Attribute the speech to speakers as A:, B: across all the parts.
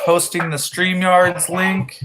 A: posting the StreamYard's link.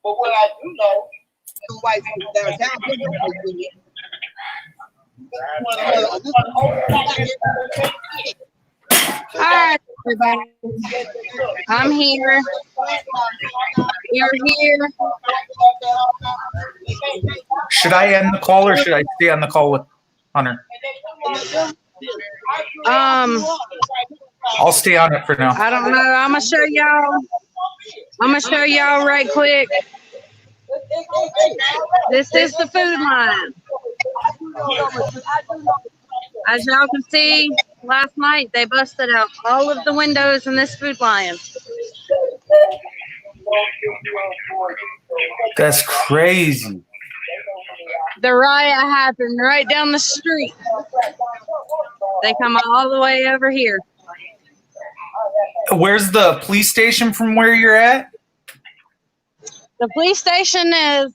B: But what I do know, the white people downtown,
C: all right, everybody. I'm here. You're here.
A: Should I end the call or should I stay on the call with Hunter? I'll stay on it for now.
C: I don't know. I'm gonna show y'all. Right quick. This is the food line. As y'all can see, last night they busted out all of the windows in this food line.
A: That's crazy.
C: The riot happened right down the street. They come all the way over here.
A: Where's the police station from where you're at?
C: The police station is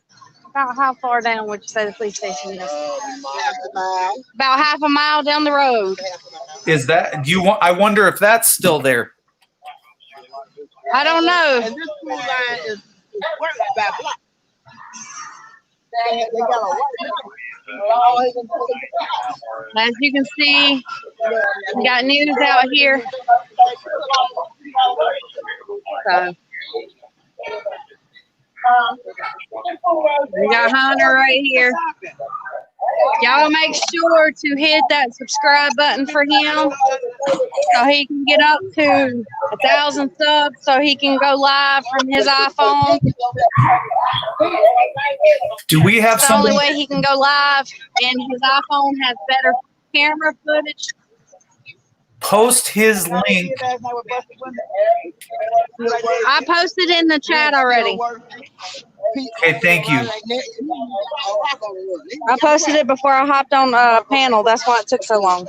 C: about how far down would you say the police station is? About half a mile down the road.
A: Is that, do you want, I wonder if that's still there.
C: I don't know.
B: and this food line is worked by black. They got a white.
C: As you can see, we got news out here. So we got Hunter right here. Y'all make sure to hit that subscribe button for him so he can get up to 1,000 subs so he can go live from his iPhone.
A: Do we have
C: It's the only
A: somebody?
C: way he can go live, and his iPhone has better camera footage.
A: Post his link.
C: I posted in the chat already.
A: Okay, thank you.
C: I posted it before I hopped on panel. That's why it took so long.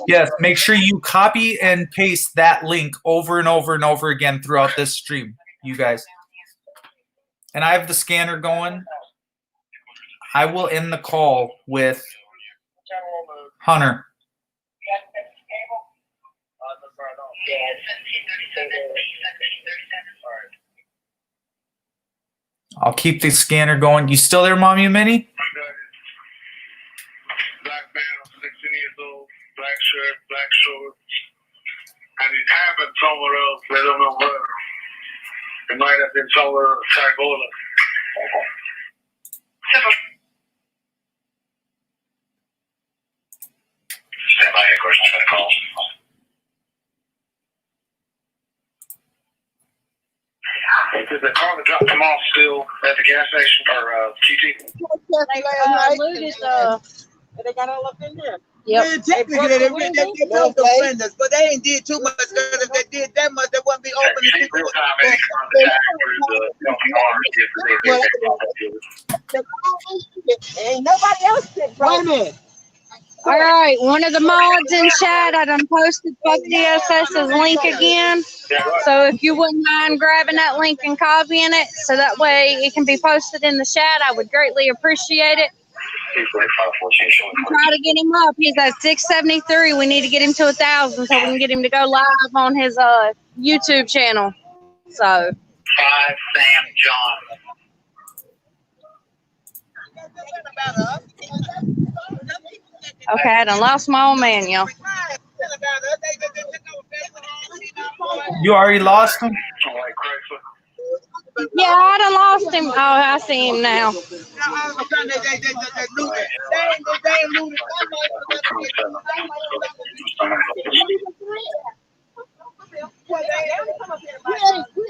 A: Yes, make sure you copy and paste that link over and over and over again throughout this stream, you guys. And I have the scanner going. I will end the call with Hunter. I'll keep the scanner going. You still there, Mommy and Minnie?
D: Black man, 16 years old, black shirt, black shorts, and it happened somewhere else. They don't know where. It might have been somewhere in Sargola. Stand by, headquarters, I'm gonna call. Is the car that dropped them off still at the gas station or QT?
C: They looted
B: They got all up in there.
C: Yep.
B: Man, technically, they don't defend us, but they ain't did too much. Because if they did that much, they wouldn't be open to people.
E: Ain't nobody else did.
B: Wait a minute.
C: All right, one of the mods in chat, I done posted Fuck DSS's link again. So if you wouldn't mind grabbing that link and copying it, so that way it can be posted in the chat, I would greatly appreciate it. Try to get him up. He's at 673. We need to get him to 1,000 so we can get him to go live on his YouTube channel. So.
D: 5 Sam John.
C: Okay, I done lost my old man, y'all.
A: You already lost him?
C: Yeah, I done lost him. Oh, I see him now.
B: We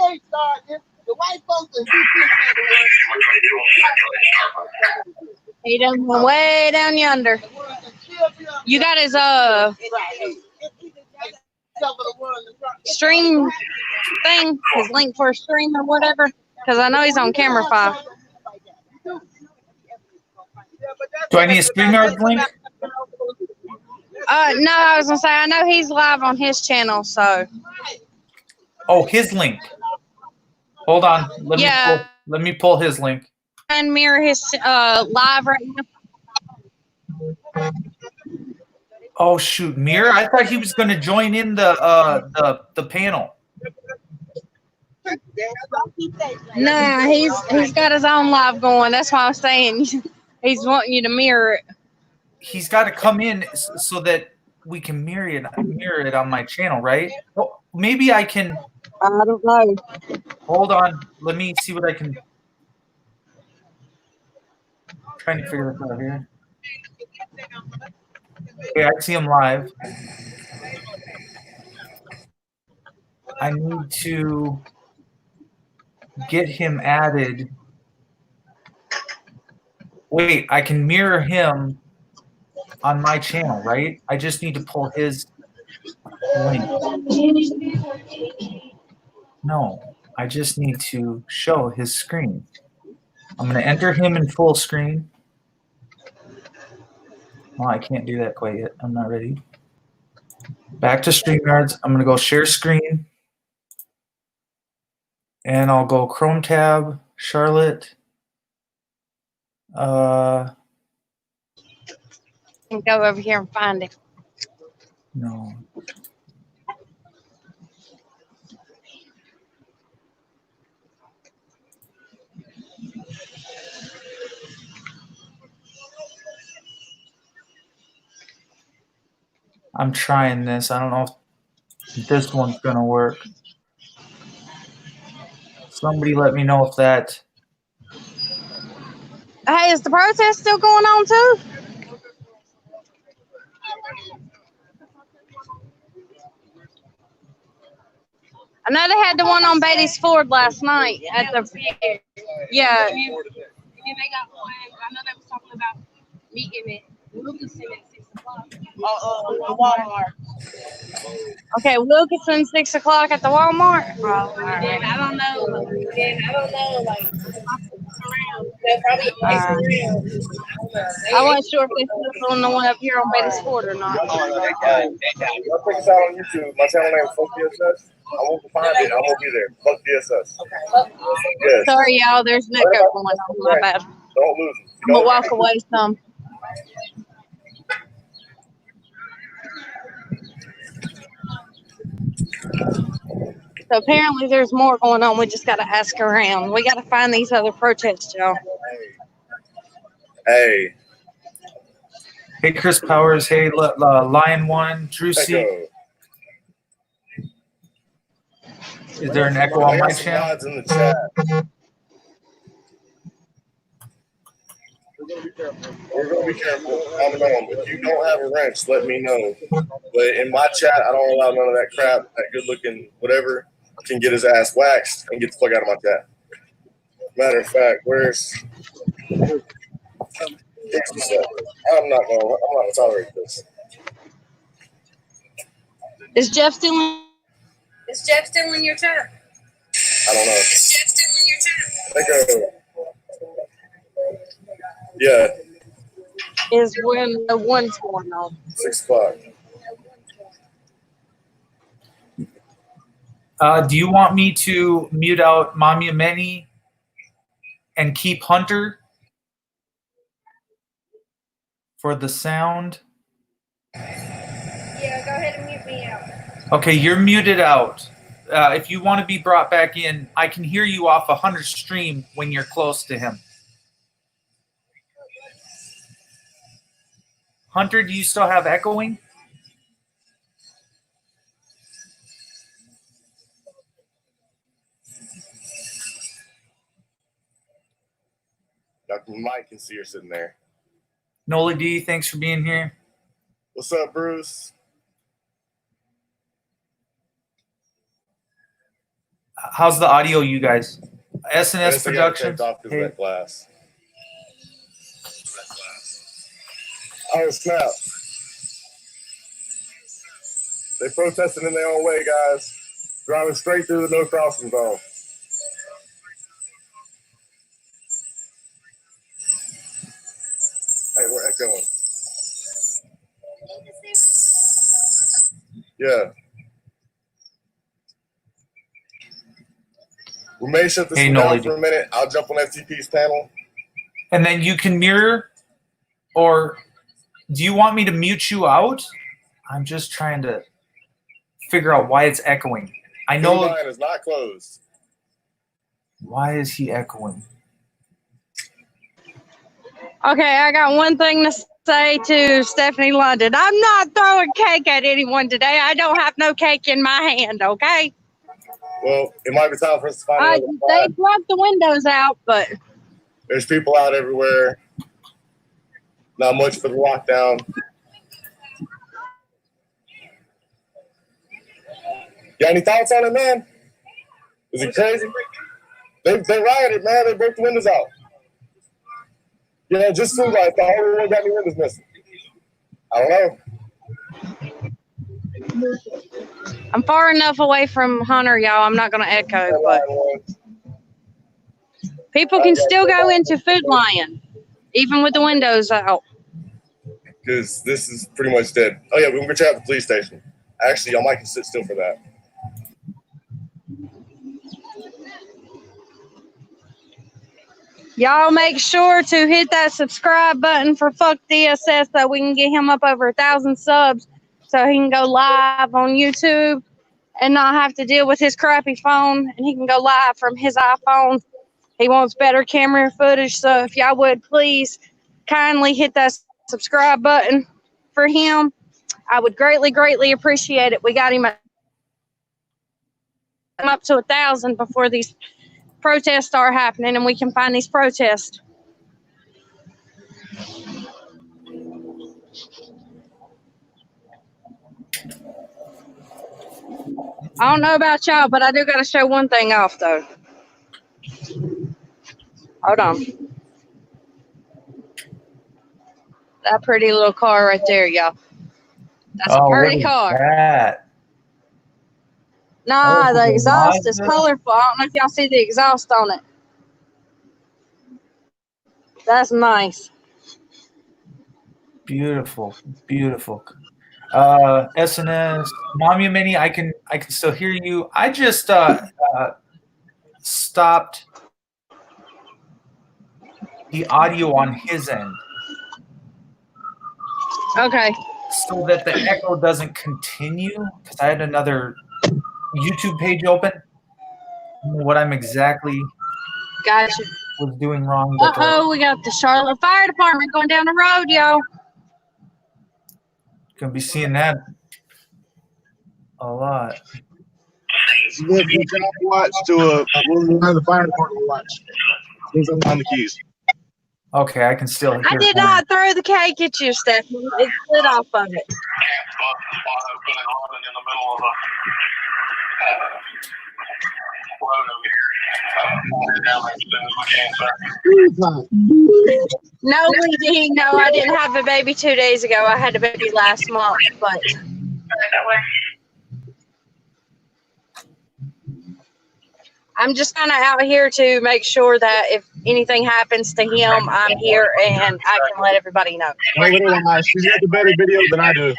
B: ain't starting. The white folks and
C: He done went way down yonder. You got his stream thing, his link for a stream or whatever, because I know he's on camera 5.
A: Do I need a StreamYard link?
C: No, I was gonna say I know he's live on his channel, so.
A: Oh, his link. Hold on. Let me pull his link.
C: And mirror his live right now.
A: Oh shoot, Mir! I thought he was going to join in the panel.
C: Nah, he's got his own live going. That's why I'm saying he's wanting you to mirror it.
A: He's got to come in so that we can mirror it on my channel, right? Well, maybe I can.
C: I don't know.
A: Hold on. Let me see what I can. I'm trying to figure this out here. Okay, I see him live. I need to get him added. Wait, I can mirror him on my channel, right? I just need to pull his link. No, I just need to show his screen. I'm going to enter him in full screen. Oh, I can't do that quite yet. I'm not ready. Back to StreamYards. I'm going to go share screen. And I'll go Chrome tab, Charlotte.
C: And go over here and find it.
A: No. I'm trying this. I don't know if this one's going to work. Somebody let me know if that.
C: Hey, is the protest still going on too? I know they had the one on Beatty's Ford last night at the. Yeah. And they got one. I know they was talking about meeting it. Wilkinson at 6 o'clock. Walmart. Okay, Wilkinson 6 o'clock at the Walmart. And I don't know. Like, I wasn't sure if they still on the one up here on Beatty's Ford or not.
F: Y'all check us out on YouTube. My channel name is Fuck DSS. I won't find it. I won't be there. Fuck DSS. Yes.
C: Sorry, y'all. There's an echo going on. My bad.
F: Don't lose it.
C: I'm gonna walk away some. So apparently there's more going on. We just got to ask around. We got to find these other protests, y'all.
F: Hey.
A: Hey, Chris Powers. Hey, Lion One. Drucy. Is there an echo on my channel?
F: In the chat. We're going to be careful. On the phone. If you don't have a wrench, let me know. But in my chat, I don't allow none of that crap. That good-looking whatever can get his ass waxed and get the fuck out of my chat. Matter of fact, where's... I'm not gonna tolerate this.
C: Is Jeff still in your chat?
F: I don't know.
C: Is Jeff still in your chat?
F: I think yeah,
C: Is when the one's going on.
F: 6 o'clock.
A: Do you want me to mute out Mami Many and keep Hunter for the sound?
C: Yeah, go ahead and mute me out.
A: Okay, you're muted out. If you want to be brought back in, I can hear you off a Hunter stream when you're close to him. Hunter, do you still have echoing?
F: Dr. Mike can see her sitting there.
A: Nola D, thanks for being here.
F: What's up, Bruce?
A: How's the audio, you guys? SNS Productions.
F: Off
A: Hey.
F: that glass. Oh, snap. They protesting in their own way, guys. Driving straight through the no crossing zone. Hey, we're echoing. Yeah. We may shut this one down for a minute. I'll jump on FTP's panel.
A: And then you can mirror, or do you want me to mute you out? I'm just trying to figure out why it's echoing. I know.
F: The line is not closed.
A: Why is he echoing?
C: Okay, I got one thing to say to Stephanie London. I'm not throwing cake at anyone today. I don't have no cake in my hand, okay?
F: Well, it might be time for us to find out.
C: They broke the windows out, but
F: there's people out everywhere. Not much for the lockdown. Got any thoughts on it, man? Is it crazy? They rioted, man. They broke the windows out. Yeah, just seems like the whole one got any windows missing. I don't know.
C: I'm far enough away from Hunter, y'all. I'm not going to echo, but people can still go into Food Lion, even with the windows out.
F: Because this is pretty much dead. Oh, yeah, we're going to check out the police station. Actually, y'all might can sit still for that.
C: Y'all make sure to hit that subscribe button for Fuck DSS so we can get him up over 1,000 subs so he can go live on YouTube and not have to deal with his crappy phone, and he can go live from his iPhone. He wants better camera footage, so if y'all would please kindly hit that subscribe button for him, I would greatly, greatly appreciate it. We got him up to 1,000 before these protests start happening, and we can find these protests. I don't know about y'all, but I do got to show one thing off, though. Hold on. That pretty little car right there, y'all. That's a pretty car.
A: That?
C: Nah, the exhaust is colorful. I don't know if y'all see the exhaust on it. That's nice.
A: Beautiful, beautiful. SNS, Mami Mini, I can still hear you. I just stopped the audio on his end.
C: Okay.
A: So that the echo doesn't continue, because I had another YouTube page open. I don't know what I'm exactly was doing wrong.
C: Uh-oh, we got the Charlotte Fire Department going down the road, yo.
A: Gonna be seeing that a lot.
E: Watch to the fire department watch. Since I'm on the keys.
A: Okay, I can still hear.
C: I did not throw the cake at you, Stephanie. It slid off of it. No, we didn't. No, I didn't have a baby 2 days ago. I had a baby last month, but I'm just kind of out here to make sure that if anything happens to him, I'm here and I can let everybody know.
E: Don't let her lie. She's got the better videos than I do.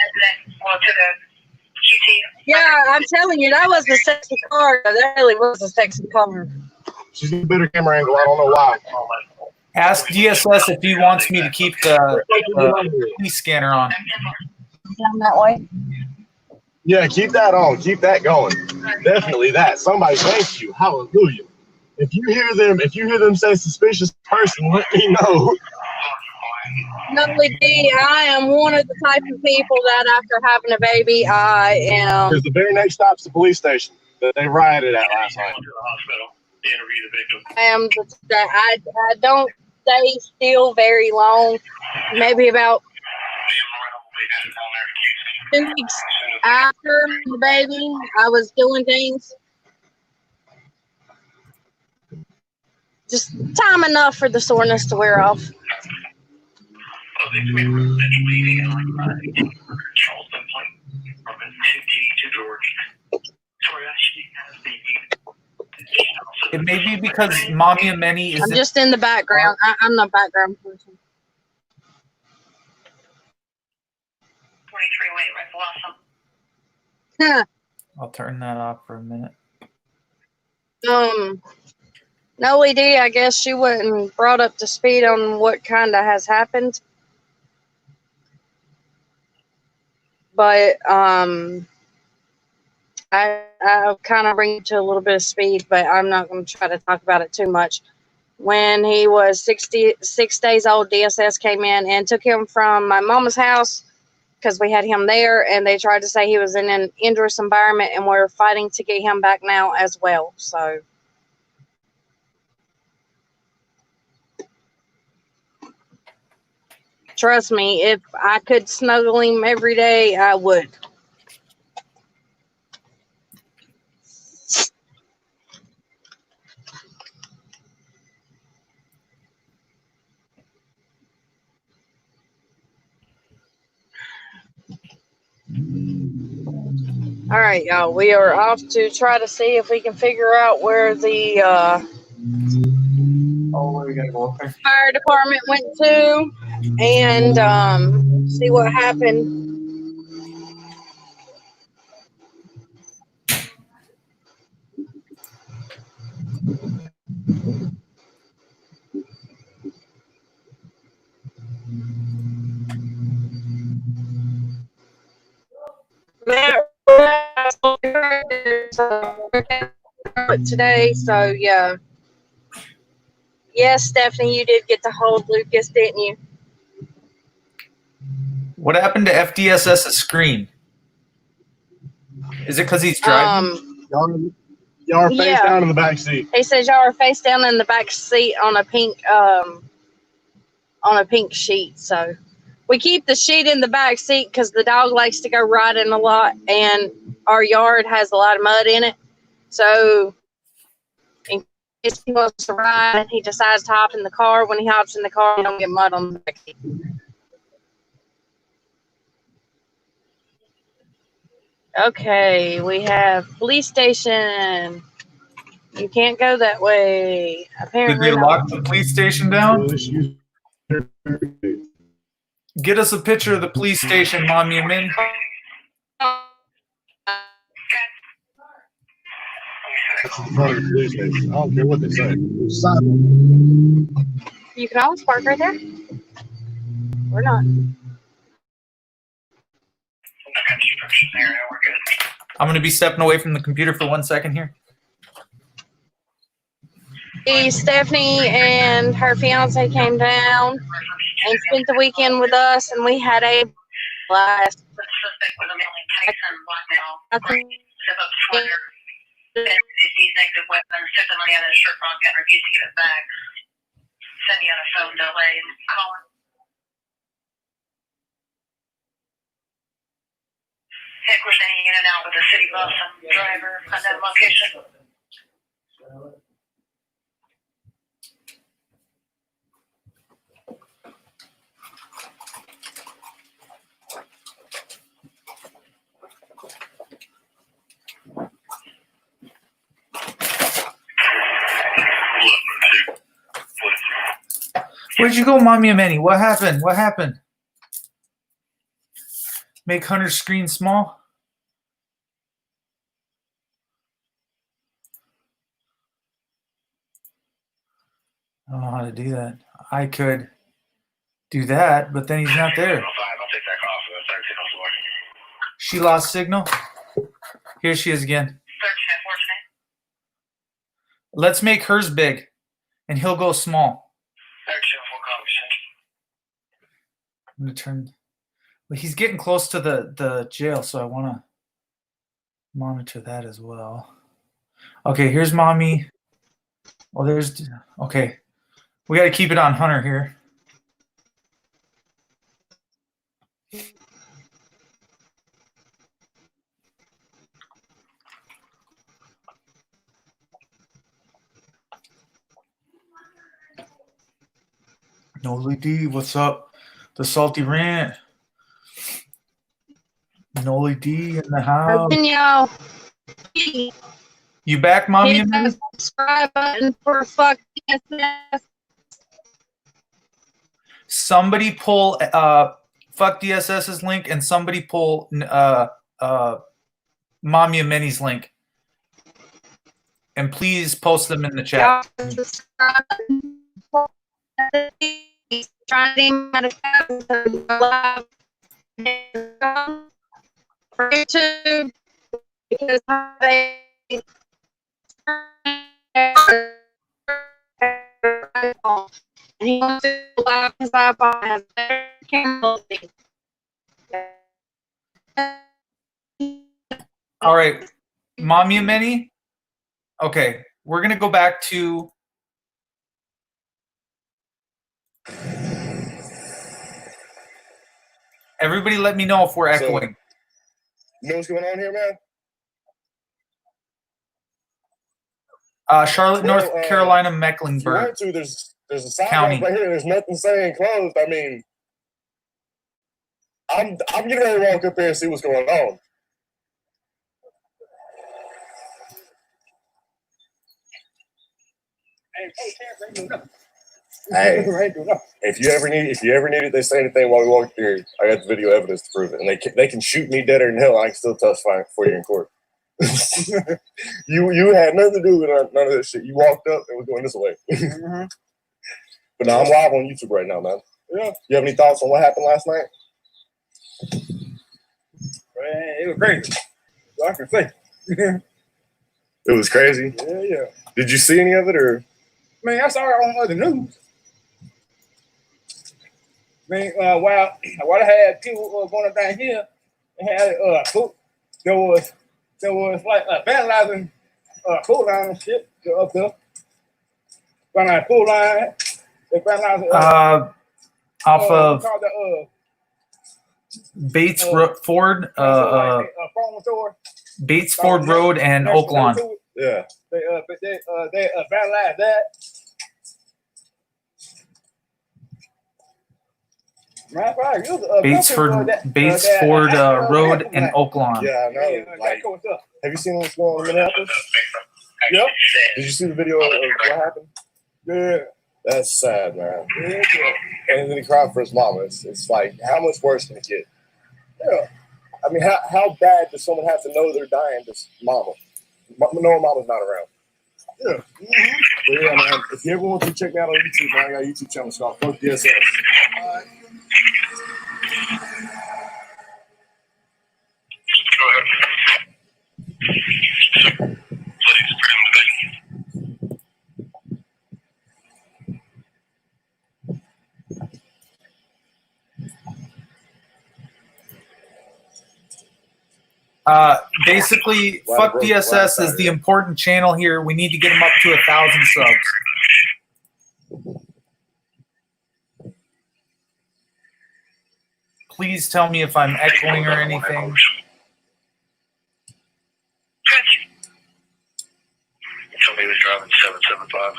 C: Yeah, I'm telling you, that was a sexy car. That really was a sexy car.
E: She's got a better camera angle. I don't know why.
A: Ask DSS if he wants me to keep the police scanner on.
C: Down that way.
E: Yeah, keep that on. Keep that going. Definitely that. Somebody thank you. Hallelujah. If you hear them say suspicious person, let me know.
C: Not only D, I am one of the type of people that after having a baby, I am.
E: Because the very next stop's the police station that they rioted at last night.
C: I am that I don't stay still very long. Maybe about 2 weeks after the baby, I was doing things. Just time enough for the soreness to wear off.
A: It may be because Mommy and Minnie is.
C: I'm just in the background. I'm the background person.
G: 23 weight rifle awesome.
A: I'll turn that off for a minute.
C: No, ED, I guess she wasn't brought up to speed on what kind of has happened. But I'll kind of bring it to a little bit of speed, but I'm not going to try to talk about it too much. When he was 66 days old, DSS came in and took him from my mama's house because we had him there, and they tried to say he was in an injurious environment, and we're fighting to get him back now as well. So. Trust me, if I could snuggle him every day, I would. All right, y'all. We are off to try to see if we can figure out where the fire department went to and see what happened. Today, so yeah. Yes, Stephanie, you did get to hold Lucas, didn't you?
A: What happened to FDSS's screen? Is it because he's driving?
E: Y'all are face down in the back seat.
C: He says y'all are face down in the back seat on a pink sheet. So we keep the sheet in the back seat because the dog likes to go riding a lot, and our yard has a lot of mud in it. So in case he wants to ride and he decides to hop in the car, when he hops in the car, he don't get mud on the back seat. Okay, we have police station. You can't go that way. Apparently,
A: Did they lock the police station down? Get us a picture of the police station, Mommy and Min.
E: That's in front of the police station. I don't care what they say.
C: You can always park right there. Or not.
A: I'm going to be stepping away from the computer for 1 second here.
C: Stephanie and her fiance came down and spent the weekend with us, and we had a blast. I think
G: negative weapons, took the money out of his shirt pocket and refused to give it back. Sent me on a phone delay and calling. Heck, we're sending in and out with a city bus and driver on that location.
A: Where'd you go, Mommy and Manny? What happened? What happened? Make Hunter's screen small? I don't know how to do that. I could do that, but then he's not there. She lost signal. Here she is again. Let's make hers big, and he'll go small. I'm gonna turn. Well, he's getting close to the jail, so I want to monitor that as well. Okay, here's Mommy. Oh, there's. Okay, we got to keep it on Hunter here. Noli D, what's up? The Salty Rant. Noli D in the house.
C: Hoping y'all
A: You back, Mommy
C: hit
A: and
C: that
A: Manny?
C: subscribe button for fuck DSS.
A: Somebody pull fuck DSS's link, and somebody pull Mommy and Manny's link. And please post them in the chat.
C: Y'all subscribe. Trying to live for YouTube because they and he wants to live his iPhone has better camera.
A: All right, Mommy and Manny. Okay, we're gonna go back to. Everybody, let me know if we're echoing.
F: You know what's going on here, man?
A: Charlotte, North Carolina,
F: If you
A: Mecklenburg.
F: want to, there's a sign
A: County.
F: right here. There's nothing saying closed. I mean, I'm getting ready to walk up here and see what's going on. Hey, if you ever need it, they say anything while we walk through, I got the video evidence to prove it, and they can shoot me deader than hell. I can still testify for you in court. you had nothing to do with none of this shit. You walked up and was going this way. But now I'm live on YouTube right now, man. Yeah. You have any thoughts on what happened last night?
H: Man, it was crazy. So I can say.
F: It was crazy.
H: Yeah.
F: Did you see any of it, or?
H: Man, I saw it on other news. Man, while I had people going up down here, they had food. There was like vandalizing food line and shit up there. Vandalizing food line. They vandalizing
A: Off of
H: called the,
A: Bates Ford,
H: phone store.
A: Bates Ford Road and Oaklawn.
F: Yeah.
H: They vandalized that.
A: Bates Ford Road and Oaklawn.
F: Yeah, I know. Like, have you seen what's going on in Minneapolis?
H: Yep.
F: Did you see the video of what happened?
H: Yeah.
F: That's sad, man. And then he cried for his mama. It's like, how much worse can it get? Yeah. I mean, how bad does someone have to know they're dying to mama? No, mama's not around. Yeah. But yeah, man, if you ever want to check me out on YouTube, man, I got a YouTube channel called Fuck DSS.
A: Basically, Fuck DSS is the important channel here. We need to get him up to 1,000 subs. Please tell me if I'm echoing or anything.
D: Somebody was driving 775.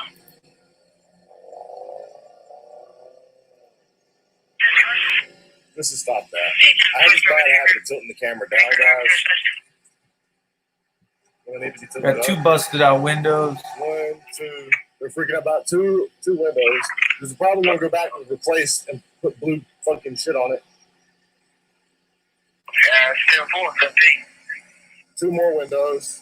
F: Let's just stop that. I have this bad habit of tilting the camera down, guys.
A: Got two busted out windows.
F: 1, 2. They're freaking out about two windows. It's probably gonna go back and replace and put blue fucking shit on it.
D: Yeah, it's still 415.
F: 2 more windows.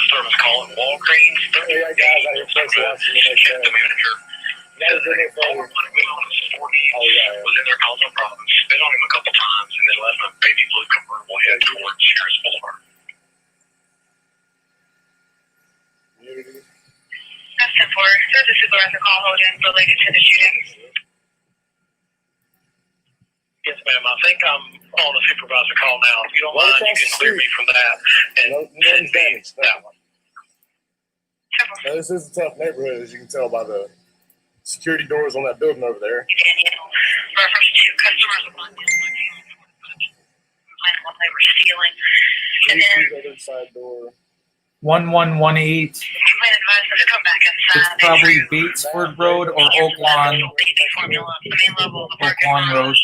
D: Service call at Walgreens.
F: Hey, guys out here watching the next
D: The manager.
F: Never been there for
D: Was in there causing no problems. Spit on him a couple times and then left him a baby blue convertible head towards Sears Boulevard.
G: That's 10-4. There's a supervisor call holding related to the shooting.
D: Yes, ma'am. I think I'm on a supervisor call now. If you don't mind, you can clear me from that and send me that one.
F: Now, this is a tough neighborhood, as you can tell by the security doors on that building over there.
G: Daniel refers to customers of what they were stealing. And then
F: The other side door.
A: 1118.
G: plan advised them to come back inside.
A: It's probably Batesford Road or Oak Lawn.
G: Formula, the main level of the
A: Oak
G: parking
A: Lawn
G: lot.
A: Road is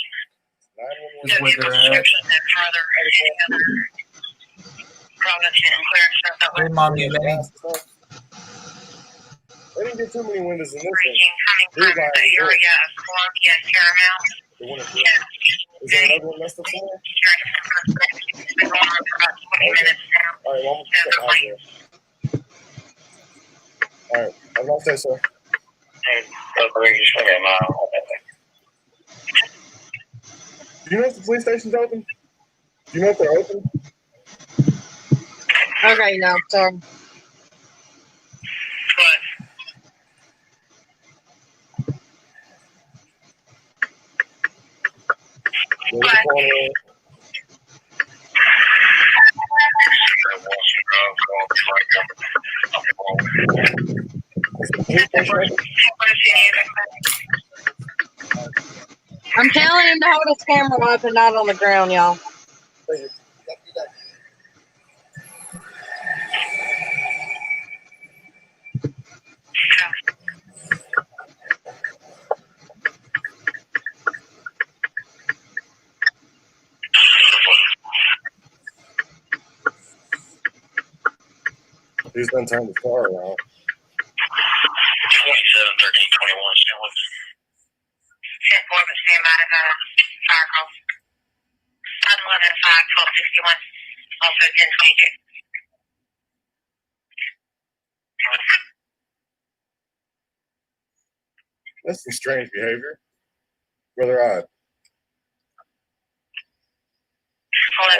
G: No
A: where
G: vehicle
A: they're at.
G: descriptions and further any other prohibition and clearance stuff that
A: Hey,
G: was
A: Mommy Lenny.
F: They didn't get too many windows in this one.
G: breaking coming from the area of Columbia and Paramount.
F: The one is
G: Yeah.
F: there another one messed up somewhere?
G: It's been going on for about 20 minutes now.
F: All right, well, I'm
G: So the
F: gonna
G: plane
F: All right, have a nice day, sir. Do you know if the police station's open? Do you know if they're open?
C: Okay, no, sorry. I'm telling him to hold his camera up and not on the ground, y'all.
F: Thank you. He's been turning his car around.
D: 27, 13, 21, still with
G: 10-4, but stand by fire call. 11-5, 1261, also 1022.
F: That's some strange behavior. Brother Odd.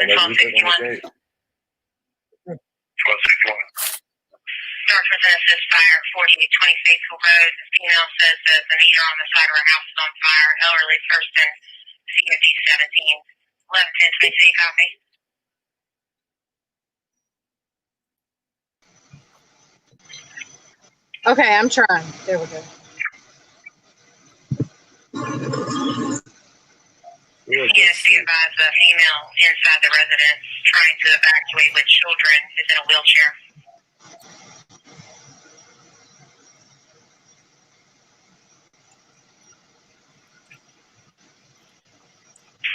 G: 11-1261.
D: 1261.
G: North Residence fire, 4820 Statesville Road. The female says that the meter on the side of her house is on fire. Elderly person, CFG 17. 11-10-22, copy.
C: Okay, I'm trying. There we go.
G: Yes, be advised the female inside the residence trying to evacuate with children is in a wheelchair.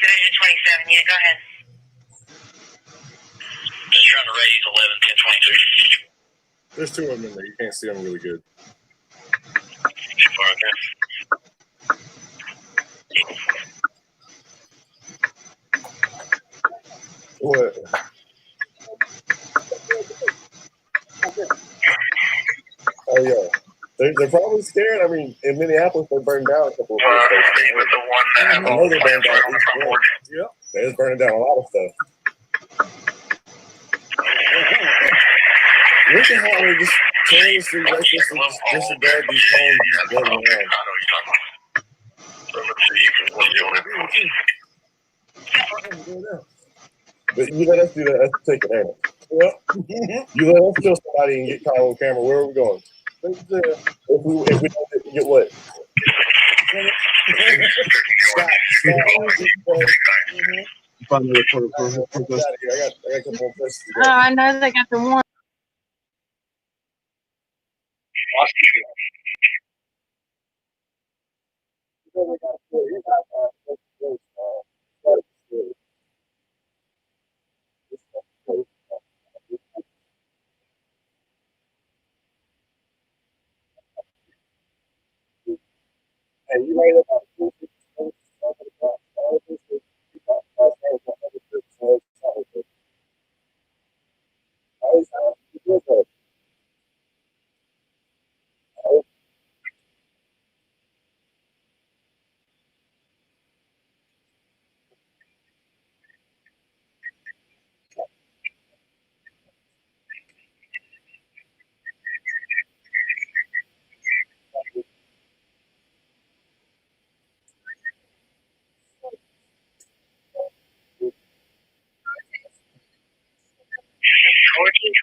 G: Division 27, yeah, go ahead.
D: Just trying to raise 11, 10, 22.
F: There's 2 of them in there. You can't see them really good.
D: Too far, okay.
F: What? Oh, yeah. They're probably scared. I mean, in Minneapolis, they burned down a couple of police stations.
D: With the one that
F: I know they burned down
D: on the front porch.
F: Yeah. They was burning down a lot of stuff. Look at how they just carelessly, recklessly disregard these homes and floating around.
D: I know you're talking about. So let's see, you can do it.
F: But you let us do that, that's taking air. Well, you let us kill somebody and get caught on camera. Where are we going? If we don't get what? Finally, I got a couple more places to go.
C: Oh, I know they got the one.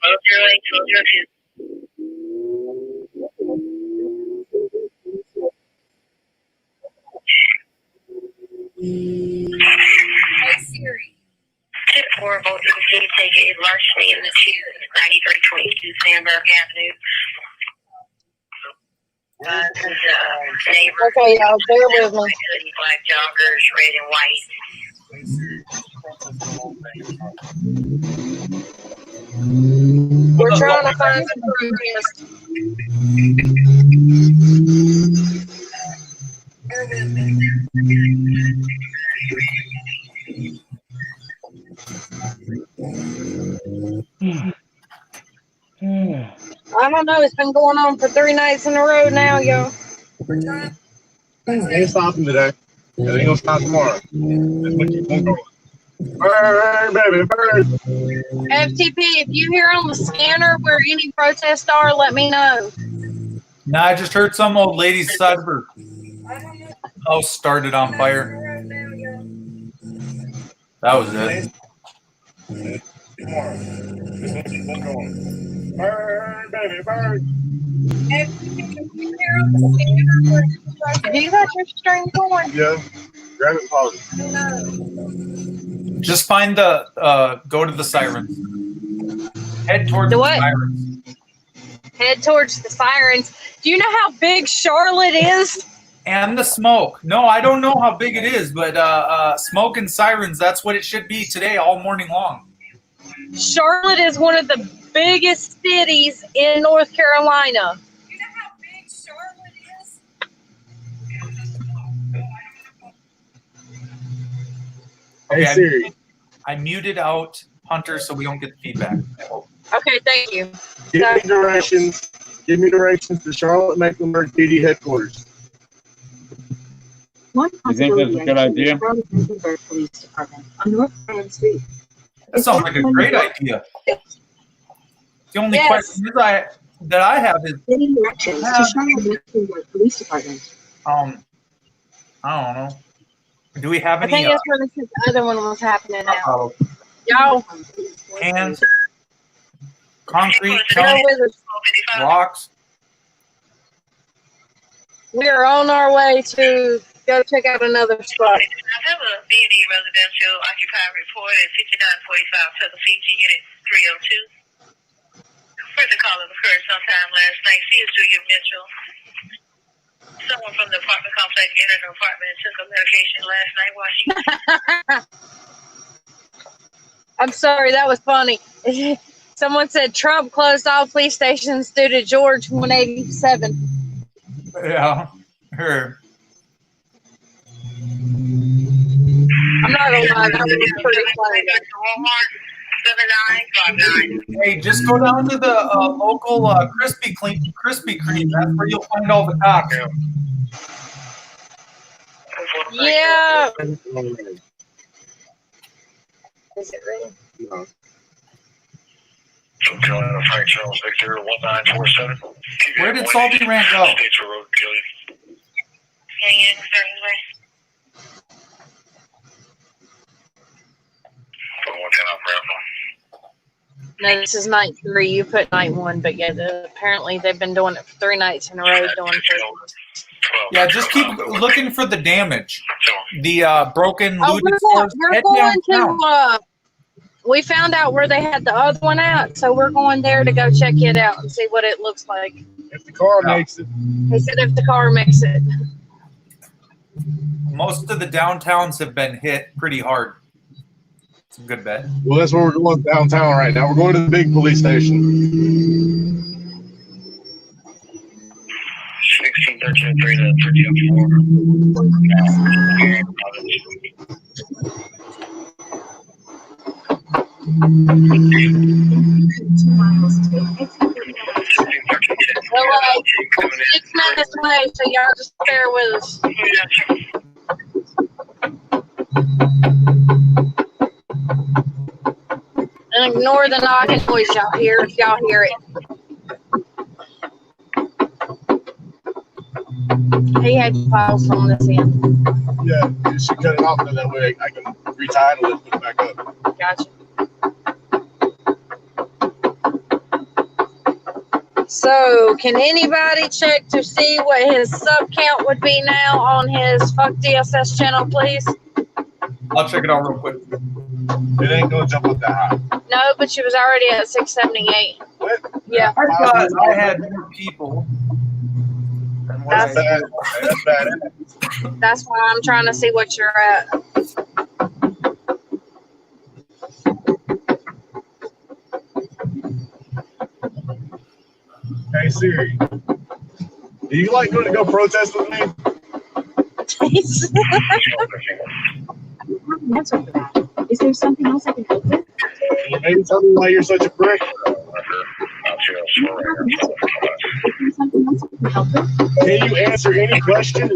G: Hey Siri. 4 volts to take a largely in the 9322 Sandberg Avenue. This is neighbor.
C: Okay, y'all, bear with me.
G: Black joggers, red and white.
C: We're trying to find some protest. I don't know. It's been going on for 3 nights in a row now, y'all.
E: Ain't stopping today. It ain't gonna stop tomorrow. It's gonna keep on going. Burn, baby, burn.
C: FTP, if you hear on the scanner where any protests are, let me know.
A: Nah, I just heard some old lady's side of her house started on fire. That was it.
E: Tomorrow. It's gonna keep on going. Burn, baby, burn.
C: Have you got your string going?
E: Yeah. Grab it, pause it.
A: Just find the go to the sirens. Head towards
C: The
A: the
C: what?
A: sirens.
C: Head towards the sirens. Do you know how big Charlotte is?
A: And the smoke. No, I don't know how big it is, but smoke and sirens, that's what it should be today all morning long.
C: Charlotte is one of the biggest cities in North Carolina.
G: You know how big Charlotte is?
A: Okay,
E: Hey, Siri.
A: I muted out Hunter so we don't get the feedback.
C: Okay, thank you.
E: Give me directions. Give me directions to Charlotte Mecklenburg PD headquarters.
I: One
J: You think that's a good idea?
I: Charlotte Mecklenburg Police Department on North Island Street.
A: That sounds like a great idea. The only
C: Yes.
A: question that I have is,
I: Getting directions to Charlotte Mecklenburg Police Department.
A: I don't know. Do we have
C: I
A: any
C: think that's where the other one was happening now. Y'all,
A: cans, concrete,
C: bear
A: chunks,
C: with us.
A: rocks?
C: We are on our way to go check out another spot.
G: I have a B&E residential occupied report at 5945 Tuckafeechi Unit 302. Further call occurred sometime last night. See is Julia Mitchell. Someone from the apartment complex entered the apartment and took a medication last night while she
C: I'm sorry, that was funny. Someone said Trump closed all police stations due to George 187.
A: Yeah. Her.
C: I'm not gonna lie, that was pretty funny.
G: Walmart 7959.
A: Hey, just go down to the local Krispy Kreme. That's where you'll find all the cops.
C: Yeah. Is it ready?
E: No.
D: Frank Charles Victor 1947.
A: Where did Salty Rant go?
D: States Road, Gilly.
C: No, this is night 3. You put night 1, but yeah, apparently they've been doing it for 3 nights in a row.
A: Yeah, just keep looking for the damage. The broken,
C: Oh,
A: looted
C: we're
A: stores.
C: going to. We found out where they had the other one at, so we're going there to go check it out and see what it looks like.
E: If the car makes it.
C: He said if the car makes it.
A: Most of the downtowns have been hit pretty hard. It's a good bet.
E: Well, that's where we're going downtown right now. We're going to the big police station.
D: 1613 to 1304.
C: We're like 6 minutes away, so y'all just bear with us. And ignore the knocking noise y'all hear if y'all hear it. He had files from this end.
E: Yeah, you should cut it off, and that way I can retitle it and put it back up.
C: Gotcha. So, can anybody check to see what his sub count would be now on his Fuck DSS channel, please?
A: I'll check it out real quick.
E: It ain't gonna jump up that high.
C: No, but she was already at 678.
E: What?
C: Yeah.
A: I thought I had more people. Than what
E: That's
A: I
E: bad. That's bad.
C: That's why I'm trying to see what you're at.
E: Hey Siri, do you like going to go protest with me?
I: I don't have an answer for that. Is there something else I can help with?
E: Can you maybe tell me why you're such a prick?
I: Is there something else I can help with?
E: Can you answer any question?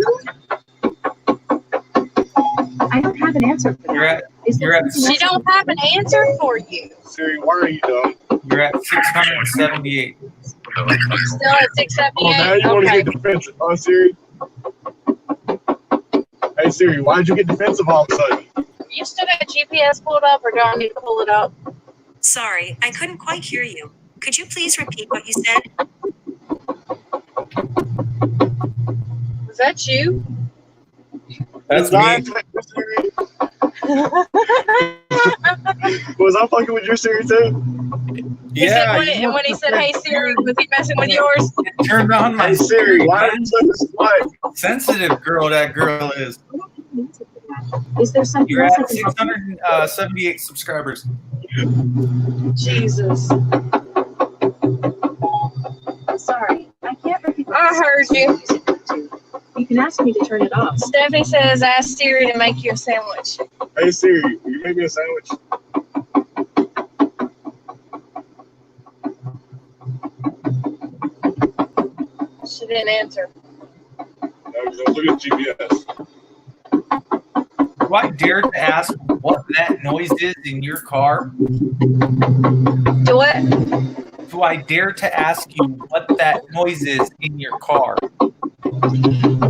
I: I don't have an answer for
A: You're
I: that.
A: at
I: Is there
A: you're at
I: something
C: She
I: else I
C: don't have an answer for you.
E: Siri, why are you dumb?
A: you're at 678.
C: Still at
E: Oh, now
C: 678.
E: you want to
C: Okay.
E: get defensive, huh, Siri? Hey Siri, why did you get defensive all of a sudden?
C: You still got GPS pulled up, or do I need to pull it up?
J: Sorry, I couldn't quite hear you. Could you please repeat what you said?
C: Was that you?
A: That's
E: Was I
A: me.
E: fucking with Siri? Was I fucking with your Siri too?
C: He said
A: Yeah.
C: and when he said, "Hey Siri," was he messing with yours?
A: Turned on my
E: Hey Siri, why are you such a slut?
A: sensitive girl. That girl is.
I: I don't have an answer for that. Is there something
A: You're
I: else I
A: at
I: can help with?
A: 678 subscribers.
C: Jesus.
I: Sorry, I can't recognize.
C: I heard you.
I: You can ask me to turn it off.
C: Stephanie says, "Ask Siri to make you a sandwich."
E: Hey Siri, will you make me a sandwich?
C: She didn't answer.
E: No, because look at GPS.
A: Do I dare to ask what that noise is in your car?
C: Do what?
A: Do I dare to ask you what that noise is in your car?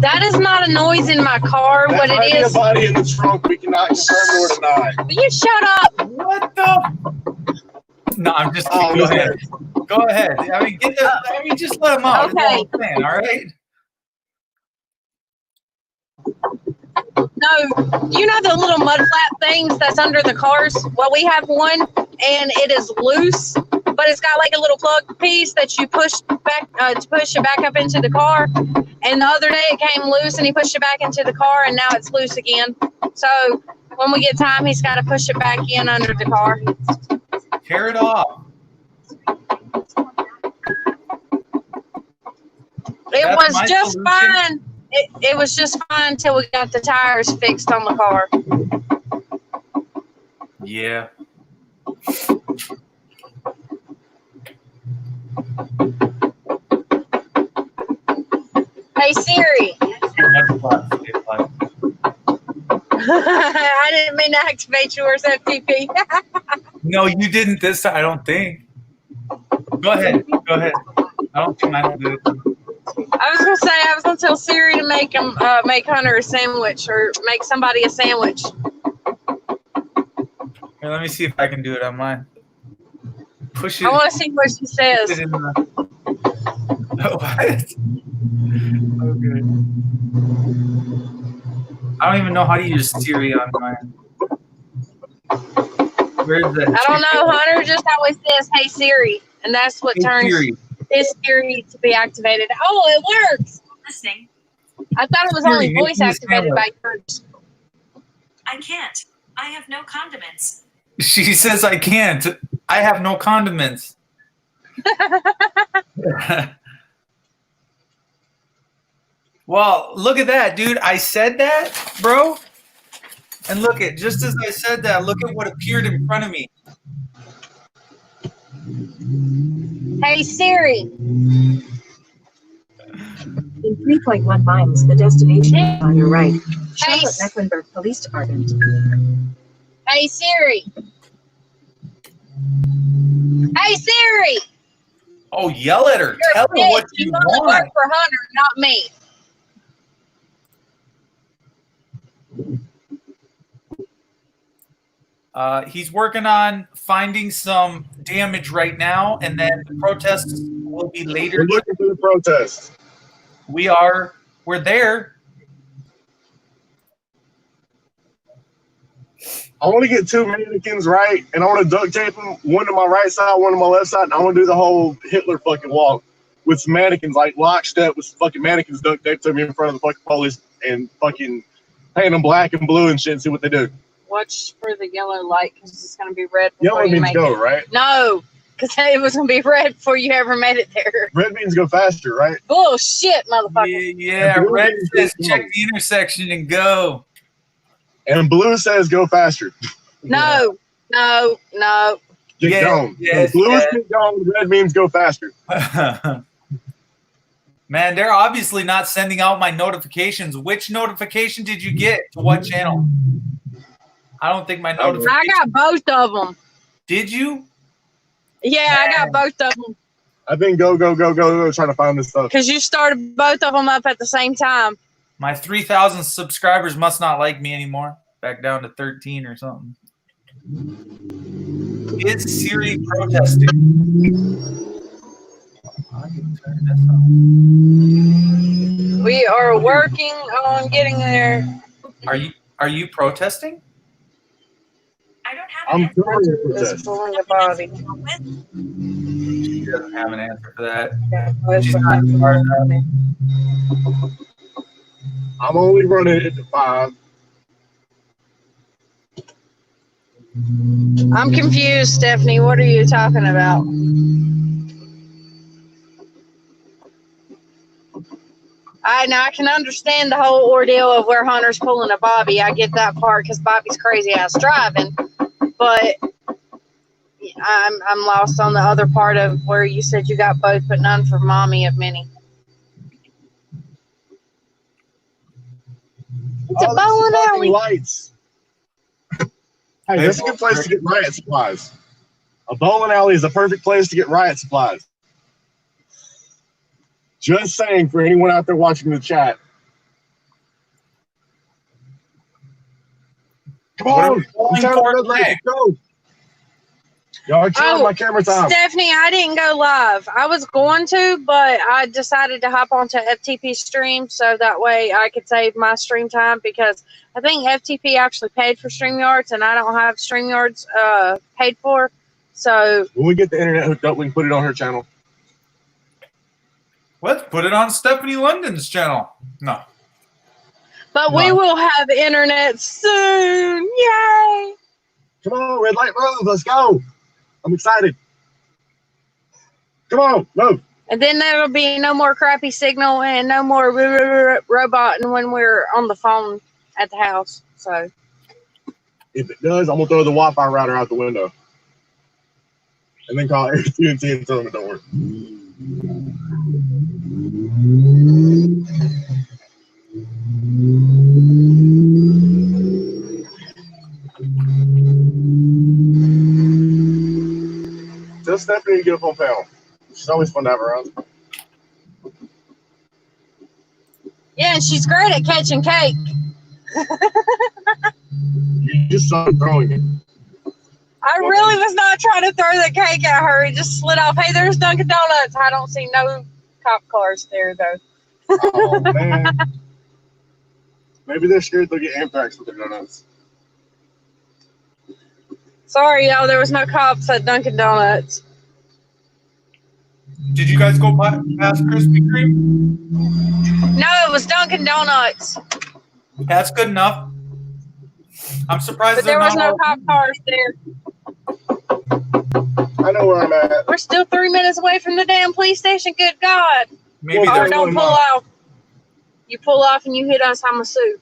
C: That is not a noise in my car.
E: That
C: What
E: might
C: it
E: be a
C: is?
E: body in the trunk. We cannot confirm nor deny.
C: Will you shut up?
A: What the? No, I'm just kidding. Go ahead. Go ahead. I mean, just let them out.
C: Okay.
A: That's all I'm saying, all right?
C: No, you know the little mud flap things that's under the cars? Well, we have one, and it is loose, but it's got like a little plug piece that you push back to push it back up into the car. And the other day it came loose, and he pushed it back into the car, and now it's loose again. So when we get time, he's got to push it back in under the car.
A: Tear it off.
C: It
A: That's
C: was
A: my
C: just
A: solution.
C: fine. It was just fine until we got the tires fixed on the car.
A: Yeah.
C: Hey Siri. I didn't mean to activate yours, FTP.
A: No, you didn't this time, I don't think. Go ahead. Go ahead. I don't think mine will do it.
C: I was gonna say I was gonna tell Siri to make Hunter a sandwich or make somebody a sandwich.
A: Here, let me see if I can do it on mine. Push it.
C: I want to see what she
A: Push it
C: says.
A: in the... What? Okay. I don't even know how to use Siri on mine. Where's the?
C: I don't know. Hunter just always says, "Hey Siri," and that's what
A: Hey,
C: turns
A: Siri.
C: his Siri to be activated. Oh, it works.
J: Listening.
C: I thought it was
A: Siri,
C: only
A: make
C: voice
A: me a
C: activated by
A: sandwich.
C: yours.
J: I can't. I have no condiments.
A: She says I can't. I have no condiments. Well, look at that, dude. I said that, bro. And look at, just as I said that, look at what appeared in front of me.
C: Hey Siri.
I: In 3.1 miles, the destination is on your right. Charlotte
C: Hey.
I: Mecklenburg Police Department.
C: Hey Siri. Hey Siri.
A: Oh, yell at her.
C: You're
A: Tell
C: a
A: her what
C: bitch.
A: you
C: only
A: want.
C: work for Hunter, not me.
A: He's working on finding some damage right now, and then the protests will be later.
E: We're looking for the protest.
A: We're there.
E: I want to get 2 mannequins right, and I want to duct tape them, one to my right side, one to my left side, and I want to do the whole Hitler fucking walk with some mannequins, like lockstep with fucking mannequins duct taped to me in front of the fucking police and fucking paint them black and blue and shit and see what they do.
C: Watch for the yellow light because it's going to be red.
E: Yellow means go, right?
C: No, because it was going to be red before you ever made it there.
E: Red means go faster, right?
C: Bullshit, motherfucker.
A: Yeah, red says check the intersection and go.
E: And blue says go faster.
C: No.
E: Get going.
A: Yes,
E: blue is get going, red means go faster.
A: Man, they're obviously not sending out my notifications. Which notification did you get? To what channel? I don't think my notification.
C: I got both of them.
A: Did you?
C: Yeah, I got both of them.
E: I've been go trying to find this stuff.
C: Because you started both of them up at the same time.
A: My 3,000 subscribers must not like me anymore. Back down to 13 or something. Is Siri protesting?
C: We are working on getting there.
A: Are you protesting?
J: I don't have
E: I'm
J: an
E: trying to
C: It's
E: protest.
C: pulling the body.
A: She doesn't have an answer for that.
C: Yeah,
A: She's not smart enough.
E: I'm only running it to 5.
C: I'm confused, Stephanie. What are you talking about? I can understand the whole ordeal of where Hunter's pulling a Bobby. I get that part because Bobby's crazy ass driving, but I'm lost on the other part of where you said you got both, but none for mommy of many. It's a bowling alley.
E: Lights. Hey, that's a good place to get riot supplies. A bowling alley is a perfect place to get riot supplies. Just saying for anyone out there watching the chat. Come on, I'm turning red light. Let's go. Y'all are killing my camera time.
C: Stephanie, I didn't go live. I was going to, but I decided to hop onto FTP stream so that way I could save my stream time because I think FTP actually paid for StreamYards and I don't have StreamYards paid for. So
E: when we get the internet hooked up, we can put it on her channel.
A: Let's put it on Stephanie London's channel. No.
C: But we will have internet soon. Yay!
E: Come on, red light road. Let's go. I'm excited. Come on, move.
C: And then there'll be no more crappy signal and no more roboting when we're on the phone at the house. So
E: if it does, I'm gonna throw the Wi-Fi router out the window, and then call AT&T and tell them it don't work. Tell Stephanie to get up on panel. She's always fun to have around.
C: yeah, she's great at catching cake.
E: You just started throwing it.
C: I really was not trying to throw the cake at her. It just slid off. Hey, there's Dunkin' Donuts. I don't see no cop cars there, though.
E: Oh, man. Maybe they're scared they'll get anthrax with their donuts.
C: Sorry, y'all. There was no cops at Dunkin' Donuts.
A: Did you guys go past Krispy Kreme?
C: No, it was Dunkin' Donuts.
A: That's good enough. I'm surprised
C: But there was no cop cars there.
E: I know where I'm at.
C: We're still 3 minutes away from the damn police station. Good God.
A: Maybe
C: Or
A: they're
C: don't pull off. You pull off and you hit us, I'm a sue.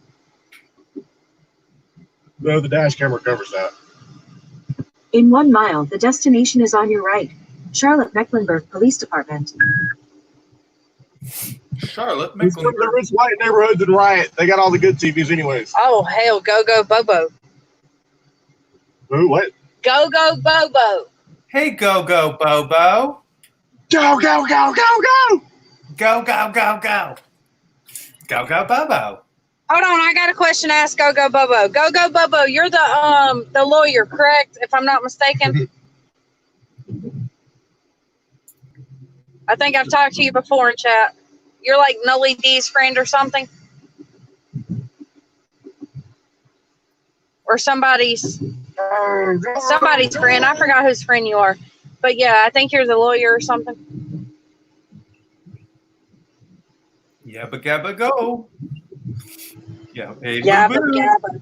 E: No, the dash camera covers that.
I: In 1 mile, the destination is on your right. Charlotte Mecklenburg Police Department.
A: Charlotte
E: It's from the rich white neighborhoods and riot. They got all the good TVs anyways.
C: Oh, hell. Go, go, Bobo.
E: Who, what?
C: Go, go, Bobo.
A: Hey, go, go, Bobo.
E: Go, go, go, go, go.
A: Go, go, go, go. Go, go, Bobo.
C: Hold on, I got a question to ask Go Go Bobo. Go Go Bobo, you're the lawyer, correct? If I'm not mistaken. I think I've talked to you before in chat. You're like Nully D's friend or something? Or somebody's friend. I forgot whose friend you are. But yeah, I think you're the lawyer or something.
A: Yabba gabba go. Yeah, hey,
C: Yabba
A: boo-boo.
C: gabba.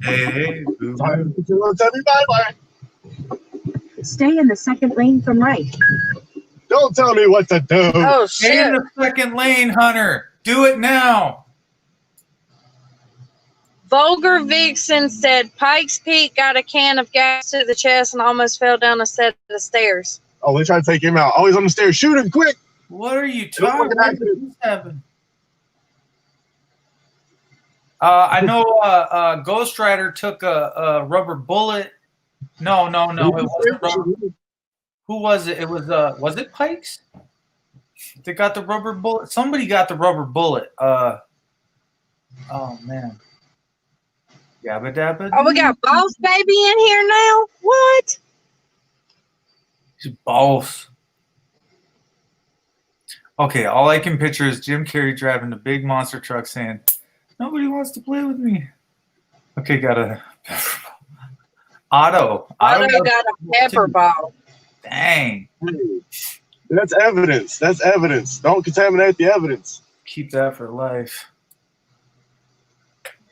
A: Hey, boo.
E: Tell me bye-bye.
I: Stay in the second lane from right.
E: Don't tell me what to do.
C: Oh
A: Stay in
C: shit.
A: the second lane, Hunter. Do it now.
C: Vulgar Vixen said Pikes Peak got a can of gas to the chest and almost fell down a set of stairs.
E: Oh, they try to take him out. Oh, he's on the stairs. Shoot him quick.
A: What are you
E: Don't
A: talking
E: fucking
A: about?
E: accident.
A: What's happening? I know Ghost Rider took a rubber bullet. No. It wasn't rubber. Who was it? It was it Pikes? They got the rubber bullet. Somebody got the rubber bullet. Oh man. Yabba dabba.
C: Oh, we got Boss Baby in here now? What?
A: He's boss. Okay, all I can picture is Jim Carrey driving the big monster truck saying, "Nobody wants to play with me." Okay, got a Otto
C: Otto got a pepper ball.
A: Dang.
E: That's evidence. That's evidence. Don't contaminate the evidence.
A: Keep that for life.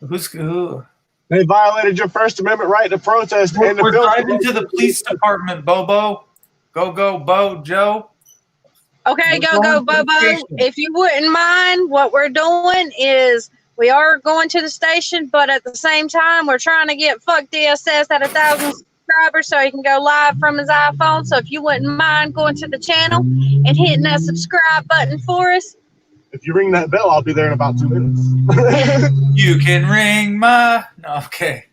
A: Who?
E: They violated your First Amendment right to protest.
A: We're driving to the police department, Bobo. Go, Bo, Joe.
C: Okay, go, Bobo. If you wouldn't mind, what we're doing is we are going to the station, but at the same time, we're trying to get Fuck DSS at 1,000 subscribers so he can go live from his iPhone. So if you wouldn't mind going to the channel and hitting that subscribe button for us.
E: If you ring that bell, I'll be there in about 2 minutes.
A: You can ring my... No, okay.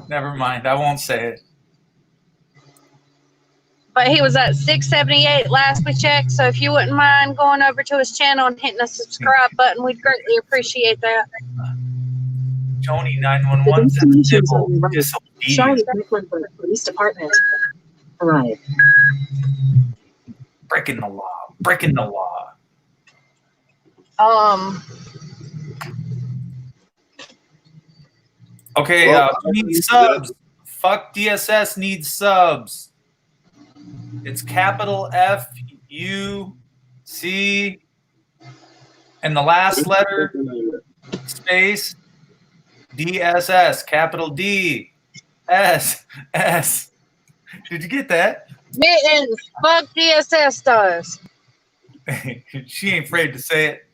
A: Never mind. I won't say it.
C: But he was at 678 last we checked. So if you wouldn't mind going over to his channel and hitting the subscribe button, we'd greatly appreciate that.
A: Joni
I: The
A: 911 said
I: destination is on
A: civil
I: the right.
A: disobedience.
I: Charlotte Mecklenburg Police Department. Arrive.
A: Breaking the law. Breaking the law. Okay, we need subs. Fuck DSS needs subs. It's capital F-U-C and the last letter space DSS, capital D-S-S. Did you get that?
C: Mittens, fuck DSS does.
A: She ain't afraid to say it.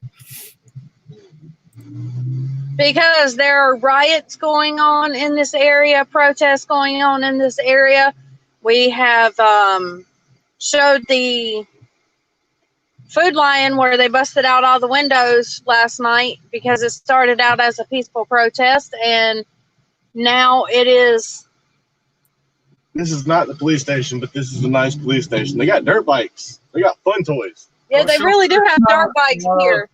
C: Because there are riots going on in this area, protests going on in this area. We have showed the Food Lion where they busted out all the windows last night because it started out as a peaceful protest and now it is.
E: This is not the police station, but this is a nice police station. They got dirt bikes. They got fun toys.
C: Yeah, they really do have dirt bikes here.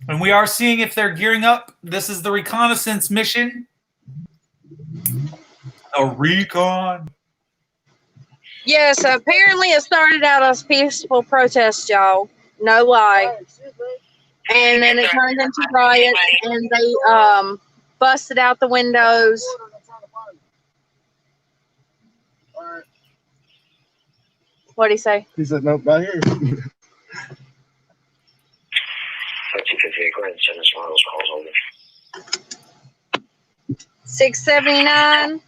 A: And we are seeing if they're gearing up. This is the reconnaissance mission. A recon.
C: Yes, apparently it started out as peaceful protest, y'all. No lie. And then it turned into riots, and they busted out the windows. What'd he say?
E: He said, nope, not here.
K: 258, go ahead and send us one of those calls over.
C: 679.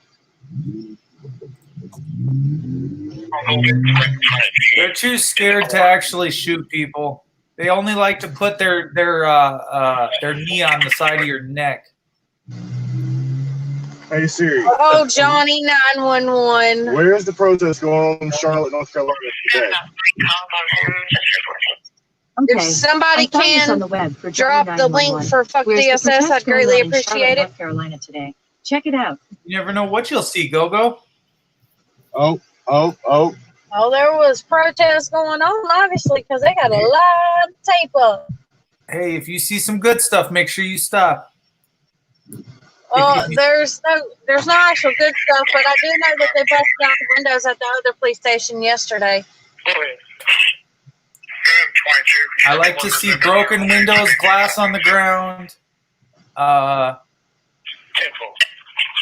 A: They're too scared to actually shoot people. They only like to put their knee on the side of your neck.
E: Hey Siri.
C: Oh, Johnny 911.
E: Where is the protest going on in Charlotte, North Carolina today?
C: If
I: Okay.
C: somebody
I: I found this on
C: can
I: the web for
C: drop the link for Fuck
I: Where's the
C: DSS,
I: protest
C: I'd
I: going
C: greatly
I: on in Charlotte,
C: appreciate it.
I: North Carolina today. Check it out.
A: You never know what you'll see, Go-Go.
E: Oh.
C: Oh, there was protests going on, obviously, because they got a lot of tape up.
A: Hey, if you see some good stuff, make sure you stop.
C: Well, there's no actual good stuff, but I do know that they busted out the windows at the other police station yesterday.
A: I like to see broken windows, glass on the ground. I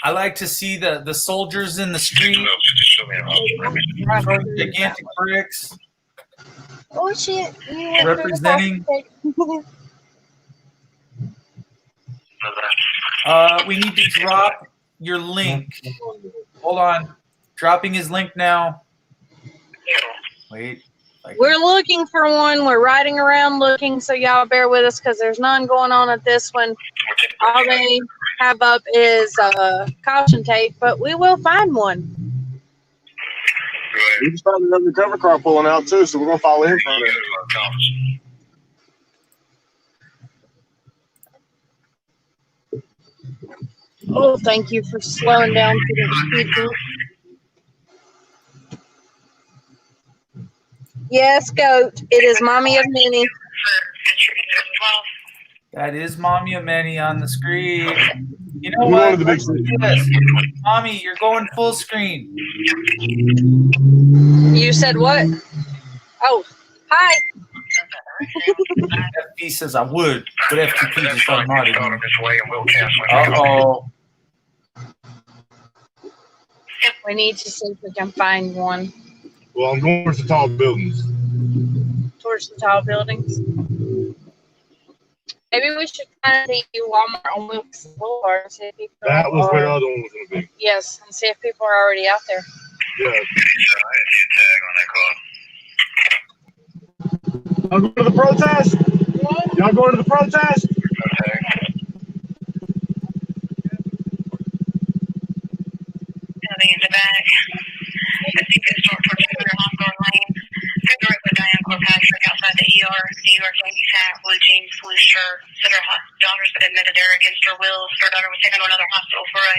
A: like to see the soldiers in the street throwing gigantic bricks.
C: Oh shit!
A: Representing. We need to drop your link. Hold on. Dropping his link now. Wait.
C: We're looking for one. We're riding around looking, so y'all bear with us because there's none going on at this one. All they have up is caution tape, but we will find one.
E: We just found another cover car pulling out too, so we're gonna follow him from there.
C: Oh, thank you for slowing down to the speed bump. Yes, Goat. It is Mommy of Many.
A: That is Mommy of Many on the screen. You know
E: We're
A: what?
E: going to the big city.
A: Yes. Mommy, you're going full screen.
C: You said what? Oh, hi.
A: FP says I would, but FTP just automated me. Uh-oh.
C: We need to see if we can find one.
E: Well, I'm going towards the tall buildings.
C: Towards the tall buildings. Maybe we should kind of see Walmart on Wilkes Boulevard and see if people
E: That was where the other one was going to be.
C: Yes, and see if people are already out there.
E: Yeah. Y'all going to the protest? Y'all going to the protest?
G: Nothing in the back. I think it's short towards Center Hawthorne Lane. Figure it with Diane Kirkpatrick outside the ER. New York Yankees hat, blue jeans, blue shirt. Said her daughter's been admitted there against her will. Her daughter was taken to another hospital for a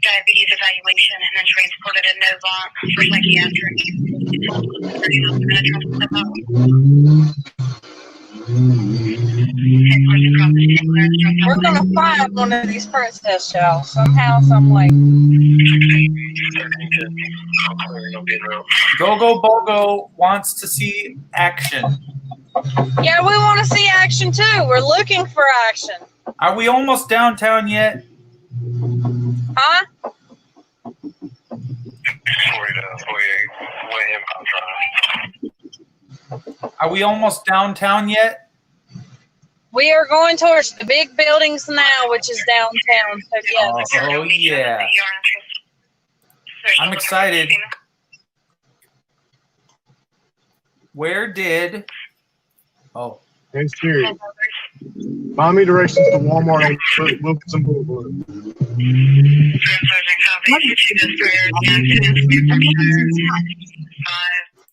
G: diabetes evaluation and then transported in Novant for psychiatric.
C: We're going to find one of these princess shells somehow, some way.
A: Go Bogo wants to see action.
C: Yeah, we want to see action too. We're looking for action.
A: Are we almost downtown yet?
C: Huh?
A: Are we almost downtown yet?
C: We are going towards the big buildings now, which is downtown. So yes.
A: Oh yeah. I'm excited. Where did? Oh.
E: Hey, Siri. Find me directions to Walmart on Wilkinson Boulevard.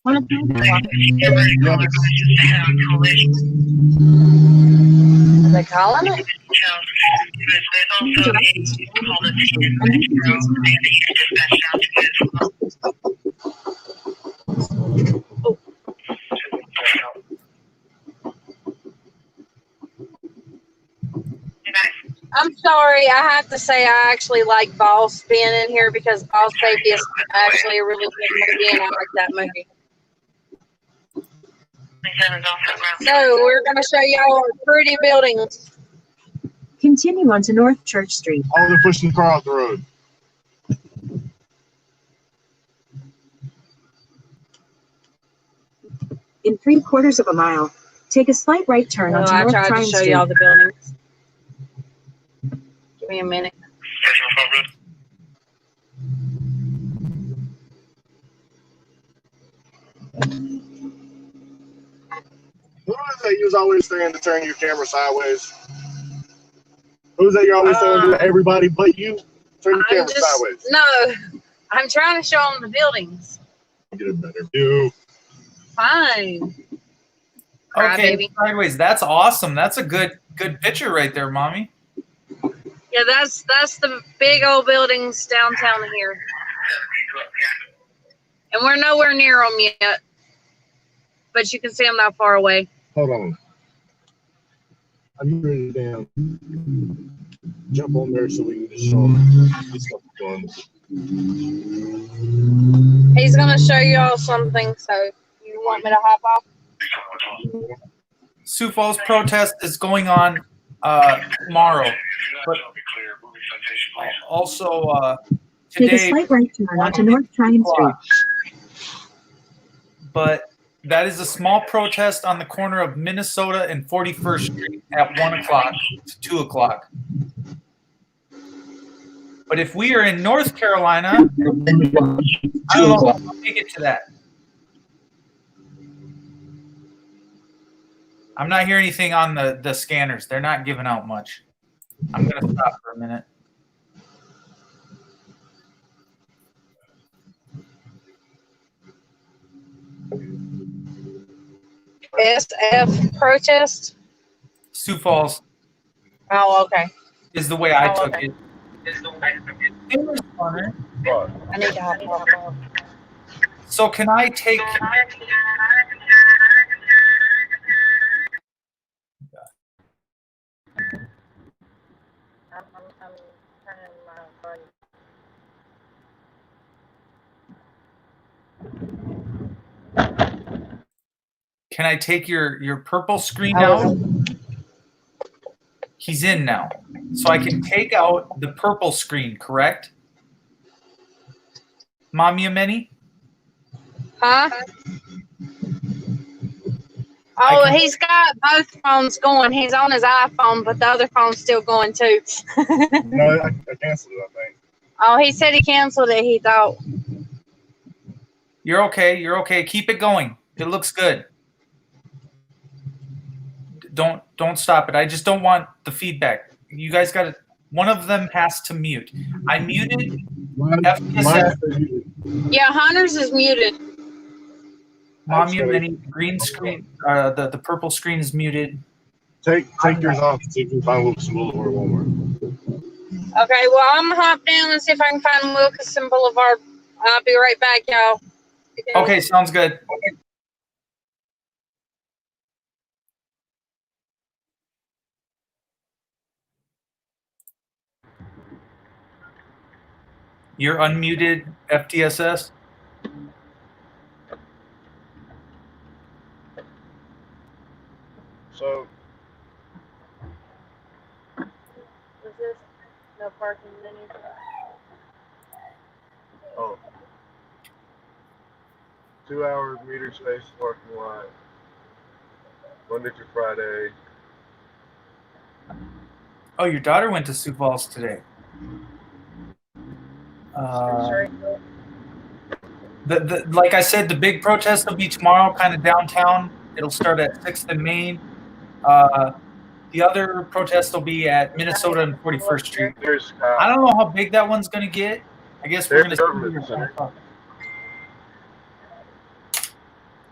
I: One of them.
C: Are they calling it? I'm sorry, I have to say I actually like Boss being in here because Boss Baby is actually a really good movie and I like that movie. So we're going to show y'all our pretty buildings.
I: Continue on to North Church Street.
E: Oh, they're pushing the car off the road.
I: In 3/4 of a mile, take a slight right turn onto
C: I
I: North
C: tried
I: Trine
C: to show
I: Street.
C: y'all the buildings. Give me a minute.
E: Who is that you was always saying to turn your camera sideways? Who's that you always saying to everybody but you? Turn your camera sideways.
C: No, I'm trying to show them the buildings.
E: Get a better view.
C: Fine.
A: Okay, sideways. That's awesome. That's a good picture right there, Mommy.
C: Yeah, that's the big old buildings downtown here. And we're nowhere near them yet. But you can see them not far away.
E: Hold on. I'm ready down. jump on there so we can just show them this stuff going.
C: He's gonna show you all something, so you want me to hop off?
A: Sioux Falls protest is going on tomorrow, but also
I: Take a
A: today.
I: slight right turn onto North Tryon Street.
A: But that is a small protest on the corner of Minnesota and 41st Street at 1 o'clock to 2 o'clock. But if we are in North Carolina, I don't know if we'll make it to that. I'm not hearing anything on the scanners. They're not giving out much. I'm going to stop for a minute.
C: SF protest?
A: Sioux Falls
C: Oh, okay.
A: is the way I
C: Oh,
A: took
C: okay.
A: it. It was funner.
C: I need to hop off.
A: So can I take... Can I take your purple screen out? He's in now. So I can take out the purple screen, correct? Mommy Ameni?
C: Huh? Oh, he's got both phones going. He's on his iPhone, but the other phone's still going too.
E: No, I canceled it, I think.
C: Oh, he said he canceled it, he thought.
A: You're okay. You're okay. Keep it going. It looks good. Don't stop it. I just don't want the feedback. You guys got to. One of them has to mute. I muted.
C: Yeah, Hunter's is muted.
A: Mommy and Minnie, green screen. The purple screen is muted.
E: Take yours off and see if you can find Wilson Boulevard Walmart.
C: Okay, well, I'm gonna hop down and see if I can find Wilkinson Boulevard. I'll be right back, y'all.
A: Okay, sounds good. You're unmuted, FTSS.
E: So,
C: Is this no parking menu?
E: oh. 2 hours meter space parking lot. Monday through Friday.
A: Oh, your daughter went to Sioux Falls today. Like I said, the big protest will be tomorrow, kind of downtown. It'll start at 6th and Main. The other protest will be at Minnesota and 41st Street. I don't know how big that one's going to get. I guess we're going to see.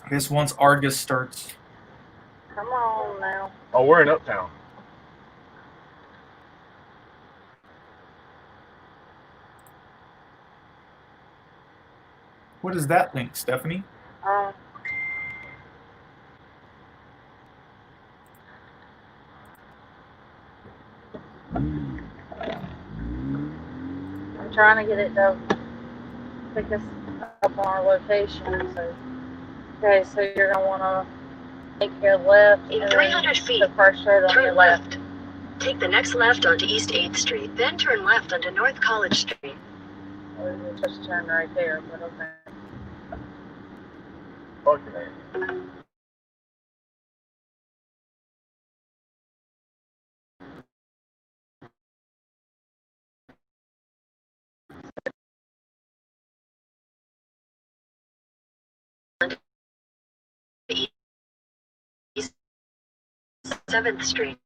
A: I guess once Argus starts.
C: Come on now.
E: Oh, we're in Uptown.
A: What is that link, Stephanie?
C: I'm trying to get it to pick us up on our location. So, okay, so you're gonna want to make your left.
J: In 300 feet,
C: the first road on your
J: turn left. Take the next left onto East 8th Street, then turn left onto North College Street.
C: Or you just turn right there, but okay.
E: Fucking
J: East 7th Street.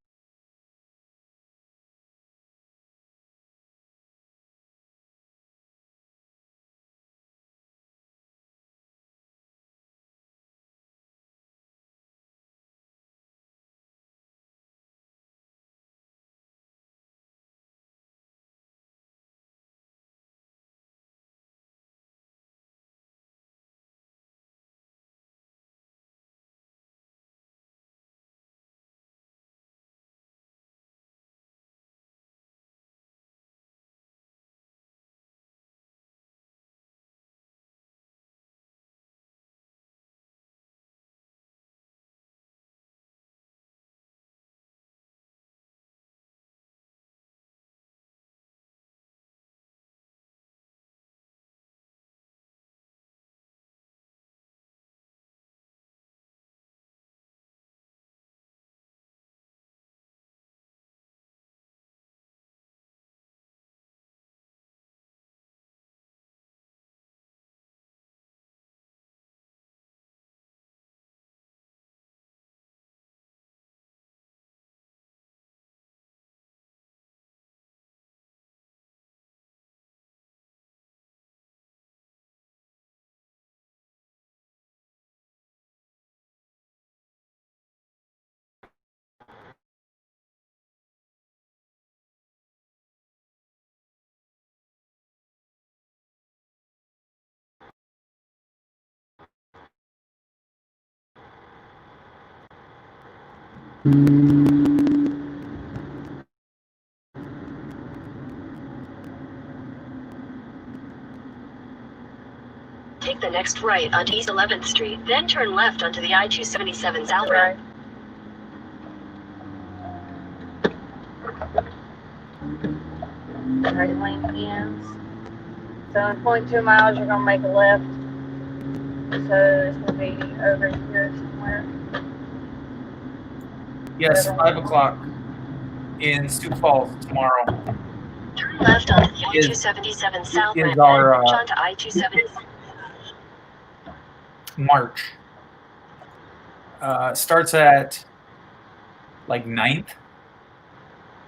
J: Take the next right onto East 11th Street, then turn left onto the I-277 South Route.
C: Right lane ends. 7.2 miles, you're going to make a left. So it's going to be over here somewhere.
A: Yes, 5 o'clock in Sioux Falls tomorrow.
J: Turn left onto the I-277 South
A: Is
J: Route,
A: our,
J: then onto I-277.
A: March. Starts at like 9th.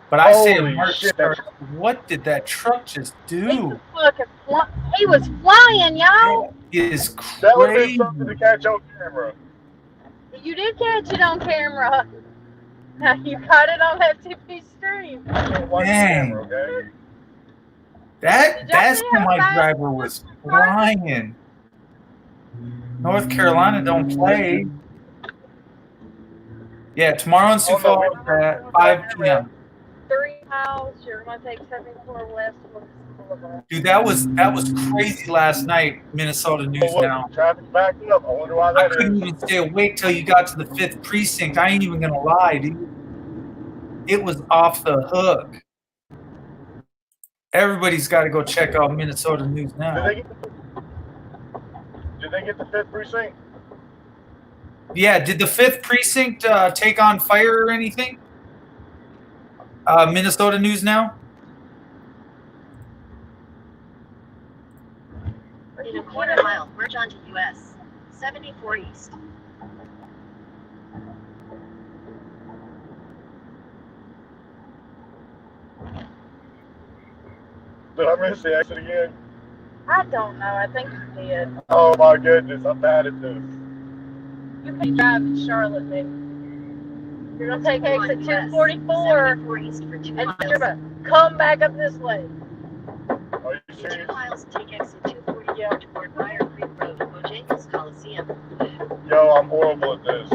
A: But I say
E: Holy
A: March
E: shit.
A: starts. What did that truck just do?
C: He was flying, y'all.
A: It is
E: That would be
A: crazy.
E: something to catch on camera.
C: You did catch it on camera. You caught it on that TV stream.
A: Dang.
E: Okay?
A: That's who my driver was flying. North Carolina don't play. Yeah, tomorrow in Sioux Falls at 5 p.m.
C: 3 miles, you're going to take 74 west.
A: Dude, that was crazy last night. Minnesota News Now.
E: Traffic backed up. I wonder why
A: I
E: that
A: couldn't
E: is.
A: even stay awake till you got to the 5th precinct. I ain't even gonna lie, dude. It was off the hook. Everybody's got to go check out Minnesota News Now.
E: Did they get the 5th precinct?
A: Yeah, did the 5th precinct take on fire or anything? Minnesota News Now?
J: In a quarter mile, merge onto US 74 East.
E: Did I miss the exit again?
C: I don't know. I think you did.
E: Oh my goodness, I'm bad at this.
C: You can drive to Charlotte, baby. You're going to take exit 244 and you're going to come back up this way.
E: Are you
J: In
E: serious?
J: 2 miles, take exit 244 toward Fire Creek Road, Bojangles Coliseum.
E: Yo, I'm horrible at this.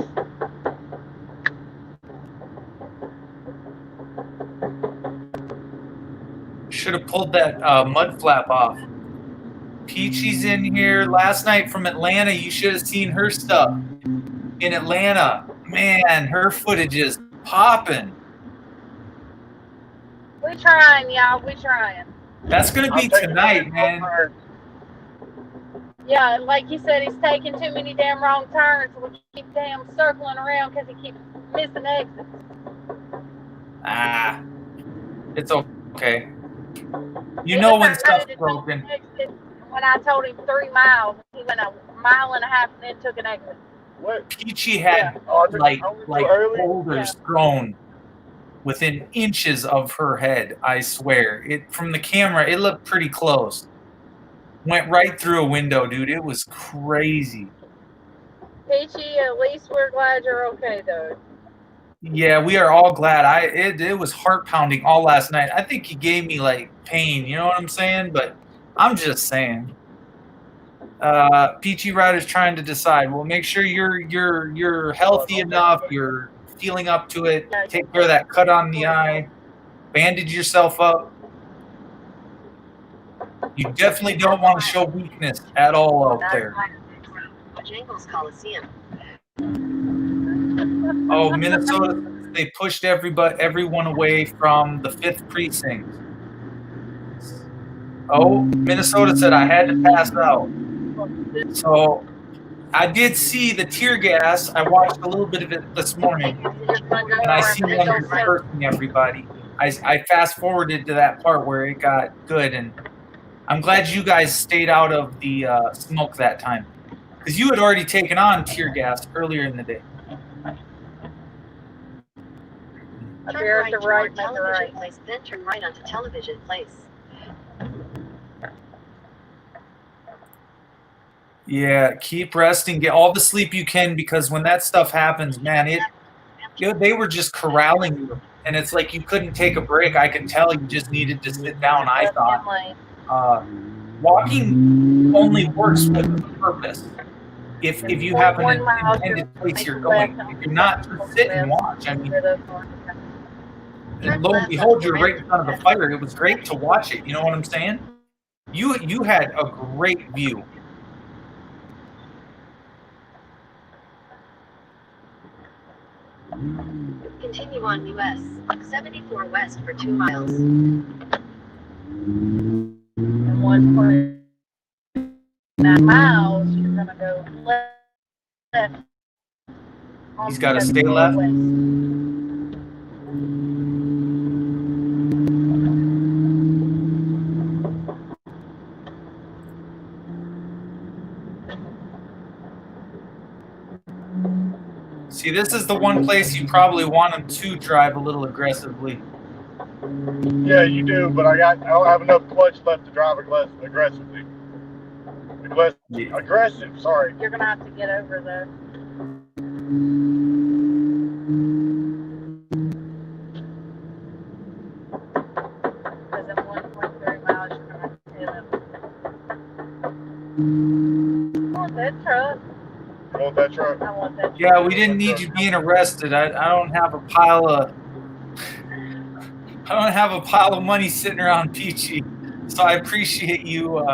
A: Should have pulled that mud flap off. Peachy's in here last night from Atlanta. You should have seen her stuff in Atlanta. Man, her footage is popping.
C: We're trying, y'all. We're trying.
A: That's going to be tonight, man.
C: Yeah, like you said, he's taking too many damn wrong turns. We keep damn circling around because he keeps missing exits.
A: Ah, it's okay. You know when stuff's broken.
C: When I told him 3 miles, he went a mile and a half and then took an exit.
E: What?
A: Peachy had like boulders thrown within inches of her head. I swear. It from the camera, it looked pretty close. Went right through a window, dude. It was crazy.
C: Peachy, at least we're glad you're okay, though.
A: Yeah, we are all glad. It was heart pounding all last night. I think he gave me like pain. You know what I'm saying? But I'm just saying. Peachy Rider's trying to decide. Well, make sure you're healthy enough. You're feeling up to it. Take care of that cut on the eye. Bandage yourself up. You definitely don't want to show weakness at all out there.
J: Bojangles Coliseum.
A: Oh, Minnesota, they pushed everyone away from the 5th precinct. Oh, Minnesota said I had to pass out. So I did see the tear gas. I watched a little bit of it this morning, and I see them dispersing everybody. I fast forwarded to that part where it got good, and I'm glad you guys stayed out of the smoke that time, because you had already taken on tear gas earlier in the day.
J: Turn right toward Television Place, then turn right onto Television Place.
A: Yeah, keep resting, get all the sleep you can, because when that stuff happens, man, they were just corralling you, and it's like you couldn't take a break. I could tell you just needed to sit down. I thought walking only works with a purpose. if you have an intended place you're going. If you're not, just sit and watch. I mean, and lo and behold, you're right in front of the fire. It was great to watch it. You know what I'm saying? You had a great view.
J: Continue on US 74 West for 2 miles.
C: And 1.9 miles, you're gonna go left.
A: He's got to stay left. See, this is the one place you probably want him to drive a little aggressively.
E: Yeah, you do, but I don't have enough clutch left to drive aggressively. Aggressive, sorry.
C: You're gonna have to get over there. Because in 1.3 miles, you're gonna have to hit him. I want that truck.
E: You want that truck?
C: I want that truck.
A: Yeah, we didn't need you being arrested. I don't have a pile of money sitting around, Peachy. So I appreciate you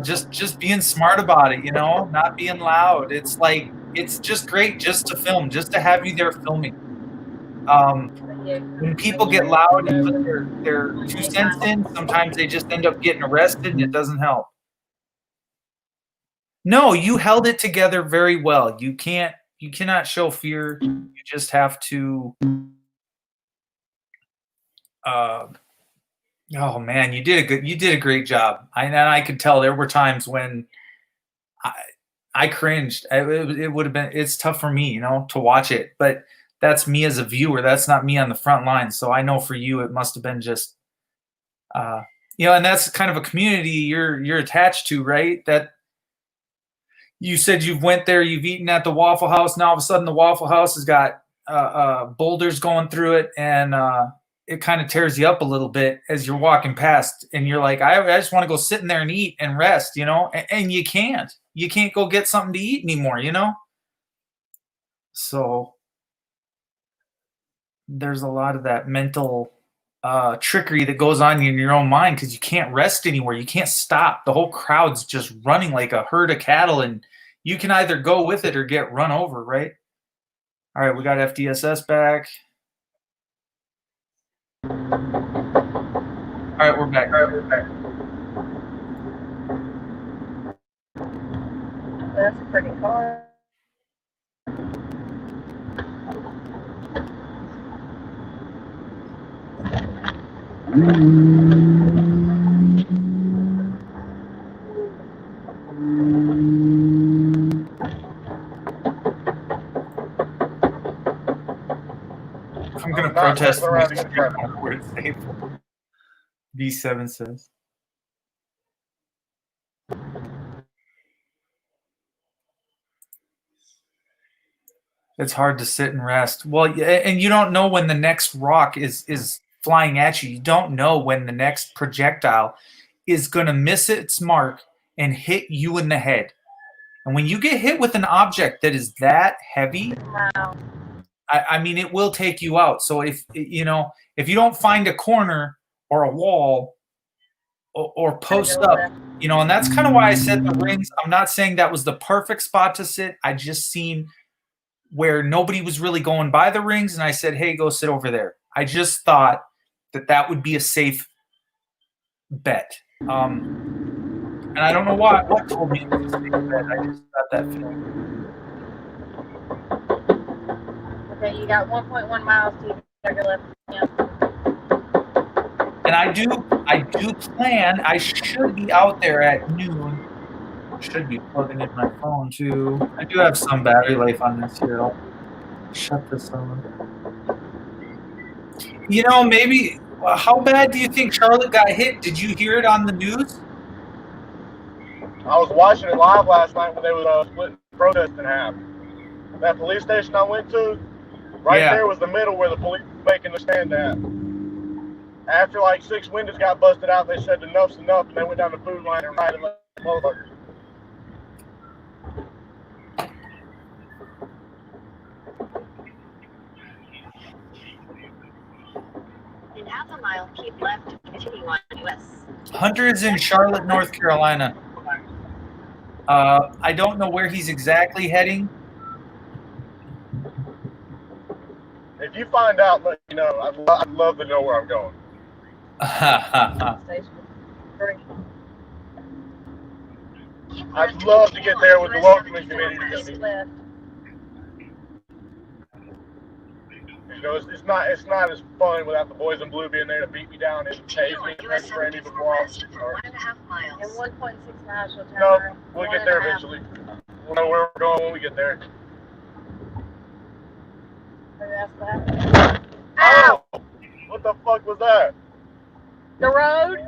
A: just being smart about it, you know, not being loud. It's like, it's just great just to film, just to have you there filming. When people get loud and put their 2 cents in, sometimes they just end up getting arrested and it doesn't help. No, you held it together very well. You cannot show fear. You just have to oh man, you did a great job. I could tell there were times when I cringed. It would have been, it's tough for me, you know, to watch it, but that's me as a viewer. That's not me on the front line. So I know for you, it must've been just, you know, and that's kind of a community you're attached to, right? That you said you've went there, you've eaten at the Waffle House. Now all of a sudden the Waffle House has got boulders going through it, and it kind of tears you up a little bit as you're walking past, and you're like, I just want to go sit in there and eat and rest, you know, and you can't go get something to eat anymore, you know? So there's a lot of that mental trickery that goes on in your own mind, because you can't rest anywhere. You can't stop. The whole crowd's just running like a herd of cattle, and you can either go with it or get run over, right? All right, we got FDSS back. All right, we're back.
C: That's a pretty car.
A: I'm going to protest where it's safe. B7 says. It's hard to sit and rest. Well, and you don't know when the next rock is flying at you. You don't know when the next projectile is going to miss its mark and hit you in the head. And when you get hit with an object that is that heavy,
C: Wow.
A: I mean, it will take you out. So if you don't find a corner or a wall or post up, you know, and that's kind of why I said the rings. I'm not saying that was the perfect spot to sit. I just seen where nobody was really going by the rings, and I said, hey, go sit over there. I just thought that would be a safe bet. And I don't know what told me it was a safe bet. I just got that feeling.
C: Okay, you got 1.1 miles to your left. Yeah.
A: And I do plan. I should be out there at noon. Should be plugging in my phone too. I do have some battery life on this here. I'll shut this on. You know, maybe. How bad do you think Charlotte got hit? Did you hear it on the news?
E: I was watching it live last night when they were splitting the protest in half. That police station I went to, there was the middle where the police were making the stand at. After like 6 windows got busted out, they said enough's enough, and they went down the food line and rioted like motherfuckers.
J: mile, keep left, continue on US.
A: Hunter is in Charlotte, North Carolina. I don't know where he's exactly heading.
E: If you find out, let me know. I'd love to know where I'm going. I'd love to get there with the welcoming committee together. You know, it's not as fun without the boys in blue being there to beat me down and chase me and pepper spray me before I start.
J: 1.5 miles.
C: And 1.6 miles will turn
E: No,
C: around.
E: we'll get there eventually. We'll know where we're going when we get there.
C: Ow!
E: Oh, what the fuck was that?
C: The road?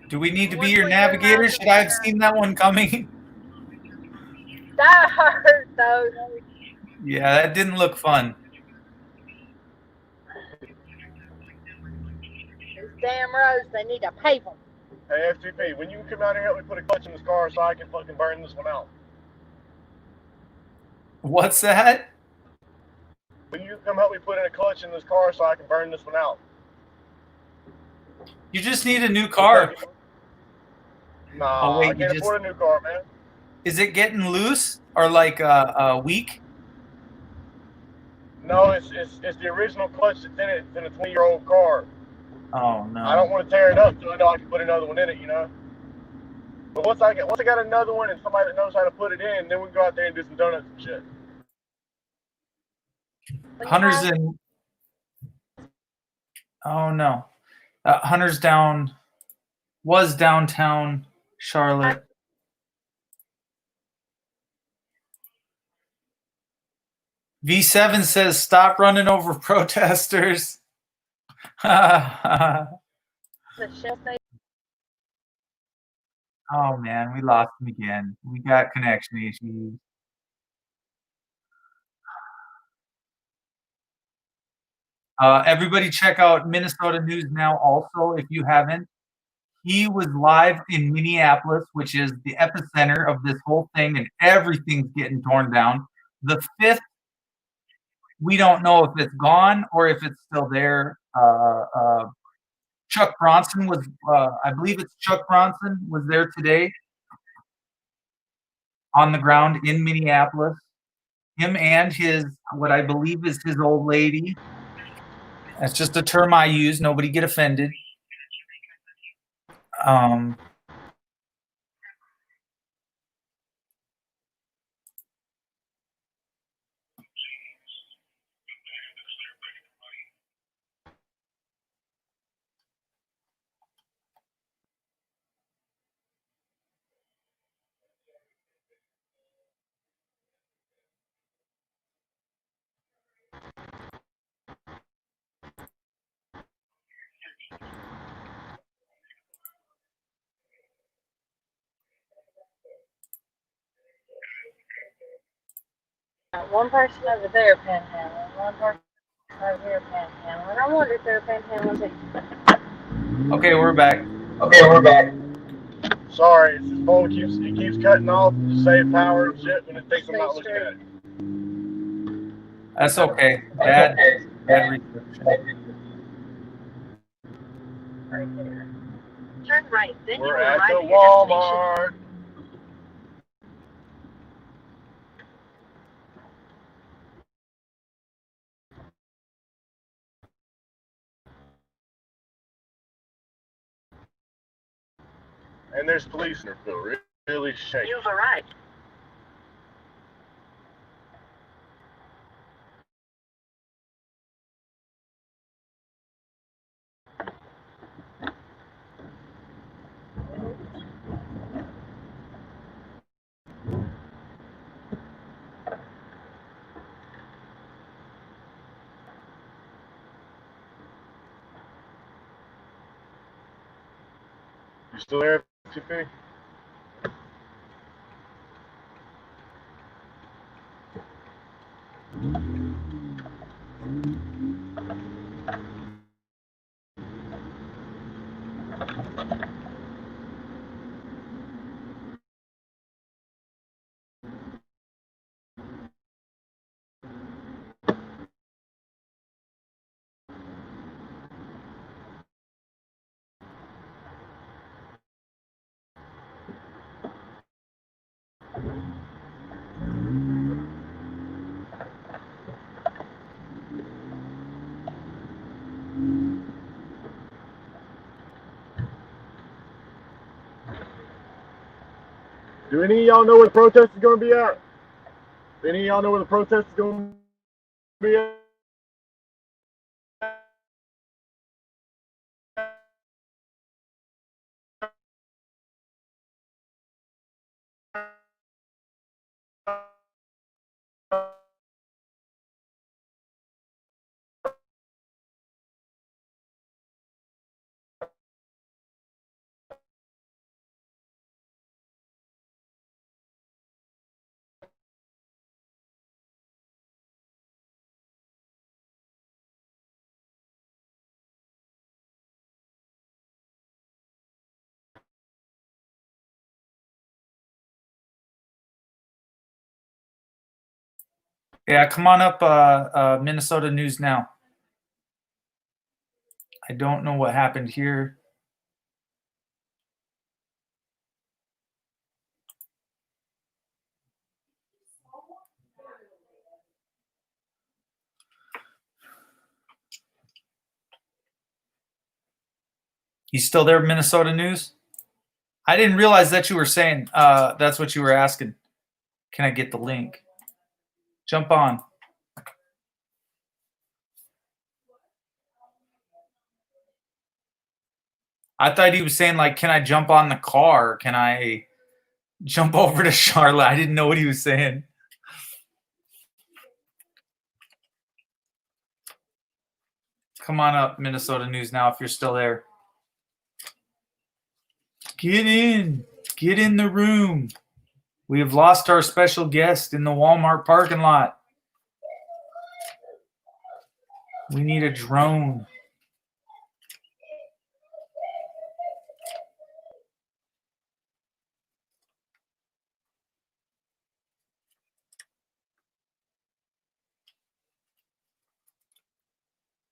A: Do we need to be your navigator? Should I have seen that one coming?
C: That hurt, though.
A: Yeah, that didn't look fun.
C: These damn roads, they need to pave them.
E: Hey, FTP, when you come out here, help me put a clutch in this car so I can fucking burn this one out.
A: What's that?
E: When you come help me put in a clutch in this car so I can burn this one out.
A: You just need a new car.
E: Nah,
A: Oh, wait,
E: I can't afford a new car, man.
A: Is it getting loose or like weak?
E: No, it's the original clutch that's in it. It's in a 20-year-old car.
A: Oh no.
E: I don't want to tear it up so I know I can put another one in it, you know. But once I got another one and somebody that knows how to put it in, then we can go out there and do some donuts and shit.
A: Hunter's in. Oh no. Hunter's down. Was downtown Charlotte. V7 says stop running over protesters. Oh man, we lost him again. We got connection issues. Everybody check out Minnesota News Now also if you haven't. He was live in Minneapolis, which is the epicenter of this whole thing, and everything's getting torn down. The 5th, we don't know if it's gone or if it's still there. Chuck Bronson was, I believe it's Chuck Bronson was there today on the ground in Minneapolis. Him and his, what I believe is his old lady. That's just a term I use. Nobody get offended.
C: One person over there panhandling, one person over here panhandling. I wonder if they're panhandling too.
A: Okay, we're back.
E: Sorry, this phone keeps cutting off to save power and shit when it thinks I'm not looking at it.
A: That's okay. Bad reception.
C: Right there.
J: Turn right, then you will
E: We're at
J: arrive
E: the
J: at your destination.
E: Walmart. And there's police in there, feel really shaky.
J: You've arrived.
E: You still there, TP? Do any of y'all know where the protest is going to be at? Do any of y'all know where the protest is going to be at?
A: Yeah, come on up, Minnesota News Now. I don't know what happened here. You still there, Minnesota News? I didn't realize that you were saying that's what you were asking. Can I get the link? Jump on. I thought he was saying, like, can I jump on the car? Can I jump over to Charlotte? I didn't know what he was saying. Come on up, Minnesota News Now, if you're still there. Get in. Get in the room. We have lost our special guest in the Walmart parking lot. We need a drone.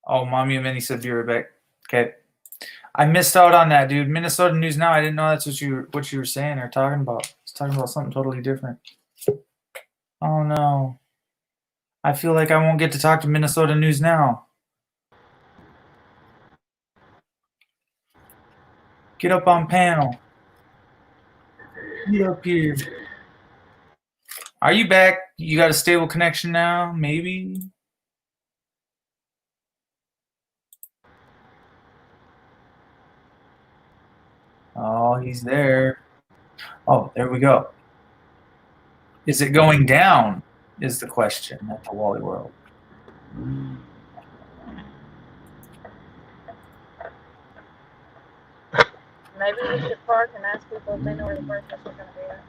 A: Oh, Mommy and Minnie said be right back. Okay. I missed out on that, dude. Minnesota News Now. I didn't know that's what you were saying or talking about. It's talking about something totally different. Oh no. I feel like I won't get to talk to Minnesota News Now. Get up on panel. Get up here. Are you back? You got a stable connection now? Maybe? Oh, he's there. Oh, there we go. Is it going down? Is the question at the Wally World.
C: Maybe we should park and ask people if they know where the protest is going to be at.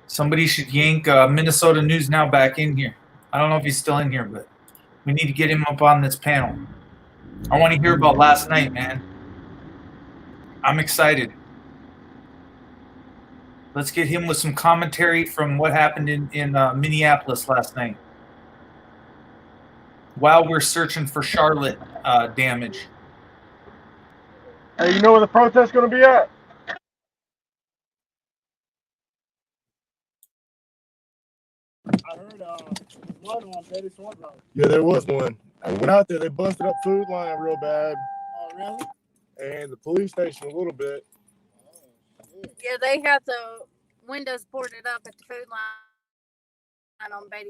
A: Somebody should yank Minnesota News Now back in here. I don't know if he's still in here, but we need to get him up on this panel. I want to hear about last night, man. I'm excited. Let's get him with some commentary from what happened in Minneapolis last night. While we're searching for Charlotte damage.
E: Hey, you know where the protest is going to be at?
H: I heard one on Betty Swamp Road.
E: Yeah, there was one. I went out there. They busted up Food Line real bad.
H: Oh, really?
E: And the police station a little bit.
C: Yeah, they got the windows boarded up at the food line on Beatty.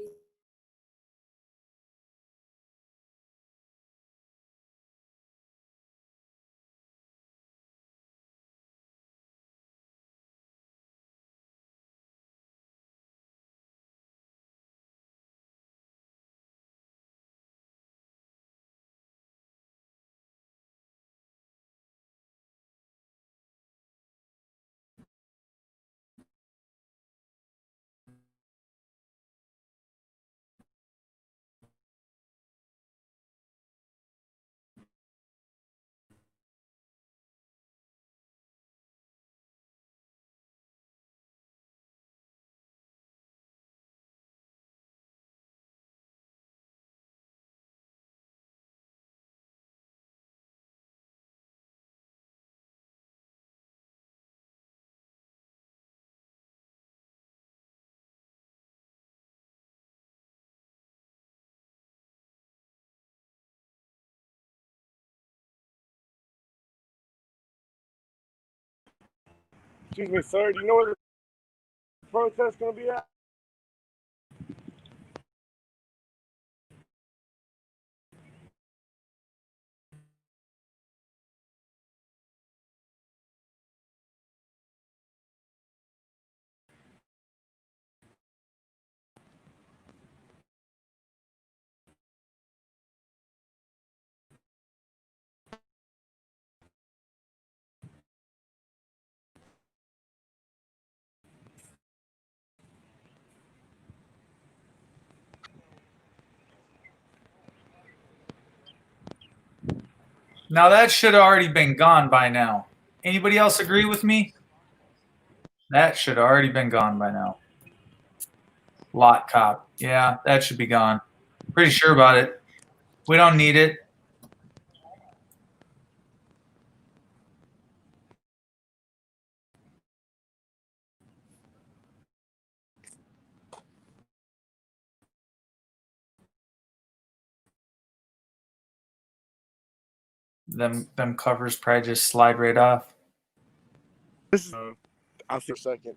E: Excuse me, sir. Do you know where the protest gonna be at?
A: Now that should have already been gone by now. Anybody else agree with me? That should have already been gone by now. Lot cop. Yeah, that should be gone. Pretty sure about it. We don't need it. Them covers probably just slide right off.
E: This is. I'll see a second.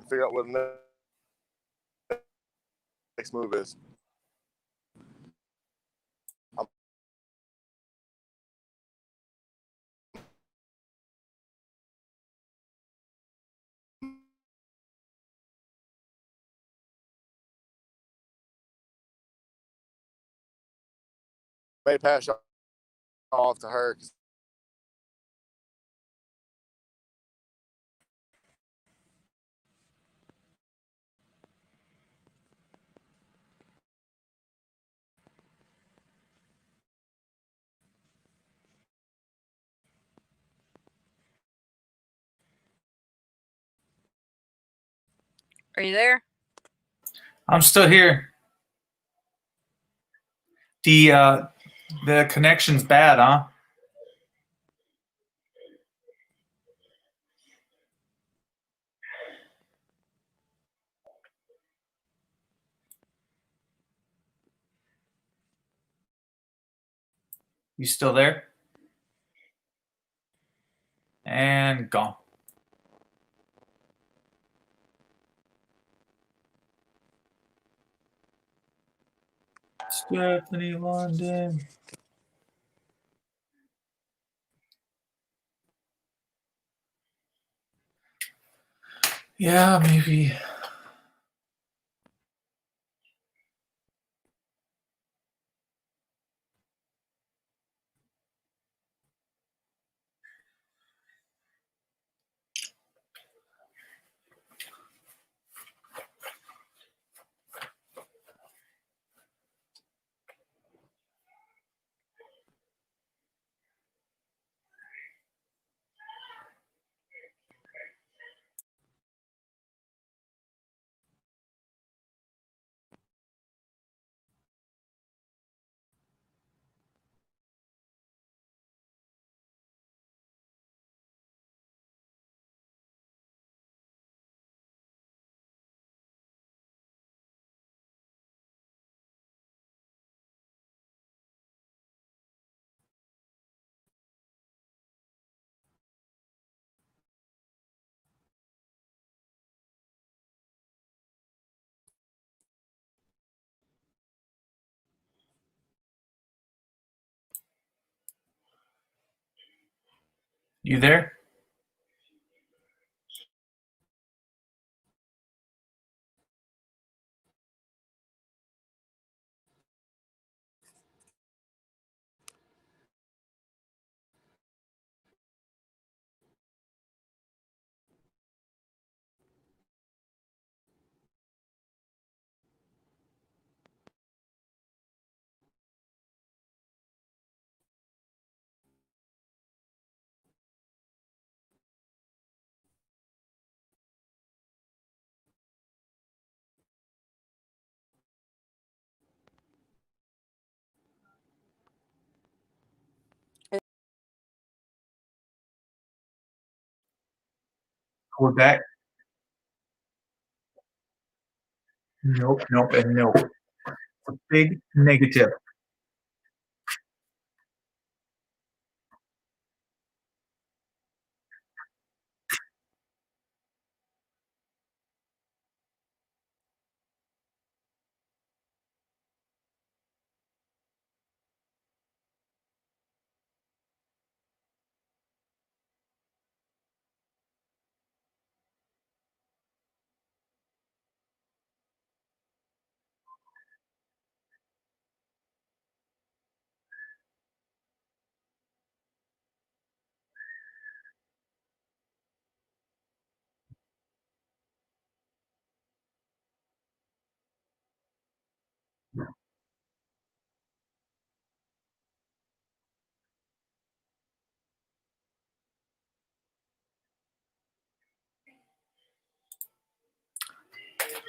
E: Figure out what the next move is. May pass off to her.
C: Are you there?
A: I'm still here. The connection's bad, huh? You still there? And gone. Stephanie London. Yeah, maybe. You there? We're back. Nope, nope, and nope. Big negative.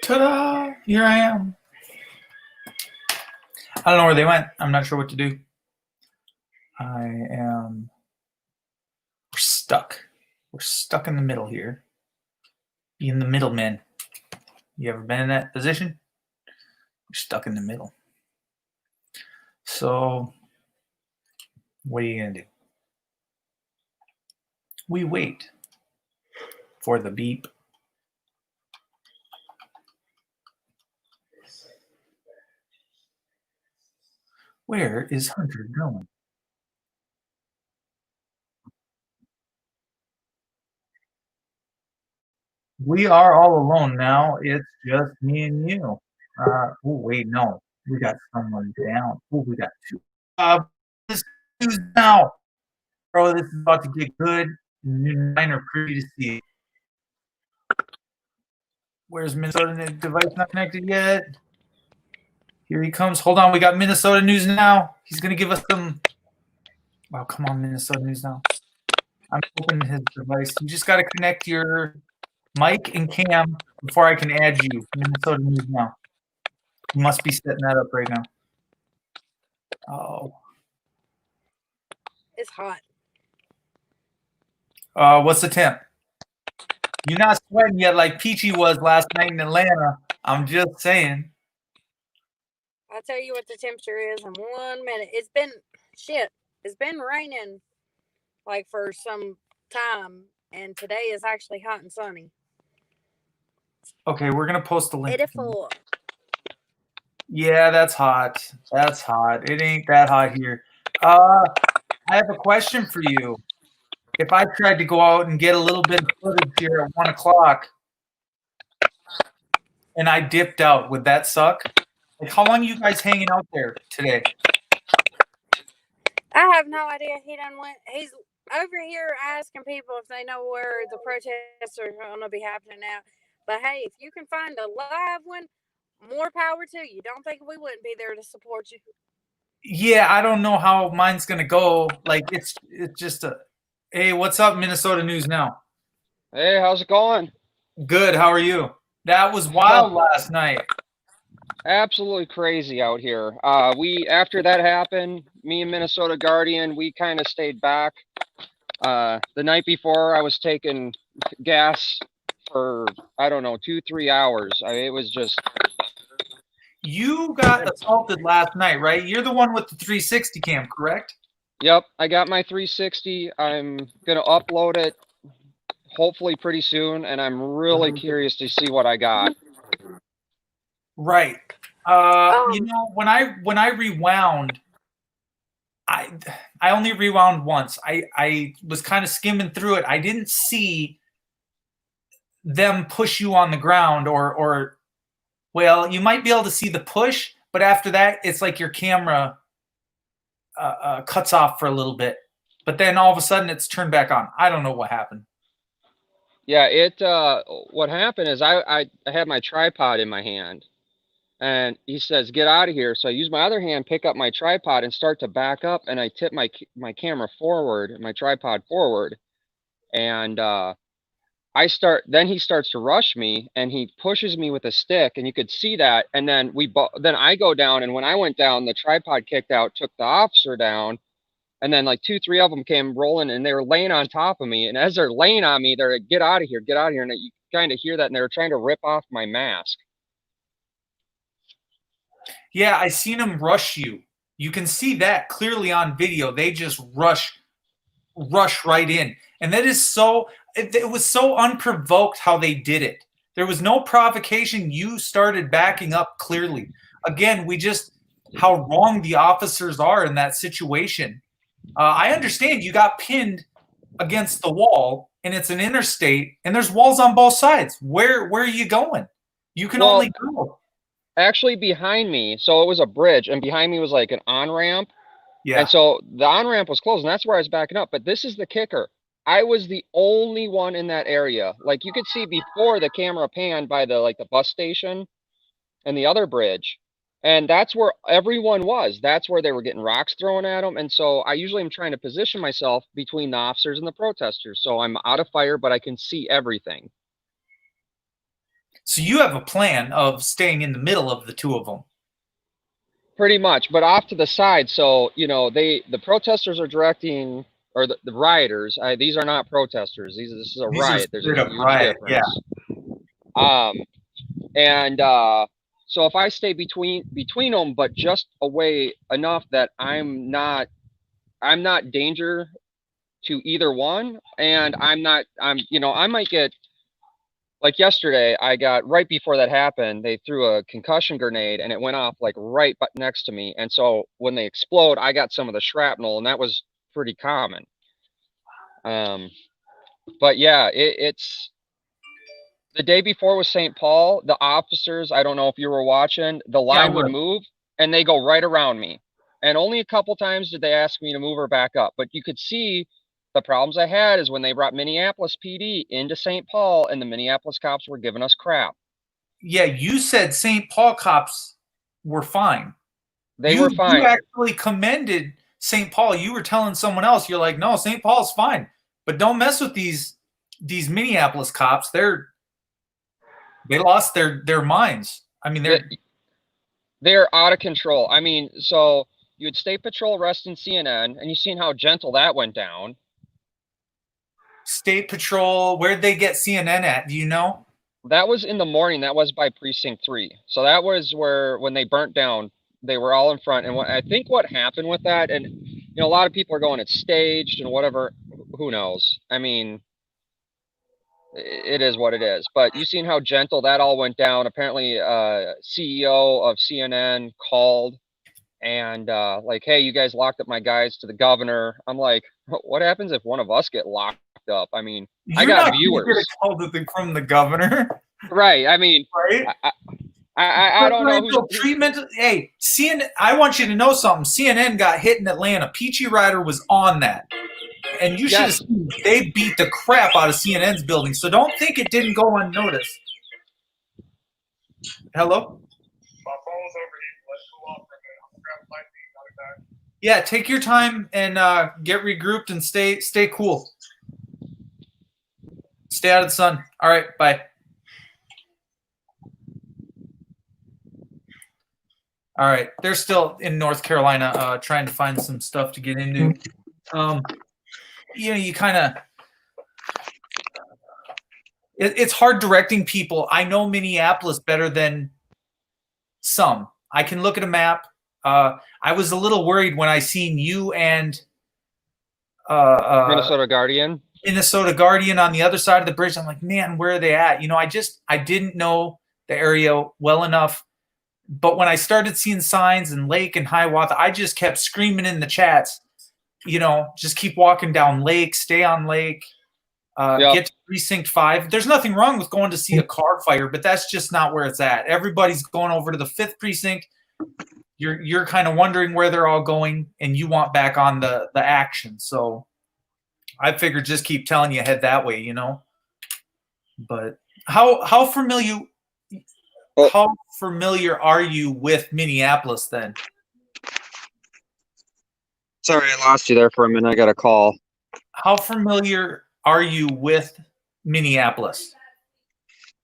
A: Ta-da! Here I am. I don't know where they went. I'm not sure what to do. We're stuck. We're stuck in the middle here. Being the middleman. You ever been in that position? You're stuck in the middle. So, what are you going to do? We wait for the beep. Where is Hunter going? We are all alone now. It's just me and you. Oh, wait, no. We got someone down. Oh, we got two. This news now. Bro, this is about to get good. Mine are pretty to see. Where's Minnesota device not connected yet? Here he comes. Hold on. We got Minnesota news now. He's going to give us some. Wow, come on, Minnesota news now. I'm opening his device. You just got to connect your mic and cam before I can add you. Minnesota news now. You must be setting that up right now. Oh.
C: It's hot.
A: What's the temp? You're not sweating yet like Peachy was last night in Atlanta. I'm just saying.
C: I'll tell you what the temperature is in 1 minute. It's been shit. It's been raining like for some time, and today is actually hot and sunny.
A: Okay, we're gonna post the link.
C: 84.
A: Yeah, that's hot. That's hot. It ain't that hot here. I have a question for you. If I tried to go out and get a little bit of footage here at 1 o'clock and I dipped out, would that suck? Like, how long are you guys hanging out there today?
C: I have no idea. He done went. He's over here asking people if they know where the protests are going to be happening now. But hey, if you can find a live one, more power to you. Don't think we wouldn't be there to support you.
A: Yeah, I don't know how mine's gonna go. Like, it's just a. Hey, what's up, Minnesota News Now?
L: Hey, how's it going?
A: Good. How are you? That was wild last night.
L: Absolutely crazy out here. We after that happened, me and Minnesota Guardian, we kind of stayed back. The night before, I was taking gas for I don't know 2-3 hours. It was just.
A: You got assaulted last night, right? You're the one with the 360 cam, correct?
L: Yep, I got my 360. I'm gonna upload it hopefully pretty soon, and I'm really curious to see what I got.
A: Right. You know, when I rewound, I only rewound once. I was kind of skimming through it. I didn't see them push you on the ground or well, you might be able to see the push, but after that, it's like your camera cuts off for a little bit, but then all of a sudden it's turned back on. I don't know what happened.
L: Yeah, what happened is I had my tripod in my hand, and he says, "Get out of here." So I use my other hand, pick up my tripod, and start to back up, and I tip my camera forward, my tripod forward, and then he starts to rush me, and he pushes me with a stick, and you could see that, and then then I go down, and when I went down, the tripod kicked out, took the officer down, and then like 2-3 of them came rolling, and they were laying on top of me, and as they're laying on me, they're like, get out of here, and you kind of hear that, and they were trying to rip off my mask.
A: Yeah, I seen them rush you. You can see that clearly on video. They just rush right in. And that is so, it was so unprovoked how they did it. There was no provocation. You started backing up clearly. Again, how wrong the officers are in that situation. I understand you got pinned against the wall and it's an interstate and there's walls on both sides. Where are you going? You can only go.
L: Actually behind me, so it was a bridge, and behind me was like an on-ramp.
A: Yeah.
L: And so the on-ramp was closed, and that's where I was backing up. But this is the kicker. I was the only one in that area. Like you could see before the camera panned by the bus station and the other bridge. And that's where everyone was. That's where they were getting rocks thrown at them. And so I usually am trying to position myself between the officers and the protesters. So I'm out of fire, but I can see everything.
A: So you have a plan of staying in the middle of the two of them.
L: Pretty much, but off to the side. So, you know, the protesters are directing, or the rioters. These are not protesters. This is a
A: These
L: riot.
A: are
L: There's
A: straight
L: a
A: up
L: huge
A: riot.
L: difference. And so if I stay between them, but just away enough that I'm not danger to either one, and you know, I might get, like yesterday, I got, right before that happened, they threw a concussion grenade and it went off like right next to me. And so when they explode, I got some of the shrapnel, and that was pretty common. But yeah, it's the day before was St. Paul. The officers, I don't know if you were watching, the line would move and they go right around me. And only a couple times did they ask me to move or back up. But you could see the problems I had is when they brought Minneapolis PD into St. Paul, and the Minneapolis cops were giving us crap.
A: Yeah, you said St. Paul cops were fine.
L: They were fine.
A: You actually commended St. Paul. You were telling someone else, you're like, no, St. Paul's fine, but don't mess with these Minneapolis cops. They lost their minds. I mean,
L: they're out of control. I mean, so you had State Patrol arresting CNN, and you've seen how gentle that went down.
A: State Patrol, where'd they get CNN at? Do you know?
L: That was in the morning. That was by Precinct 3. So that was when they burnt down, they were all in front. And I think what happened with that, and you know, a lot of people are going, it's staged and whatever. Who knows? I mean, it is what it is. But you've seen how gentle that all went down. Apparently, CEO of CNN called and like, hey, you guys locked up my guys to the governor. I'm like, what happens if one of us get locked up? I mean, I got viewers.
A: You're not gonna get a call from the governor,
L: right? I mean,
A: right?
L: I don't know.
A: Treatment. Hey, CNN. I want you to know something. CNN got hit in Atlanta. Peachy Rider was on that, and you should have seen they beat the crap out of CNN's building. So don't think it didn't go unnoticed. Hello.
E: My phone's overheating. Let's go off for a minute. I'm gonna grab my feet.
A: Yeah, take your time and get regrouped and stay cool. Stay out of the sun. All right, bye. All right, they're still in North Carolina trying to find some stuff to get into. You know, you kind of it's hard directing people. I know Minneapolis better than some. I can look at a map. I was a little worried when I seen you and
L: Minnesota Guardian
A: on the other side of the bridge. I'm like, man, where are they at? You know, I didn't know the area well enough. But when I started seeing signs in Lake and Hiawatha, I just kept screaming in the chats, you know, just keep walking down Lake, stay on Lake, get to Precinct 5. There's nothing wrong with going to see a car fire, but that's just not where it's at. Everybody's going over to the 5th Precinct. You're kind of wondering where they're all going, and you want back on the action. So I figured just keep telling you head that way, you know. But how familiar are you with Minneapolis then?
L: Sorry, I lost you there for a minute. I got a call.
A: How familiar are you with Minneapolis?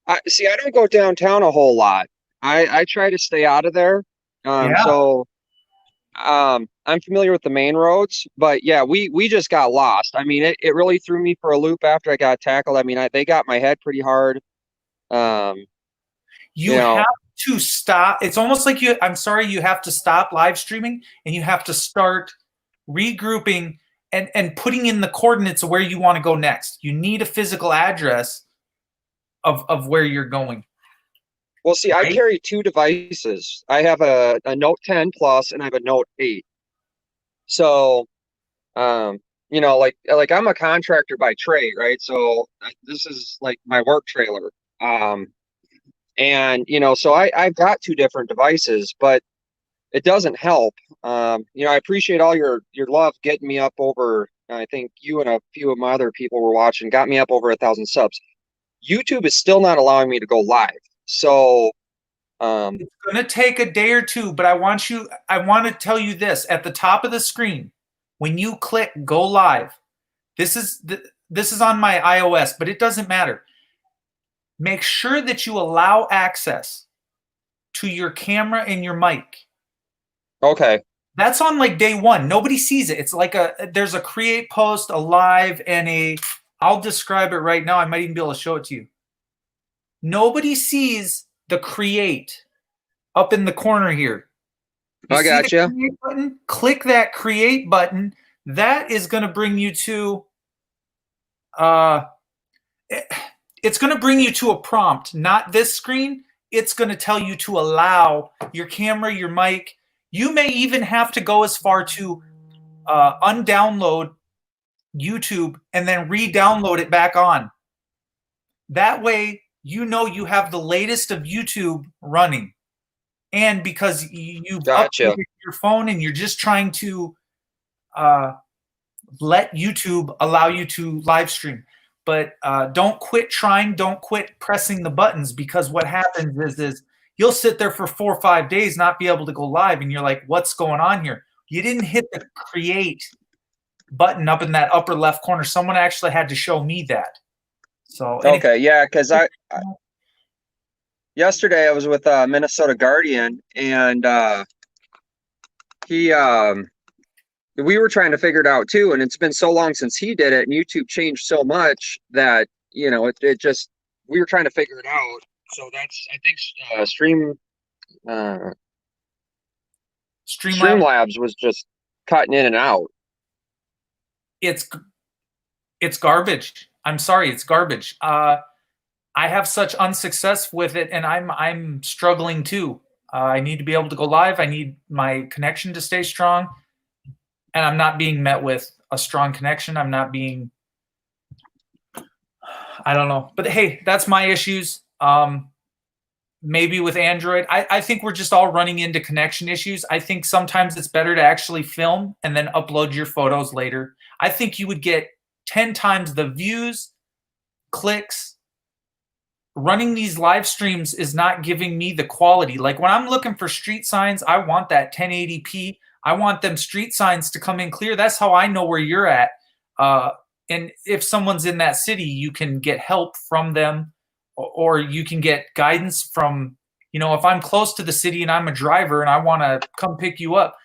L: I don't go downtown a whole lot. I try to stay out of there. So I'm familiar with the main roads, but yeah, we just got lost. I mean, it really threw me for a loop after I got tackled. I mean, they got my head pretty hard.
A: You have to stop. It's almost like you have to stop live streaming and you have to start regrouping and putting in the coordinates of where you want to go next. You need a physical address of where you're going.
L: Well, see, I carry 2 devices. I have a Note 10 Plus and I have a Note 8. So, you know, like I'm a contractor by trade, right? So this is like my work trailer. And, you know, so I've got 2 different devices, but it doesn't help. You know, I appreciate all your love getting me up over, I think you and a few of my other people were watching, got me up over 1,000 subs. YouTube is still not allowing me to go live. So
A: it's going to take a day or two, but I want to tell you this at the top of the screen. When you click go live, this is on my iOS, but it doesn't matter. make sure that you allow access to your camera and your mic.
L: Okay.
A: That's on like day one. Nobody sees it. It's like there's a create post, a live, and I'll describe it right now. I might even be able to show it to you. Nobody sees the create up in the corner here.
L: I got you.
A: Create button? Click that create button. That is going to bring you to, it's going to bring you to a prompt, not this screen. It's going to tell you to allow your camera, your mic. You may even have to go as far to undownload YouTube and then re-download it back on. That way, you know you have the latest of YouTube running. And because you've
L: Gotcha.
A: updated your phone and you're just trying to let YouTube allow you to live stream. But don't quit trying. Don't quit pressing the buttons, because what happens is you'll sit there for 4 or 5 days, not be able to go live. And you're like, what's going on here? You didn't hit the create button up in that upper left corner. Someone actually had to show me that. So
L: okay, yeah, because yesterday I was with Minnesota Guardian, and we were trying to figure it out too, and it's been so long since he did it, and YouTube changed so much that it just, we were trying to figure it out. So that's, I think, Streamlabs was just cutting in and out.
A: It's garbage. I'm sorry, it's garbage. I have such unsuccess with it, and I'm struggling too. I need to be able to go live. I need my connection to stay strong, and I'm not being met with a strong connection. I'm not being, I don't know. But hey, that's my issues. Maybe with Android, I think we're just all running into connection issues. I think sometimes it's better to actually film and then upload your photos later. I think you would get 10 times the views, clicks. Running these live streams is not giving me the quality. Like when I'm looking for street signs, I want that 1080p. I want them street signs to come in clear. That's how I know where you're at. And if someone's in that city, you can get help from them, or you can get guidance from, if I'm close to the city and I'm a driver and I want to come pick you up.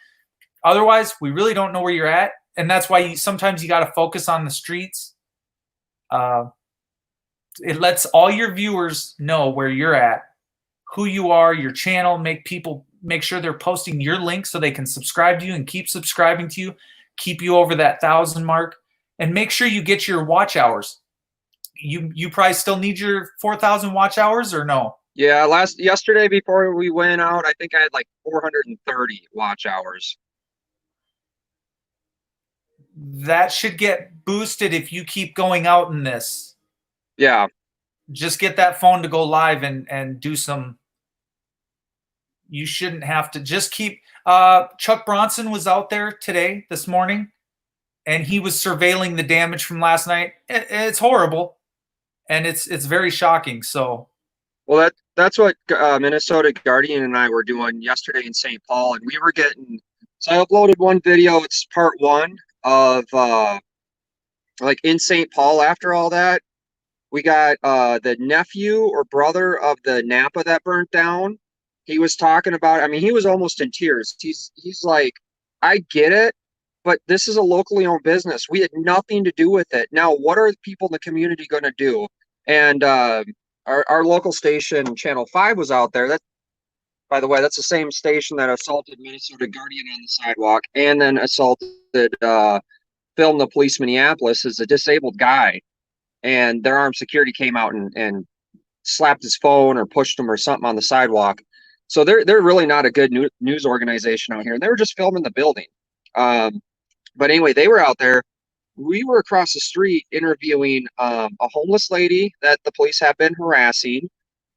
A: Otherwise, we really don't know where you're at. And that's why sometimes you got to focus on the streets. It lets all your viewers know where you're at, who you are, your channel, make sure they're posting your link so they can subscribe to you and keep subscribing to you, keep you over that 1,000 mark, and make sure you get your watch hours. You probably still need your 4,000 watch hours, or no?
L: Yeah, yesterday before we went out, I think I had like 430 watch hours.
A: That should get boosted if you keep going out in this.
L: Yeah.
A: Just get that phone to go live and do some. You shouldn't have to just keep. Chuck Bronson was out there this morning, and he was surveilling the damage from last night. It's horrible, and it's very shocking. So,
L: well, that's what Minnesota Guardian and I were doing yesterday in St. Paul, and we were getting. So I uploaded one video. It's part one of like in St. Paul. After all that, we got the nephew or brother of the Napa that burnt down. He was talking about, I mean, he was almost in tears. He's like, I get it, but this is a locally owned business. We had nothing to do with it. Now, what are the people in the community going to do? And our local station, Channel 5, was out there. That, by the way, that's the same station that assaulted Minnesota Guardian on the sidewalk and then filmed the police Minneapolis as a disabled guy. And their armed security came out and slapped his phone or pushed him or something on the sidewalk. So they're really not a good news organization out here. And they were just filming the building. But anyway, they were out there. We were across the street interviewing a homeless lady that the police have been harassing.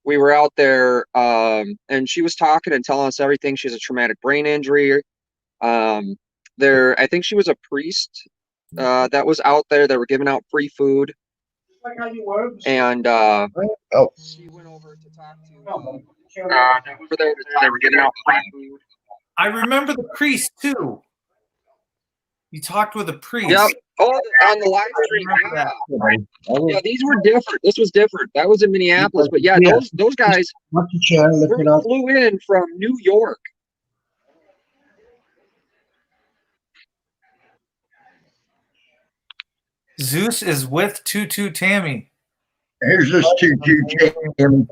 L: We were out there and she was talking and telling us everything. She has a traumatic brain injury. I think she was a priest that was out there that were giving out free food. And she went over to talk to they were giving out free food.
A: I remember the priest too. You talked with a priest.
L: Yep. Oh, on the live stream.
A: Remember
L: Yeah.
A: that.
L: Yeah, these were different. This was different. That was in Minneapolis, but yeah, those guys flew in from New York.
A: Zeus is with Tutu Tammy.
M: Here's this Tutu Tammy.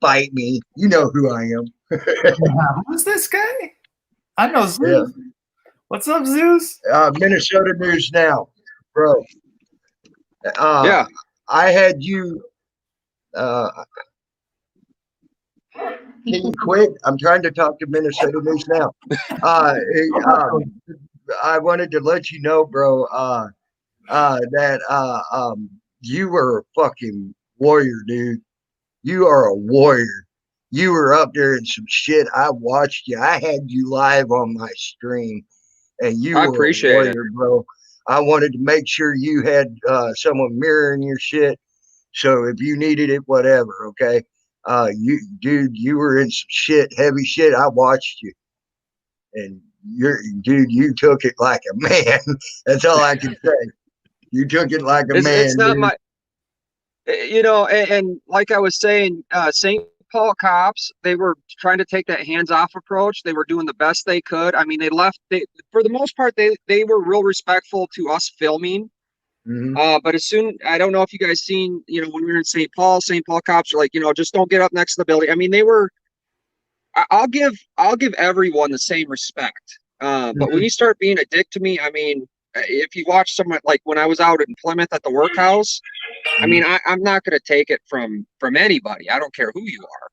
M: Bite me. You know who I am.
A: Who's this guy? I know Zeus.
M: Yeah.
A: What's up, Zeus?
M: Minnesota News Now, bro.
L: Yeah.
M: I had you. Can you quit? I'm trying to talk to Minnesota News Now. I wanted to let you know, bro, that you were a fucking warrior, dude. You are a warrior. You were up there in some shit. I watched you. I had you live on my stream, and you
L: I
M: were
L: appreciate
M: a warrior, bro. I wanted to make sure you had someone mirroring your shit. So if you needed it, whatever, okay. You were in some shit, heavy shit. I watched you, and you took it like a man. That's all I can say. You took it like a man.
L: It's not
M: dude.
L: my, you know, and like I was saying, St. Paul cops, they were trying to take that hands-off approach. They were doing the best they could. I mean, for the most part, they were real respectful to us filming.
M: Mhm.
L: But I don't know if you guys seen, you know, when we were in St. Paul cops are like, you know, just don't get up next to the building. I mean, I'll give everyone the same respect. But when you start being a dick to me, I mean, if you watch someone like when I was out in Plymouth at the workhouse, I mean, I'm not going to take it from anybody. I don't care who you are.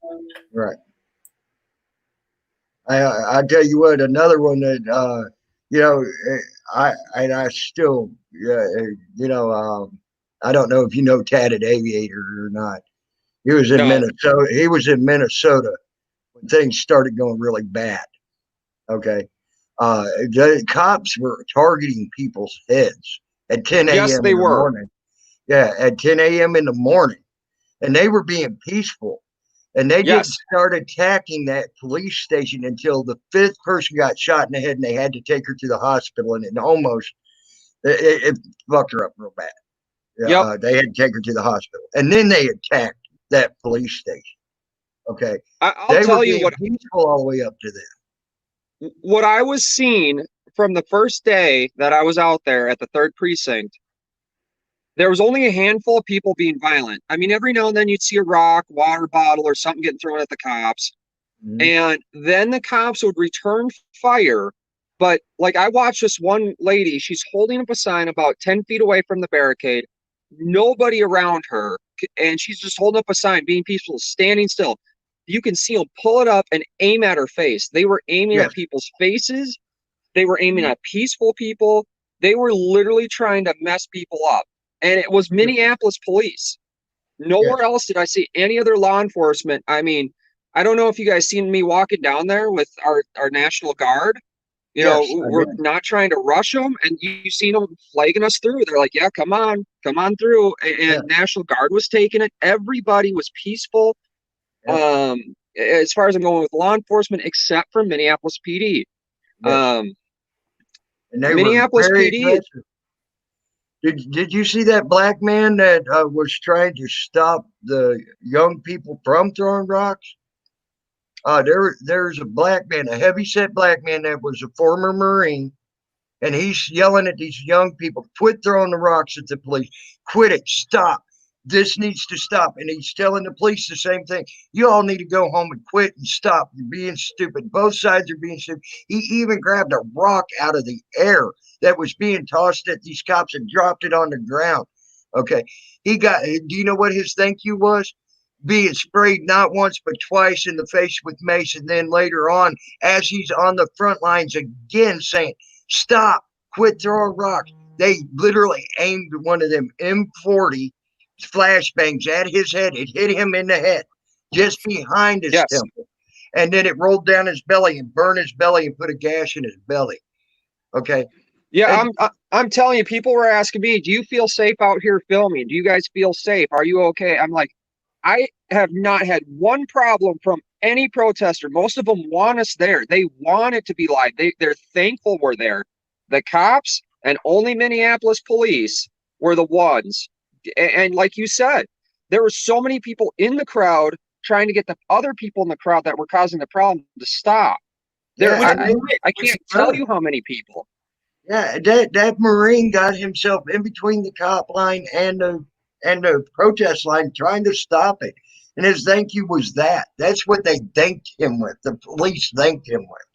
M: Right. I tell you what, another one that you know, I still you know, I don't know if you know Tatted Aviator or not. He was in Minnesota. He was in Minnesota when things started going really bad. Okay. The cops were targeting people's heads at 10 a.m.
L: Yes, they
M: in the
L: were.
M: morning. Yeah, at 10 a.m. in the morning. And they were being peaceful. And they didn't start attacking that police station until the fifth person got shot in the head, and they had to take her to the hospital, and it fucked her up real bad. They had to take her to the hospital, and then they attacked that police station. Okay,
L: I'll tell you what,
M: peaceful all the way up to them.
L: What I was seeing from the first day that I was out there at the 3rd precinct, there was only a handful of people being violent. I mean, every now and then you'd see a rock, water bottle, or something getting thrown at the cops. And then the cops would return fire. But like I watched this one lady, she's holding up a sign about 10 feet away from the barricade, nobody around her. And she's just holding up a sign, being peaceful, standing still. You can see them pull it up and aim at her face. They were aiming at people's faces. They were aiming at peaceful people. They were literally trying to mess people up. And it was Minneapolis police. Nowhere else did I see any other law enforcement. I mean, I don't know if you guys seen me walking down there with our National Guard. You know, we're not trying to rush them, and you seen them flagging us through. They're like, yeah, come on through. And National Guard was taking it. Everybody was peaceful. As far as I'm going with law enforcement, except for Minneapolis PD.
M: And they
L: Minneapolis
M: were very
L: PD.
M: aggressive. Did you see that black man that was trying to stop the young people from throwing rocks? There's a black man, a heavyset black man that was a former Marine, and he's yelling at these young people, quit throwing the rocks at the police. Quit it. Stop. This needs to stop. And he's telling the police the same thing. You all need to go home and quit and stop. You're being stupid. Both sides are being stupid. He even grabbed a rock out of the air that was being tossed at these cops and dropped it on the ground. Okay. Do you know what his thank you was? Being sprayed not once but twice in the face with mace, and then later on, as he's on the front lines again, saying, stop, quit throwing rocks. They literally aimed one of them M40 flashbangs at his head. It hit him in the head, just behind his temple. And then it rolled down his belly and burned his belly and put a gash in his belly. Okay.
L: Yeah, I'm telling you, people were asking me, do you feel safe out here filming? Do you guys feel safe? Are you okay? I'm like, I have not had one problem from any protester. Most of them want us there. They want it to be live. They're thankful we're there. The cops and only Minneapolis police were the ones. And like you said, there were so many people in the crowd trying to get the other people in the crowd that were causing the problem to stop. I can't tell you how many people.
M: Yeah, that Marine got himself in between the cop line and the protest line trying to stop it. And his thank you was that. That's what they thanked him with. The police thanked him with.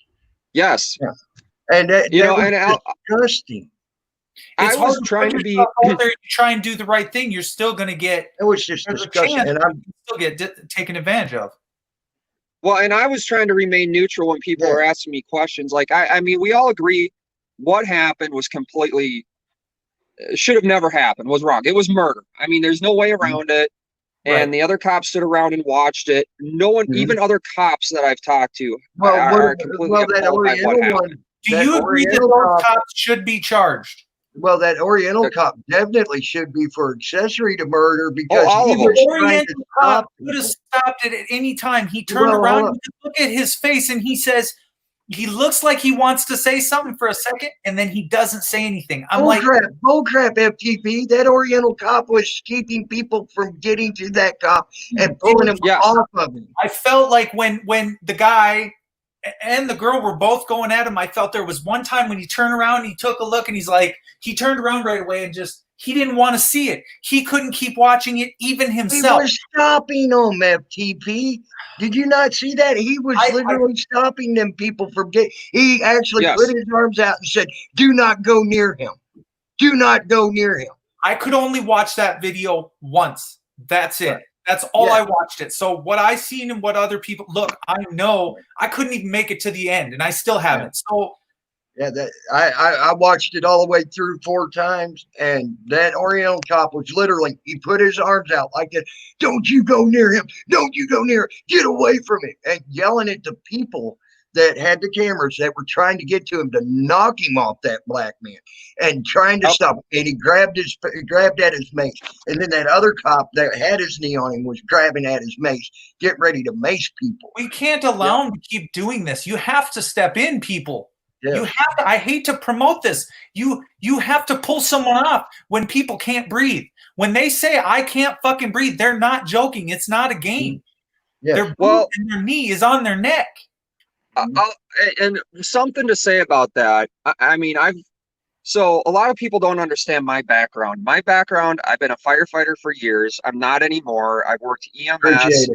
L: Yes.
M: Yeah. And that was disgusting.
A: It's hard to trying to be out there. You try and do the right thing, you're still going to get.
M: It was just disgusting, and I'm
A: still get taken advantage of.
L: Well, and I was trying to remain neutral when people were asking me questions. Like, I mean, we all agree what happened was completely should have never happened. Was wrong. It was murder. I mean, there's no way around it. And the other cops stood around and watched it. No one, even other cops that I've talked to, are completely appalled by what happened.
A: Do you agree that those cops should be charged?
M: Well, that Oriental cop definitely should be for accessory to murder because
A: he
M: was trying to stop
A: would have stopped it at any time. He turned around and look at his face and he says, he looks like he wants to say something for a second and then he doesn't say anything. I'm like,
M: bullcrap, FTP. That Oriental cop was keeping people from getting to that cop and pulling him off of him.
A: I felt like when the guy and the girl were both going at him, I felt there was one time when he turned around, he took a look and he's like, he turned around right away and just, he didn't want to see it. He couldn't keep watching it even himself.
M: He was stopping them, FTP. Did you not see that? He was literally stopping them people from getting, he actually put his arms out and said, do not go near him. Do not go near him.
A: I could only watch that video once. That's it. That's all I watched it. So what I seen and what other people look, I know I couldn't even make it to the end, and I still haven't. So
M: I watched it all the way through 4 times, and that Oriental cop was literally, he put his arms out like that. Don't you go near him. Don't you go near him. Get away from him. And yelling at the people that had the cameras that were trying to get to him to knock him off that black man and trying to stop him. And he grabbed at his mace. And then that other cop that had his knee on him was grabbing at his mace, getting ready to mace people.
A: We can't allow him to keep doing this. You have to step in, people. Yeah. You have to, I hate to promote this. You have to pull someone off when people can't breathe. When they say I can't fucking breathe, they're not joking. It's not a game. Yeah. And their knee is on their neck.
L: And something to say about that. I mean, so a lot of people don't understand my background. My background, I've been a firefighter for years. I'm not anymore. I've worked EMS.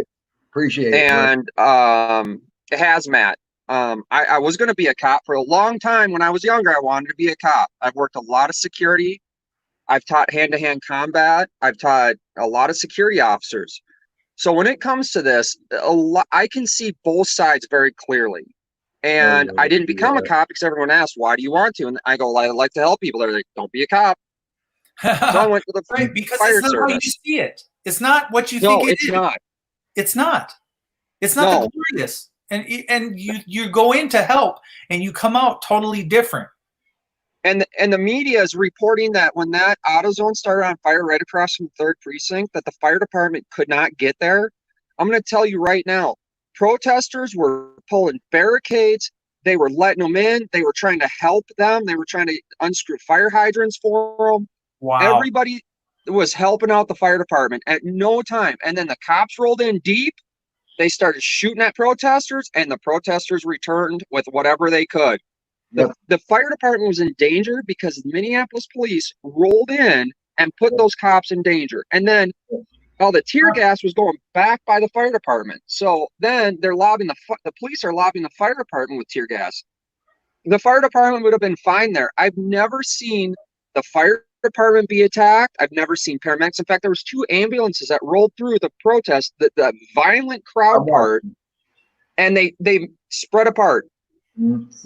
M: Appreciate it.
L: And hazmat. I was going to be a cop for a long time. When I was younger, I wanted to be a cop. I've worked a lot of security. I've taught hand-to-hand combat. I've taught a lot of security officers. So when it comes to this, I can see both sides very clearly. And I didn't become a cop because everyone asked, why do you want to? And I go, I like to help people. They're like, don't be a cop. So I went to the
A: because
L: fire
A: it's not
L: service.
A: how you see it. It's not what you think it is.
L: No, it's not.
A: It's not the glorious. And you go in to help and you come out totally different.
L: And the media is reporting that when that AutoZone started on fire right across from 3rd Precinct, that the fire department could not get there. I'm going to tell you right now, protesters were pulling barricades. They were letting them in. They were trying to help them. They were trying to unscrew fire hydrants for them.
A: Wow.
L: Everybody was helping out the fire department at no time. And then the cops rolled in deep. They started shooting at protesters, and the protesters returned with whatever they could. The fire department was in danger because the Minneapolis police rolled in and put those cops in danger. And then all the tear gas was going back by the fire department. So then they're lobbying the police are lobbying the fire department with tear gas. The fire department would have been fine there. I've never seen the fire department be attacked. I've never seen paramedics. In fact, there was 2 ambulances that rolled through the protest, the violent crowd part, and they spread apart.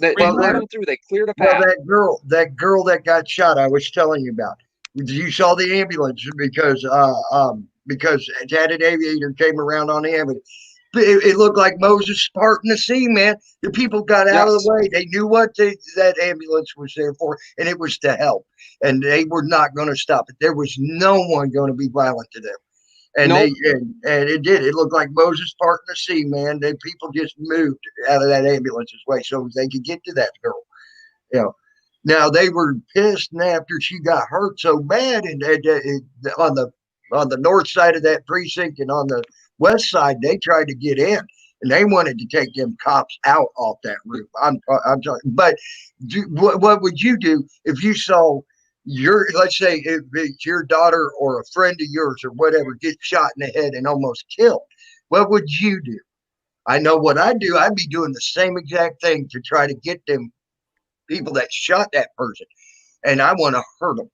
L: They let them through. They cleared a path.
M: Well, that girl that got shot, I was telling you about. You saw the ambulance because Tatted Aviator came around on the ambulance. It looked like Moses parting the sea, man. The people got out of the way. They knew what that ambulance was there for, and it was to help. And they were not going to stop it. There was no one going to be violent to them. And and it did. It looked like Moses parting the sea, man. The people just moved out of that ambulance's way so they could get to that girl. You know, Now they were pissed, and after she got hurt so bad, and on the north side of that precinct and on the west side, they tried to get in, and they wanted to take them cops out off that roof. I'm talking, but what would you do if you saw let's say if it's your daughter or a friend of yours or whatever get shot in the head and almost killed? What would you do? I know what I'd do. I'd be doing the same exact thing to try to get them people that shot that person, and I want to hurt them.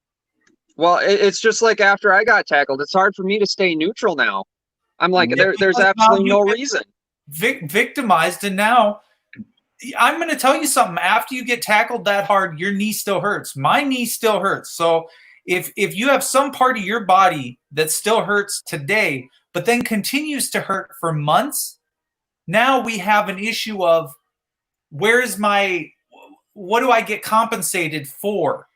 L: Well, it's just like after I got tackled, it's hard for me to stay neutral now. I'm like, there's absolutely no reason.
A: Victimized, and now I'm going to tell you something. After you get tackled that hard, your knee still hurts. My knee still hurts. So if you have some part of your body that still hurts today, but then continues to hurt for months, now we have an issue of what do I get compensated for?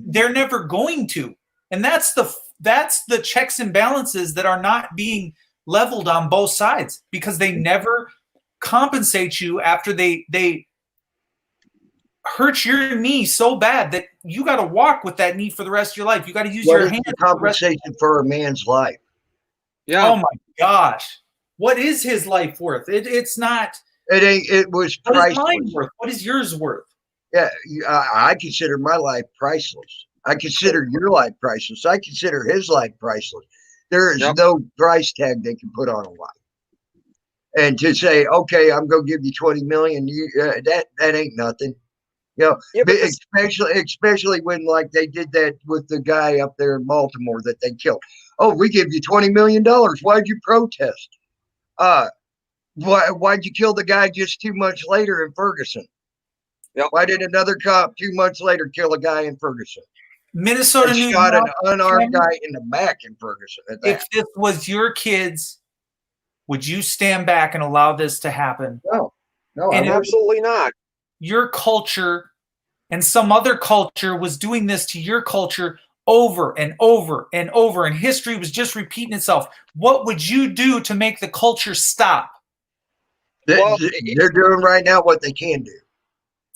A: They're never going to. And that's the checks and balances that are not being leveled on both sides, because they never compensate you after they hurt your knee so bad that you got to walk with that knee for the rest of your life. You got to use your hand.
M: Compensation for a man's life.
L: Yeah.
A: Oh my gosh. What is his life worth? It's not.
M: It ain't. It was priceless.
A: What is mine worth? What is yours worth?
M: Yeah, I consider my life priceless. I consider your life priceless. I consider his life priceless. There is no price tag they can put on a life. And to say, okay, I'm gonna give you 20 million, that ain't nothing. You know, especially when like they did that with the guy up there in Baltimore that they killed. Oh, we give you $20 million. Why'd you protest? Why'd you kill the guy just 2 months later in Ferguson?
L: Yep.
M: Why did another cop 2 months later kill a guy in Ferguson?
A: Minnesota
M: New shot an unarmed guy in the back in Ferguson.
A: If this was your kids, would you stand back and allow this to happen?
M: No,
A: and
L: absolutely not.
A: Your culture and some other culture was doing this to your culture over and over and over, and history was just repeating itself. What would you do to make the culture stop?
M: They're doing right now what they can do.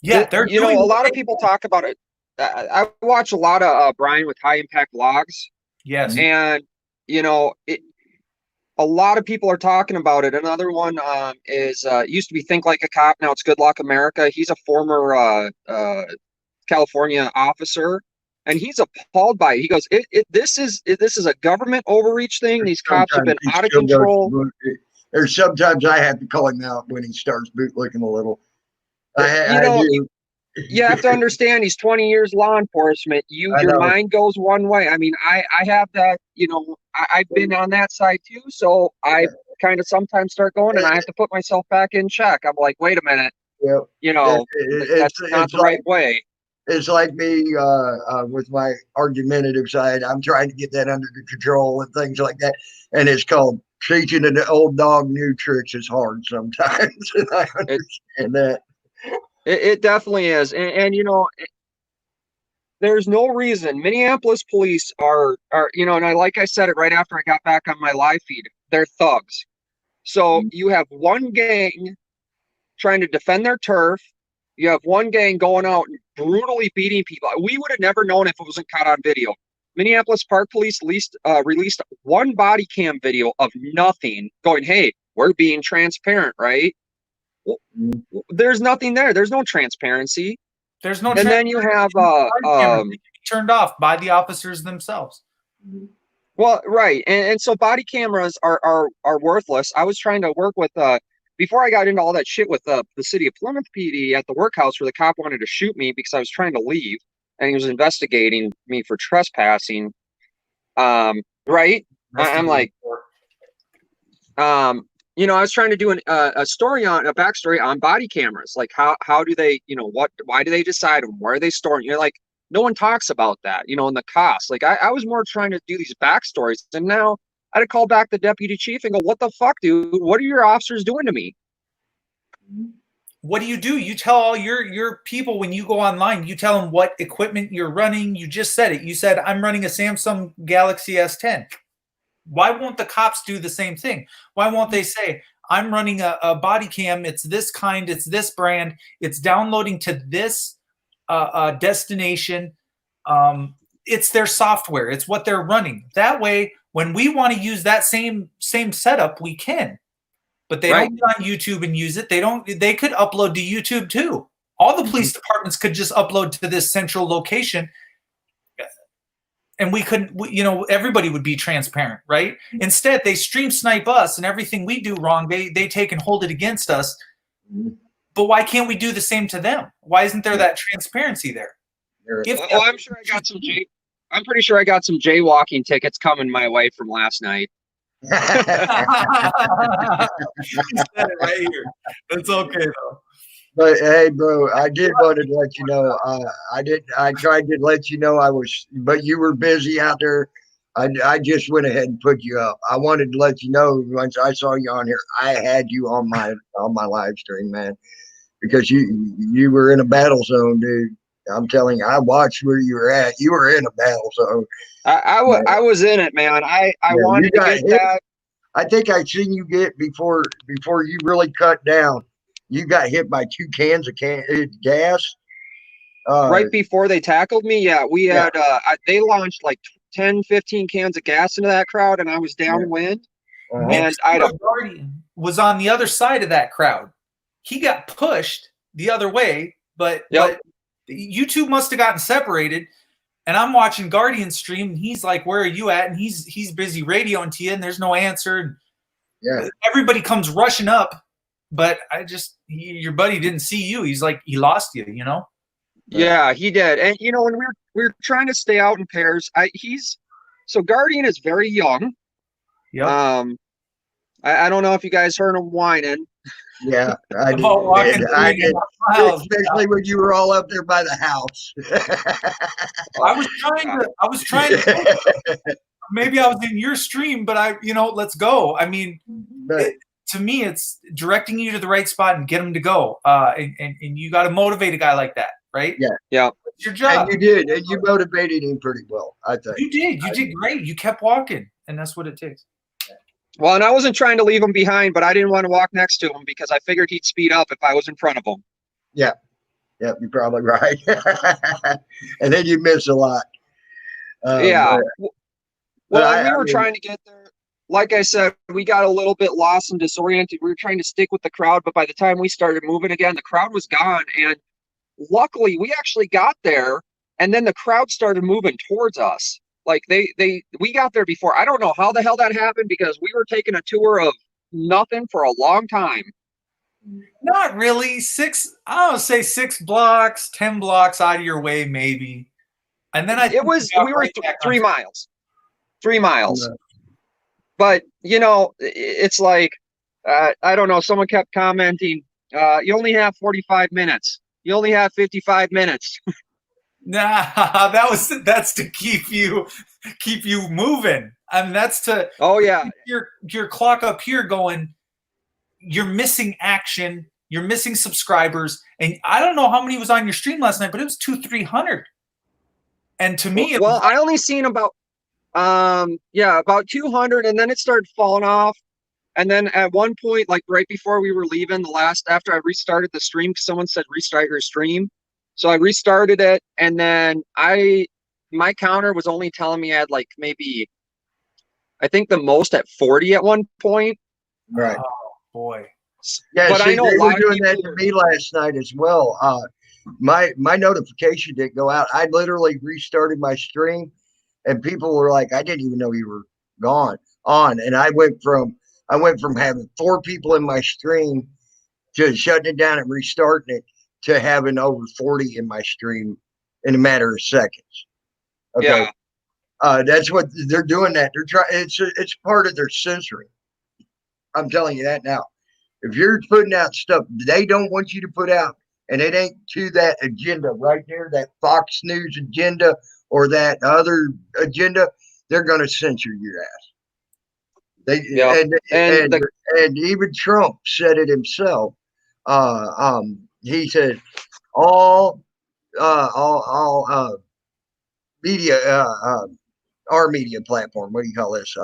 A: Yeah,
L: a lot of people talk about it. I watch a lot of Brian with High Impact Vlogs.
A: Yes.
L: And, a lot of people are talking about it. Another one is used to be Think Like a Cop. Now it's Good Luck America. He's a former California officer, and he's appalled by it. He goes, this is a government overreach thing. These cops have been out of control.
M: There's sometimes I have to call him out when he starts bootlicking a little.
L: You have to understand, he's 20 years law enforcement. Your mind goes one way. I mean, I have that, I've been on that side too. So I kind of sometimes start going and I have to put myself back in check. I'm like, wait a minute, that's not the right way.
M: It's like me with my argumentative side. I'm trying to get that under control and things like that. And it's called teaching an old dog new tricks is hard sometimes. And I understand that.
L: It definitely is. And there's no reason. Minneapolis police are, and like I said it right after I got back on my live feed, they're thugs. So you have one gang trying to defend their turf. You have one gang going out and brutally beating people. We would have never known if it wasn't caught on video. Minneapolis Park Police released one body cam video of nothing going, hey, we're being transparent, right? Well, there's nothing there. There's no transparency.
A: There's no.
L: And then you have
A: turned off by the officers themselves.
L: Well, right, and so body cameras are worthless. I was trying to work with before I got into all that shit with the city of Plymouth PD at the workhouse where the cop wanted to shoot me because I was trying to leave and he was investigating me for trespassing. Right? I'm like, I was trying to do a backstory on body cameras. Like how do they, why do they decide them? Where are they storing? Like, no one talks about that, and the cost. Like I was more trying to do these backstories, and now I had to call back the deputy chief and go, what the fuck, dude? What are your officers doing to me?
A: What do? You tell all your people when you go online, you tell them what equipment you're running. You just said it. You said, I'm running a Samsung Galaxy S10. Why won't the cops do the same thing? Why won't they say, I'm running a body cam. It's this kind. It's this brand. It's downloading to this destination. It's their software. It's what they're running. That way, when we want to use that same setup, we can. But they don't get on YouTube and use it. They don't. They could upload to YouTube too. All the police departments could just upload to this central location, and we couldn't. Everybody would be transparent, right? Instead, they stream snipe us, and everything we do wrong, they take and hold it against us. But why can't we do the same to them? Why isn't there that transparency there?
L: I'm sure I got some I'm pretty sure I got some jaywalking tickets coming my way from last night.
A: He said it right here. It's okay though.
M: But hey, bro, I did want to let you know. I tried to let you know but you were busy out there. I just went ahead and put you up. I wanted to let you know once I saw you on here, I had you on my live stream, man, because you were in a battle zone, dude. I'm telling you, I watched where you were at. You were in a battle zone.
L: I was in it, man. I wanted to get that.
M: I think I seen you get before you really cut down. You got hit by 2 cans of gas.
L: Right before they tackled me, we had they launched like 10, 15 cans of gas into that crowd, and I was downwind. And
A: Guardian was on the other side of that crowd. He got pushed the other way, but YouTube must have gotten separated. And I'm watching Guardian stream, and he's like, "Where are you at?" And he's busy radioing to you, and there's no answer. And everybody comes rushing up, but your buddy didn't see you. He's like, he lost you,
L: Yeah, he did. And when we were trying to stay out in pairs, so Guardian is very young.
A: Yeah.
L: I don't know if you guys heard him whining.
M: Yeah, I did. Especially when you were all up there by the house.
A: I was trying to maybe I was in your stream, but let's go. I mean, to me, it's directing you to the right spot and get him to go. And you got to motivate a guy like that, right?
L: Yeah.
A: It's your job.
M: And you did, and you motivated him pretty well, I think.
A: You did. You did great. You kept walking, and that's what it takes.
L: Well, and I wasn't trying to leave him behind, but I didn't want to walk next to him because I figured he'd speed up if I was in front of him.
M: Yeah. Yeah, you're probably right. And then you miss a lot.
L: We were trying to get there. Like I said, we got a little bit lost and disoriented. We were trying to stick with the crowd, but by the time we started moving again, the crowd was gone. And luckily, we actually got there, and then the crowd started moving towards us. Like we got there before. I don't know how the hell that happened because we were taking a tour of nothing for a long time.
A: Not really. I don't say 6 blocks, 10 blocks out of your way, maybe. And then we
L: were 3 miles. 3 miles. But it's like I don't know. Someone kept commenting, you only have 45 minutes. You only have 55 minutes.
A: Nah, that's to keep you moving. I mean, that's to your clock up here going. You're missing action. You're missing subscribers, and I don't know how many was on your stream last night, but it was 200-300. And to me,
L: I only seen about 200, and then it started falling off. And then at one point, like right before we were leaving, after I restarted the stream, someone said restart your stream. So I restarted it, and then my counter was only telling me I had like maybe, I think the most at 40 at one point.
M: Right.
A: Oh boy.
M: Yeah,
L: but I know
M: they were doing that to me last night as well. My notification didn't go out. I literally restarted my stream, and people were like, "I didn't even know you were gone on." And I went from having 4 people in my stream to shutting it down and restarting it to having over 40 in my stream in a matter of seconds. Okay. Yeah. That's what they're doing. That they're trying. It's part of their censoring. I'm telling you that now. If you're putting out stuff they don't want you to put out, and it ain't to that agenda right there, that Fox News agenda or that other agenda, they're going to censor your ass. And even Trump said it himself. He said all media, our media platform. What do you call this?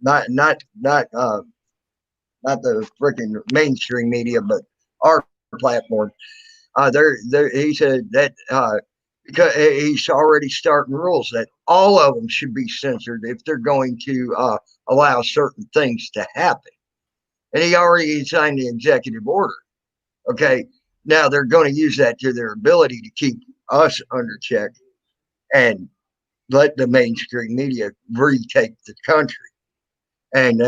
M: Not the freaking mainstream media, but our platform. He said that because he's already starting rules that all of them should be censored if they're going to allow certain things to happen. And he already signed the executive order. Okay, now they're going to use that to their ability to keep us under check and let the mainstream media retake the country and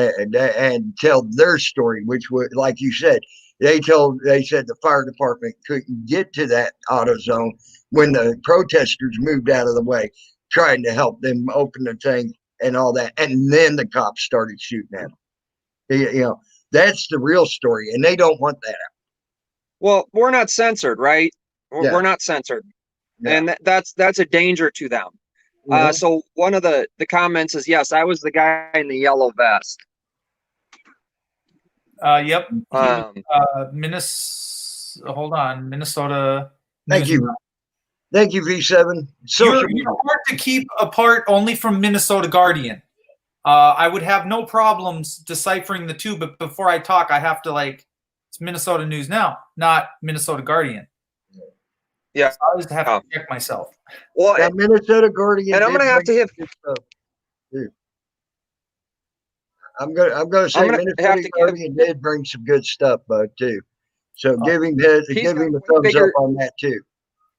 M: tell their story, which would, like you said, they said the fire department couldn't get to that auto zone when the protesters moved out of the way, trying to help them open the thing and all that, and then the cops started shooting at them. You know, that's the real story, and they don't want that out.
N: Well, we're not censored, right?
M: Yeah.
N: We're not censored,
M: Yeah.
N: and that's a danger to them. So one of the comments is, yes, I was the guy in the yellow vest.
A: Yep. Hold on, Minnesota.
M: Thank you. Thank you, V7.
A: You're hard to keep apart only from Minnesota Guardian. I would have no problems deciphering the two, but before I talk, I have to it's Minnesota News Now, not Minnesota Guardian.
N: Yeah,
A: so I always have to check myself.
N: Well,
M: that Minnesota Guardian,
N: and I'm gonna have to hit.
M: I'm gonna say Minnesota Guardian did bring some good stuff, bud, too. So give him a thumbs up on that too.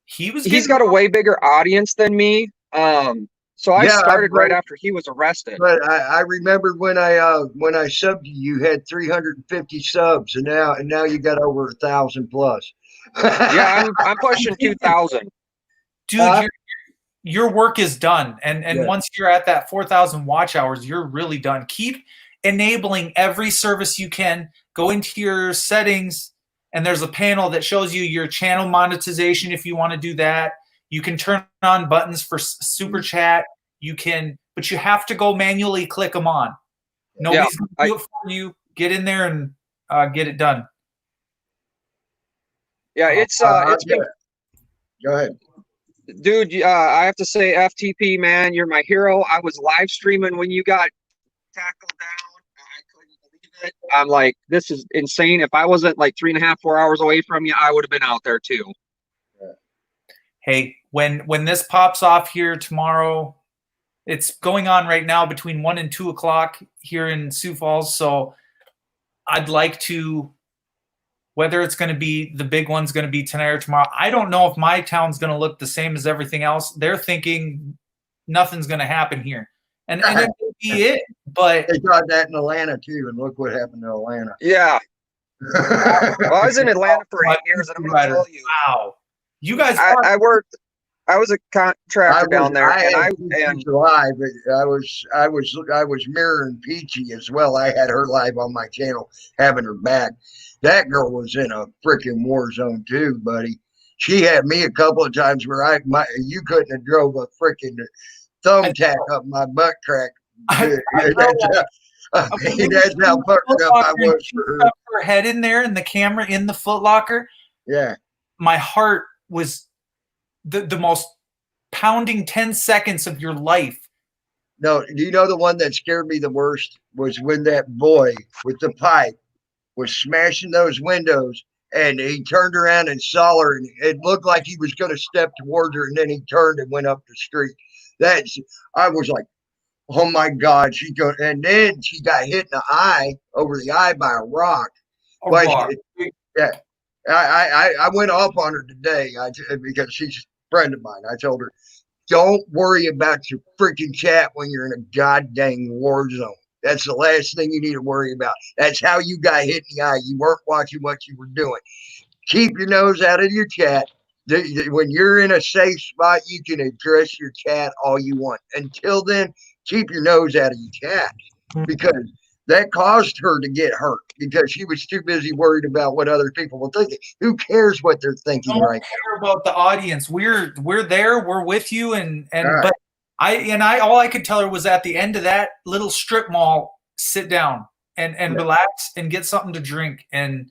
N: He's got a way bigger audience than me. So I started right after he was arrested.
M: But I remember when I subbed you had 350 subs, and now you got over 1,000 plus.
N: Yeah, I'm pushing 2,000.
A: Dude, your work is done, and once you're at that 4,000 watch hours, you're really done. Keep enabling every service you can. Go into your settings, and there's a panel that shows you your channel monetization if you want to do that. You can turn on buttons for super chat. You can, but you have to go manually click them on. Nobody's going to do it for you. Get in there and get it done.
N: Yeah, it's been.
M: Go ahead,
N: dude. I have to say, FTP, man, you're my hero. I was live streaming when you got tackled down. I couldn't believe it. I'm like, this is insane. If I wasn't like 3.5, 4 hours away from you, I would have been out there too.
A: Hey, when this pops off here tomorrow, it's going on right now between 1 and 2 o'clock here in Sioux Falls. So I'd like to, whether it's going to be the big one's going to be tonight or tomorrow. I don't know if my town's going to look the same as everything else. They're thinking nothing's going to happen here, and it may be it. But
M: they tried that in Atlanta too, and look what happened to Atlanta.
N: Yeah. Well, I was in Atlanta for 8 years, and I'm going to tell you.
A: Wow. You guys,
N: I worked. I was a contractor down there, and
M: live. I was mirroring Peachy as well. I had her live on my channel, having her back. That girl was in a freaking war zone too, buddy. She had me a couple of times where you couldn't have drove a freaking thumbtack up my butt crack. That's how fucked up I was for her.
A: Her head in there, and the camera in the Foot Locker.
M: Yeah,
A: my heart was the most pounding 10 seconds of your life.
M: No, do you know the one that scared me the worst was when that boy with the pipe was smashing those windows, and he turned around and saw her, and it looked like he was going to step towards her, and then he turned and went up the street. I was like, oh my God, and then she got hit in the eye, over the eye by a rock. Yeah. I went off on her today because she's a friend of mine. I told her, don't worry about your freaking chat when you're in a goddamn war zone. That's the last thing you need to worry about. That's how you got hit in the eye. You weren't watching what you were doing. Keep your nose out of your chat. When you're in a safe spot, you can address your chat all you want. Until then, keep your nose out of your chat, because that caused her to get hurt because she was too busy worried about what other people were thinking. Who cares what they're thinking right
A: now? About the audience. We're there. We're with you. But I all I could tell her was at the end of that little strip mall, sit down and relax and get something to drink and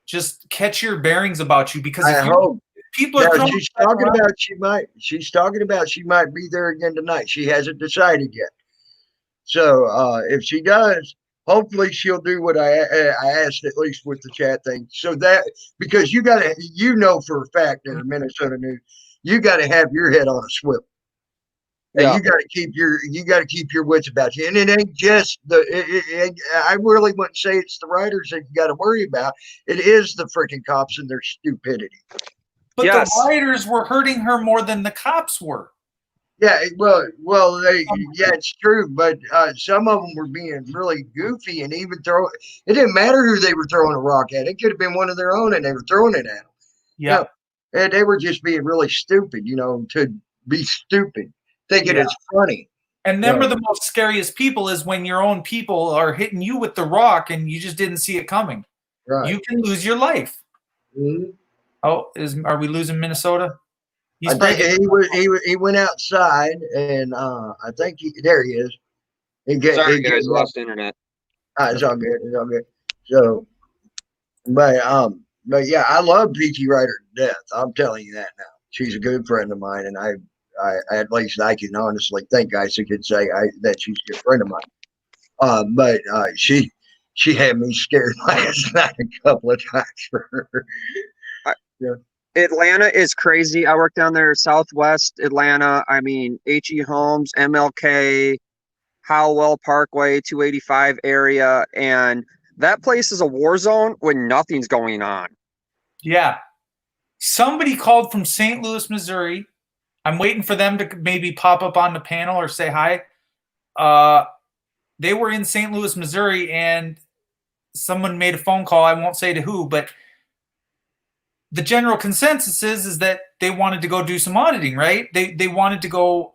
A: just catch your bearings about you, because
M: I hope
A: people are.
M: She's talking about she might be there again tonight. She hasn't decided yet. So if she does, hopefully she'll do what I asked, at least with the chat thing. So that, because you got to, for a fact there in Minnesota News, you got to have your head on a swivel. And
N: Yeah.
M: you got to keep your wits about you. And it ain't just I really wouldn't say it's the writers that you got to worry about. It is the freaking cops and their stupidity.
A: But
N: Yes.
A: the rioters were hurting her more than the cops were.
M: Yeah, it's true, but some of them were being really goofy and even it didn't matter who they were throwing a rock at. It could have been one of their own and they were throwing it at them.
A: Yeah.
M: And they were just being really stupid, to be stupid, thinking it's funny.
A: And them are the most scariest people, is when your own people are hitting you with the rock and you just didn't see it coming.
M: Right.
A: You can lose your life.
M: Mm-hmm.
A: Oh, are we losing Minnesota?
M: I think he went outside, and I think there he is.
N: Sorry, guys, lost internet.
M: It's all good. It's all good. So, but yeah, I love Peachy Ryder to death. I'm telling you that now. She's a good friend of mine, and I at least I can honestly think I could say that she's a good friend of mine. But she had me scared last night a couple of times for her. Yeah.
N: Atlanta is crazy. I work down there, Southwest Atlanta. I mean, H.E. Holmes, MLK, Howell Parkway, 285 area, and that place is a war zone when nothing's going on.
A: Yeah. Somebody called from St. Louis, Missouri. I'm waiting for them to maybe pop up on the panel or say hi. They were in St. Louis, Missouri, and someone made a phone call. I won't say to who, but the general consensus is that they wanted to go do some auditing, right? They wanted to go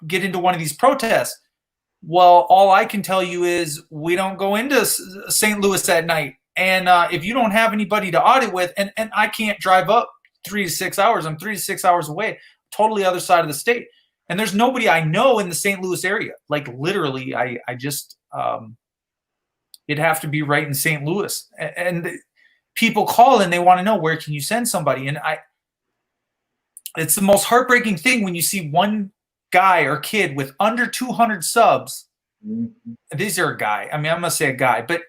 A: get into one of these protests. Well, all I can tell you is we don't go into St. Louis at night. And if you don't have anybody to audit with, and I can't drive up 3 to 6 hours. I'm 3 to 6 hours away, totally other side of the state. And there's nobody I know in the St. Louis area. Like literally, I just, it'd have to be right in St. Louis. And people call and they want to know, where can you send somebody? And it's the most heartbreaking thing when you see one guy or kid with under 200 subs.
M: Mm-hmm.
A: These are a guy. I mean, I'm going to say a guy, but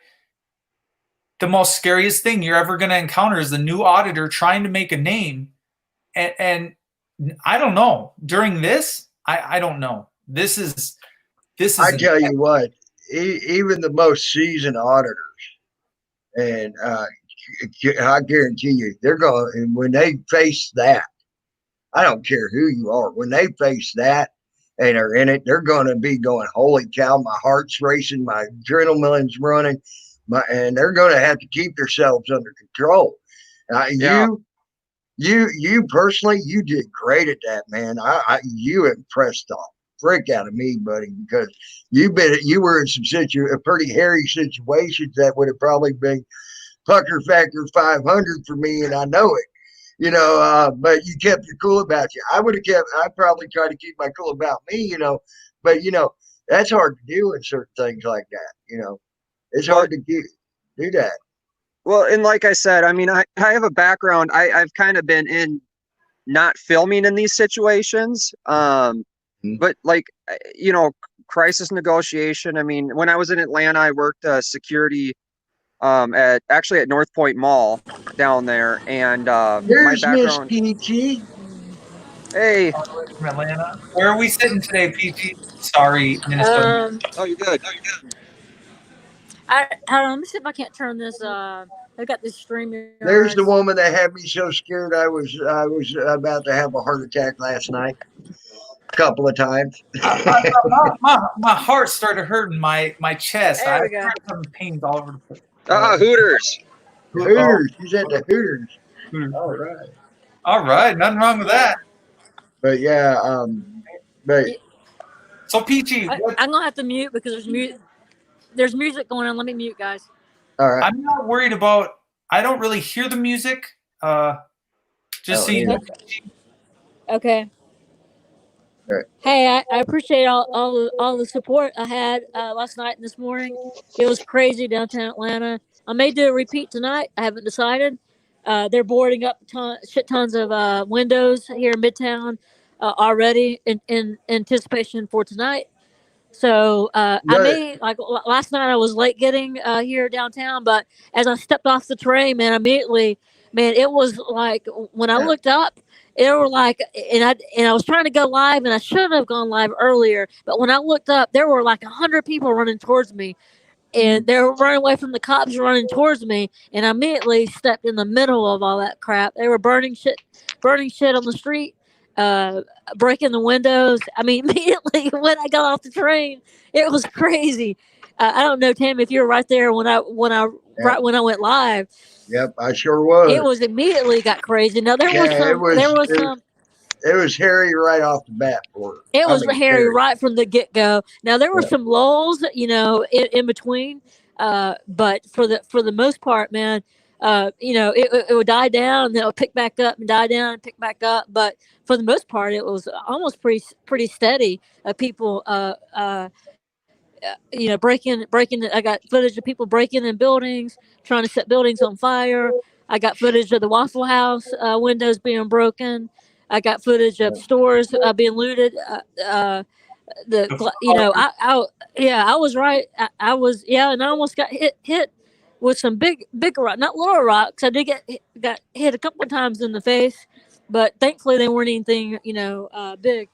A: the most scariest thing you're ever going to encounter is the new auditor trying to make a name. And I don't know. During this, I don't know. This is.
M: I tell you what, even the most seasoned auditors, and I guarantee you, they're going, and when they face that, I don't care who you are, when they face that and are in it, they're going to be going, holy cow, my heart's racing, my adrenaline's running, and they're going to have to keep themselves under control. You personally, you did great at that, man. You impressed the frick out of me, buddy, because you were in some pretty hairy situations that would have probably been pucker factor 500 for me, and I know it. But you kept your cool about you. I'd probably try to keep my cool about me, but that's hard to do in certain things like that. It's hard to do that.
N: Well, and like I said, I mean, I have a background. I've kind of been in not filming in these situations. But like, crisis negotiation. I mean, when I was in Atlanta, I worked security at North Point Mall down there, and my background.
M: PG.
N: Hey,
A: from Atlanta. Where are we sitting today, PG? Sorry, Minnesota.
N: Oh, you're good.
O: Hold on, let me see if I can't turn this. I got this streamer.
M: There's the woman that had me so scared I was about to have a heart attack last night. A couple of times.
A: my heart started hurting my chest.
O: There
A: I
O: we go.
A: started having pains all over the place.
N: Hooters.
M: Hooters. She's at the Hooters. All right.
A: All right. Nothing wrong with that.
M: But yeah,
A: so PG,
O: I'm gonna have to mute because there's music going on. Let me mute, guys.
M: All right.
A: I'm not worried about. I don't really hear the music. Just so you know.
O: Okay.
M: Right.
O: Hey, I appreciate all the support I had last night and this morning. It was crazy downtown Atlanta. I may do a repeat tonight. I haven't decided. They're boarding up shit tons of windows here in Midtown already in anticipation for tonight.
C: So I
M: Right.
C: may like last night I was late getting here downtown, but as I stepped off the train, man, immediately, man, it was like when I looked up, it were like, and I was trying to go live, and I should have gone live earlier, but when I looked up, there were like 100 people running towards me, and they were running away from the cops running towards me, and I immediately stepped in the middle of all that crap. They were burning shit on the street, uh, breaking the windows. I mean, immediately when I got off the train, it was crazy. I don't know, Tim, if you were right there right when I went live.
M: Yep, I sure was.
C: It was immediately got crazy. Now there was some.
M: It was hairy right off the bat for her.
C: It was hairy right from the get go. Now there were
M: Yeah.
C: some lulls, in between, but for the most part, man, it would die down and then it would pick back up and die down and pick back up. But for the most part, it was almost pretty steady. People, breaking. I got footage of people breaking in buildings, trying to set buildings on fire. I got footage of the Waffle House windows being broken. I got footage of stores being looted. I was right. I was, and I almost got hit with some big rock, not little rocks. I did got hit a couple of times in the face, but thankfully they weren't anything big.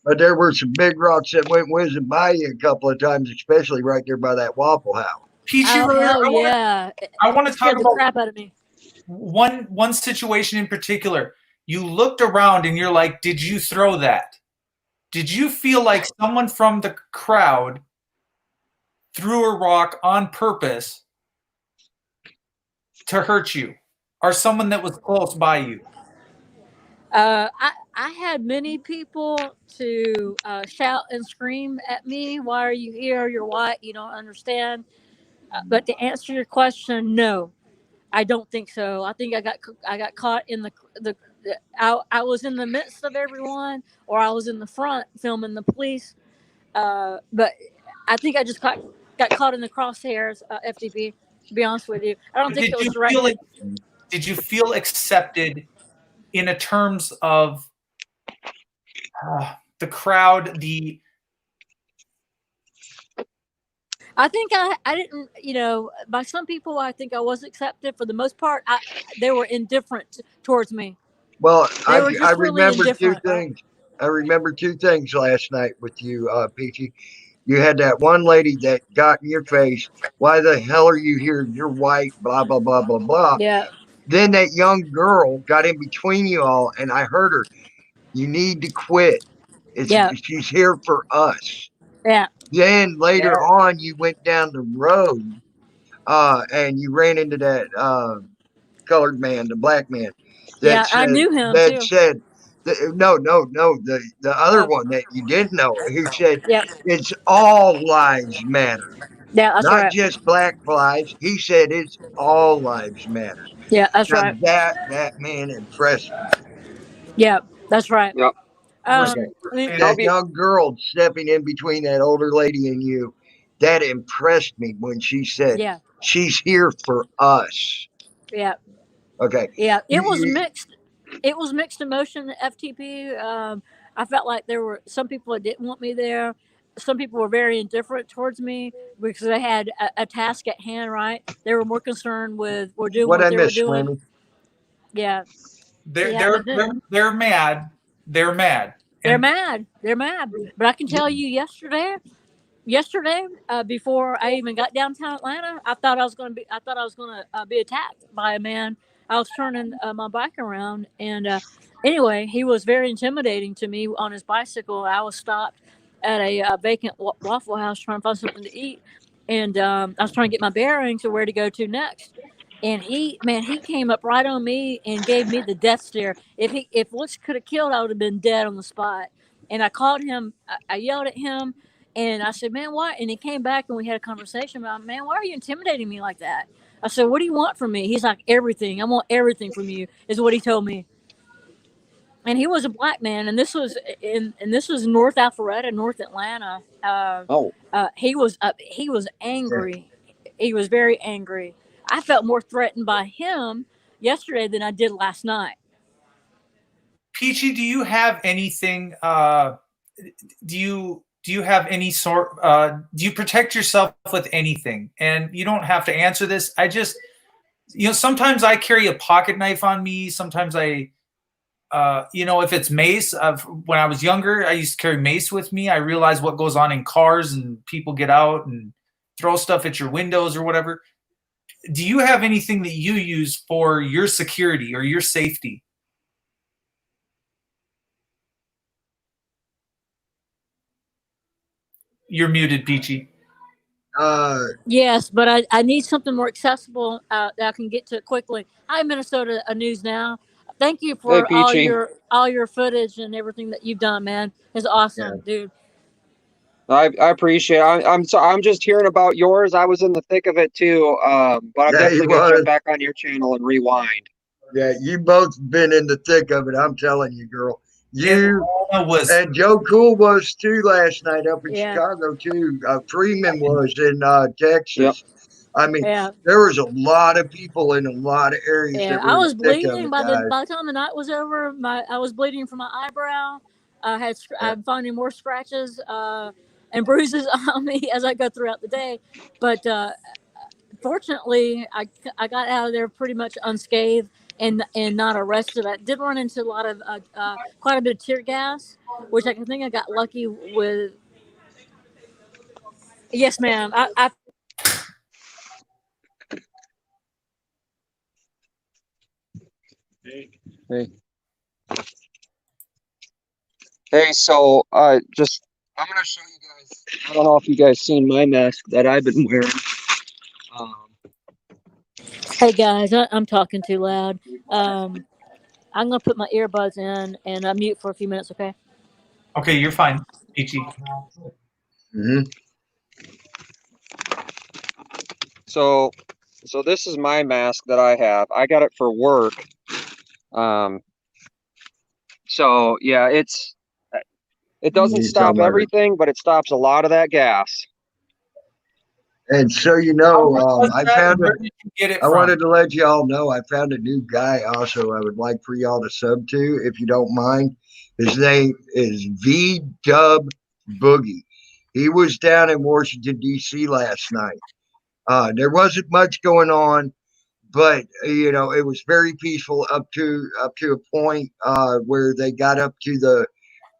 M: But there were some big rocks that went whizzing by you a couple of times, especially right there by that Waffle House.
A: Peachy,
C: Oh, hell yeah!
A: I want to talk
C: Scared the
A: about
C: crap out of me.
A: one situation in particular. You looked around and you're like, did you throw that? Did you feel like someone from the crowd threw a rock on purpose to hurt you, or someone that was close by you?
C: I had many people to shout and scream at me. Why are you here? You're white. You don't understand. But to answer your question, no, I don't think so. I think I got caught in I was in the midst of everyone, or I was in the front filming the police. But I think I just got caught in the crosshairs. FTP. To be honest with you, I don't think it was directed.
A: Did you feel accepted in a terms of the crowd?
C: I think I didn't, by some people, I think I was accepted. For the most part, they were indifferent towards me.
M: Well,
C: They were just really
M: remember two
C: indifferent.
M: things. I remember two things last night with you, Peachy. You had that one lady that got in your face. Why the hell are you here? You're white, blah, blah, blah, blah, blah.
C: Yeah.
M: Then that young girl got in between you all, and I heard her, you need to quit. She's here for us.
C: Yeah.
M: Then later on, you went down the road and you ran into that colored man, the black man.
C: I knew him
M: that
C: too.
M: said, no, the other one that you didn't know, who said, it's all lives matter.
C: Yeah, that's
M: Not
C: right.
M: just black lives. He said it's all lives matter.
C: Yeah, that's
M: now,
C: right.
M: That man impressed me.
C: Yeah, that's right.
N: Yep.
M: That young girl stepping in between that older lady and you, that impressed me when she said, she's here for us.
C: Yeah.
M: Okay.
C: Yeah, it was mixed. It was mixed emotion. FTP. I felt like there were some people that didn't want me there. Some people were very indifferent towards me because they had a task at hand. Right, they were more concerned with doing what they were doing.
M: Swimmy?
C: Yeah,
A: They're mad. They're mad.
C: They're mad. They're mad. But I can tell you, yesterday, before I even got downtown Atlanta, I thought I was going to be attacked by a man. I was turning my bike around, and anyway, he was very intimidating to me on his bicycle. I was stopped at a vacant Waffle House trying to find something to eat, and I was trying to get my bearings of where to go to next. And he came up right on me and gave me the death stare. If Woods could have killed, I would have been dead on the spot. And I called him. I yelled at him. And I said, man, why? And he came back and we had a conversation about, man, why are you intimidating me like that? I said, what do you want from me? He's like, everything. I want everything from you, is what he told me. And he was a black man, and this was North Alpharetta, North Atlanta. He was angry. He was very angry. I felt more threatened by him yesterday than I did last night.
A: Peachy, do you have anything? Do do you have any sort? Do you protect yourself with anything? And you don't have to answer this. I just, sometimes I carry a pocket knife on me. Sometimes I, if it's mace. When I was younger, I used to carry mace with me. I realize what goes on in cars and people get out and throw stuff at your windows or whatever. Do you have anything that you use for your security or your safety? You're muted, Peachy.
O: Yes, but I need something more accessible that I can get to quickly. Hi, Minnesota News Now. Thank you for
N: Hey, Peachy.
O: all your footage and everything that you've done, man. It's awesome, dude.
N: I appreciate it. I'm just hearing about yours. I was in the thick of it too. But I'm definitely gonna jump back on your channel and rewind.
M: Yeah, you both been in the thick of it. I'm telling you, girl. You and Joe Cool was too last night up in Chicago too. Freeman was in Texas.
N: Yep.
M: I mean, there was a lot of people in a lot of areas that were
O: I
M: in
O: was
M: the thick of
O: bleeding
M: it,
O: by
M: guys.
O: the time the night was over. I was bleeding from my eyebrow. I'm finding more scratches and bruises on me as I go throughout the day. But fortunately, I got out of there pretty much unscathed and not arrested. I did run into a lot of quite a bit of tear gas, which I think I got lucky with. Yes, ma'am. I
N: Hey, so just I'm gonna show you guys. I don't know if you guys seen my mask that I've been wearing.
O: Hey guys, I'm talking too loud. I'm gonna put my earbuds in and mute for a few minutes. Okay.
A: Okay, you're fine, Peachy.
N: So this is my mask that I have. I got it for work. So yeah, it doesn't stop everything, but it stops a lot of that gas.
M: And so I found
A: Where did you get it
M: I
A: from?
M: wanted to let you all know I found a new guy also I would like for y'all to sub to, if you don't mind. His name is V Dub Boogie. He was down in Washington, D.C. last night. There wasn't much going on, but it was very peaceful up to a point where they got up to the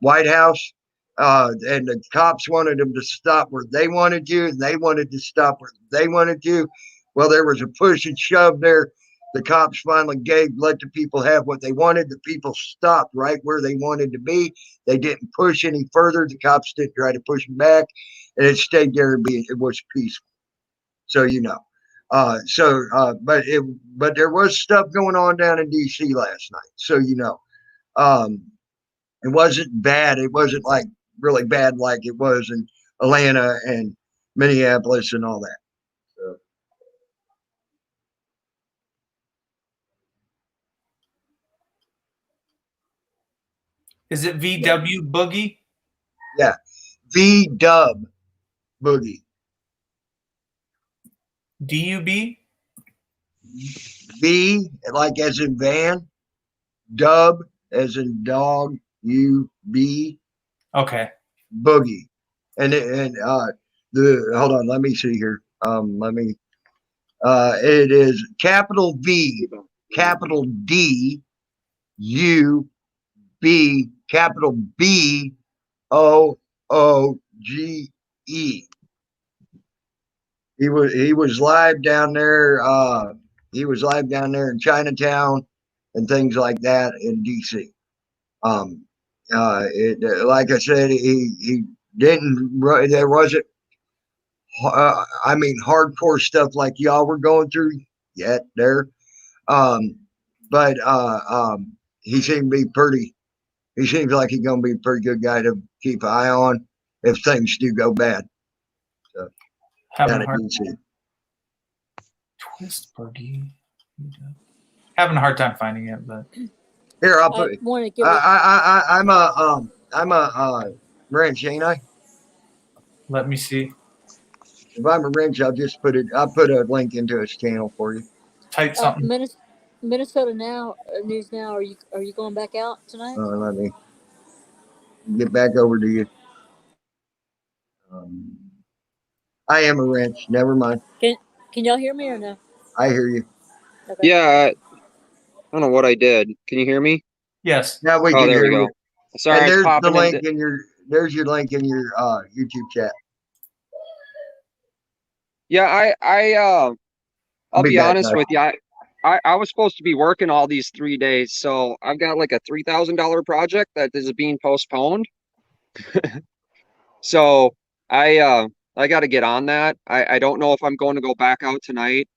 M: White House. And the cops wanted them to stop where they wanted to, and they wanted to stop where they wanted to. Well, there was a push and shove there. The cops finally let the people have what they wanted. The people stopped right where they wanted to be. They didn't push any further. The cops didn't try to push them back, and it stayed there and it was peaceful. So but there was stuff going on down in D.C. last night. So it wasn't bad. It wasn't like really bad like it was in Atlanta and Minneapolis and all that. So.
A: Is it VW Boogie?
M: Yeah, V Dub Boogie.
A: DUB?
M: V like as in van, Dub as in dog, UB.
A: Okay.
M: Boogie, and hold on, let me see here. It is capital V, capital D, U, B, capital B, O, O, G, E. He was live down there. He was live down there in Chinatown and things like that in DC. Like I said, he didn't. There wasn't. Hardcore stuff like y'all were going through yet there. But he seemed to be pretty. He seems like he's going to be a pretty good guy to keep an eye on if things do go bad. So,
A: having a hard time finding it, but
M: here I'll put. I'm a wrench, ain't I?
A: Let me see.
M: If I'm a wrench, I'll just put it. I'll put a link into his channel for you.
A: Type something.
O: Minnesota News Now. Are you going back out tonight?
M: Let me get back over to you. I am a wrench. Never mind.
O: Can y'all hear me or no?
M: I hear you.
O: Okay.
N: Yeah, I don't know what I did. Can you hear me?
A: Yes.
M: Now we
N: Oh,
M: can
N: there we
M: hear
N: go.
M: you.
N: Sorry,
M: And
N: I was
M: there's the
N: popping
M: link
N: into.
M: in your. There's your link in your YouTube chat.
N: Yeah, I'll
M: be
N: be
M: back,
N: honest
M: guys.
N: with you. I was supposed to be working all these 3 days, so I've got like a $3,000 project that is being postponed. So I got to get on that. I don't know if I'm going to go back out tonight.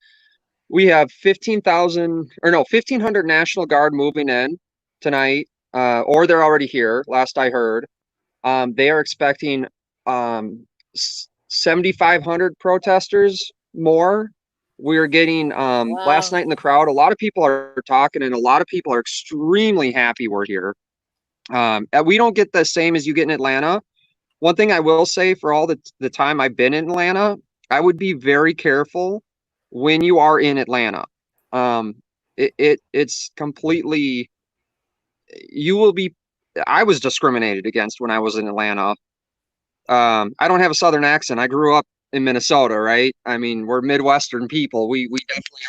N: We have 1,500 National Guard moving in tonight, or they're already here, last I heard. They are expecting 7,500 protesters more. We're getting last
O: Wow.
N: night in the crowd, a lot of people are talking, and a lot of people are extremely happy we're here. And we don't get the same as you get in Atlanta. One thing I will say, for all the time I've been in Atlanta, I would be very careful when you are in Atlanta. It's completely, you will be. I was discriminated against when I was in Atlanta. I don't have a Southern accent. I grew up in Minnesota, right? I mean, we're Midwestern people. We definitely